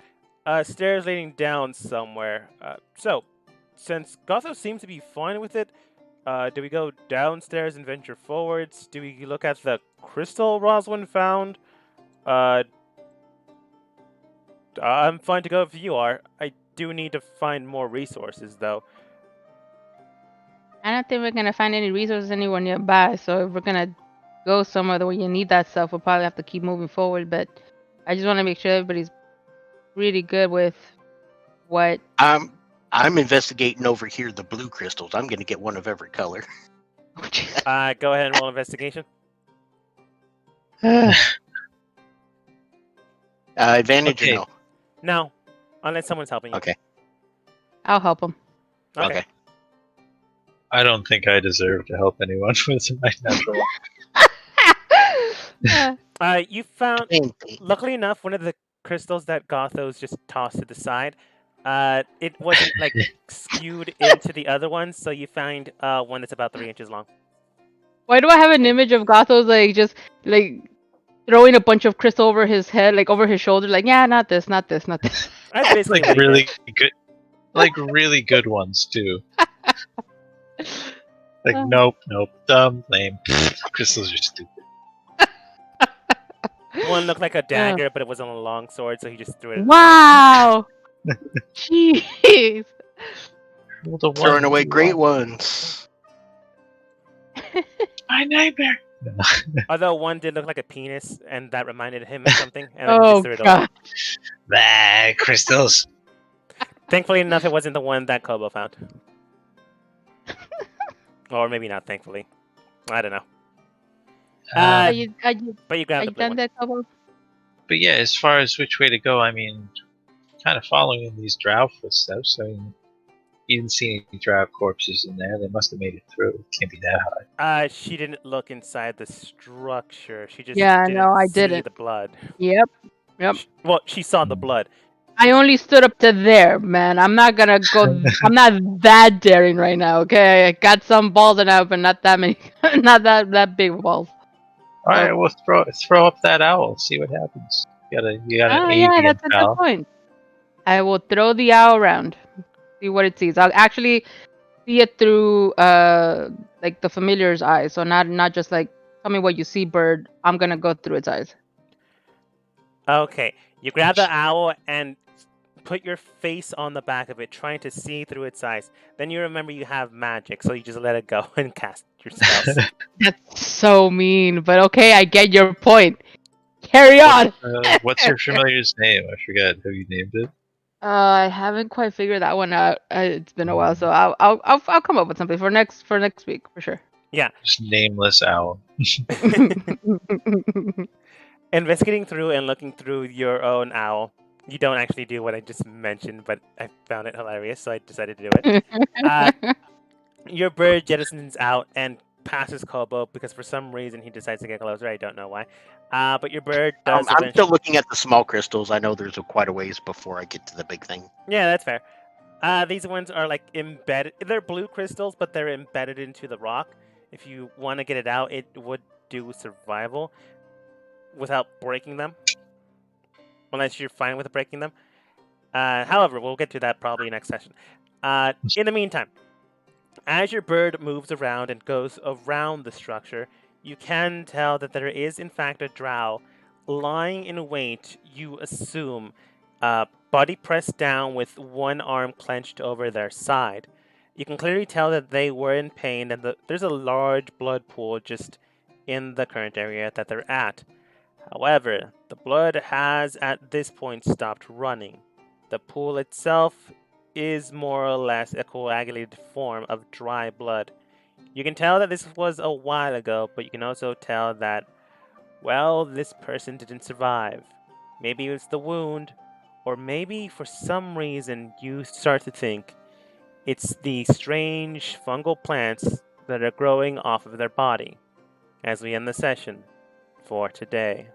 A: Stairs leading down somewhere. So, since Gothos seems to be fine with it, do we go downstairs and venture forwards? Do we look at the crystal Rosalind found? I'm fine to go if you are. I do need to find more resources, though.
C: I don't think we're gonna find any resources anywhere nearby, so if we're gonna go somewhere where you need that stuff, we'll probably have to keep moving forward, but I just want to make sure everybody's really good with what.
B: I'm investigating over here the blue crystals. I'm going to get one of every color.
A: Go ahead and roll investigation.
B: Advantage
D: Okay.
B: or no?
A: No, unless someone's helping you.
B: Okay.
C: I'll help him.
B: Okay.
D: I don't think I deserve to help anyone with my natural.
A: You found,
B: Same.
A: luckily enough, one of the crystals that Gothos just tossed to the side. It wasn't like skewed into the other ones, so you find one that's about 3 inches long.
C: Why do I have an image of Gothos like just like throwing a bunch of crystal over his head, like over his shoulder, like yeah, not this, not this, not this.
A: That's basically
D: Like
A: what he did.
D: really good, like really good ones too. Like nope, dumb, lame. Crystals are stupid.
A: One looked like a dagger, but it wasn't a long sword, so he just threw it.
C: Wow. Jeez.
D: Roll the
B: Throwing
D: one,
B: away
D: two,
B: great
D: one.
B: ones.
D: My nightmare.
A: Although one did look like a penis, and that reminded him of something, and then he
C: Oh
A: just threw it away.
C: god.
D: Bah, crystals.
A: Thankfully enough, it wasn't the one that Kobo found. Or maybe not thankfully. I don't know.
C: Are
A: Uh,
C: you
A: but you grabbed the blue
C: done
A: one.
C: that, Kobo?
D: But yeah, as far as which way to go, I mean, kind of following in these drow footsteps. I mean, you didn't see any drow corpses in there. They must have made it through. It can't be that high.
A: She didn't look inside the structure. She just
C: Yeah,
A: didn't
C: no, I
A: see
C: didn't.
A: the blood.
C: Yep. Yep.
A: Well, she saw the blood.
C: I only stood up to there, man. I'm not gonna go. I'm not that daring right now. Okay, I got some balls and out, but not that many. Not that big balls.
D: All right, we'll throw up that owl. See what happens. You got an
C: Oh
D: avian
C: yeah, that's a
D: pal.
C: good point. I will throw the owl around, see what it sees. I'll actually see it through like the familiar's eyes, so not just like tell me what you see, bird. I'm gonna go through its eyes.
A: Okay, you grab the owl and put your face on the back of it, trying to see through its eyes. Then you remember you have magic, so you just let it go and cast your spells.
C: That's so mean, but okay, I get your point. Carry on.
D: What's your familiar's name? I forgot. Have you named it?
C: I haven't quite figured that one out. It's been a while, so I'll come up with something for next week for sure.
A: Yeah.
D: Just nameless owl.
A: Investigating through and looking through your own owl, you don't actually do what I just mentioned, but I found it hilarious, so I decided to do it. Your bird jettisons out and passes Kobo because for some reason he decides to get closer. I don't know why. But your bird does
B: I'm
A: eventually...
B: still looking at the small crystals. I know there's quite a ways before I get to the big thing.
A: Yeah, that's fair. These ones are like embedded. They're blue crystals, but they're embedded into the rock. If you want to get it out, it would do survival without breaking them. Unless you're fine with breaking them. However, we'll get to that probably next session. In the meantime, as your bird moves around and goes around the structure, you can tell that there is in fact a drow lying in wait, you assume, body pressed down with one arm clenched over their side. You can clearly tell that they were in pain and there's a large blood pool just in the current area that they're at. However, the blood has at this point stopped running. The pool itself is more or less a coagulated form of dry blood. You can tell that this was a while ago, but you can also tell that, well, this person didn't survive. Maybe it's the wound, or maybe for some reason you start to think it's the strange fungal plants that are growing off of their body. As we end the session for today.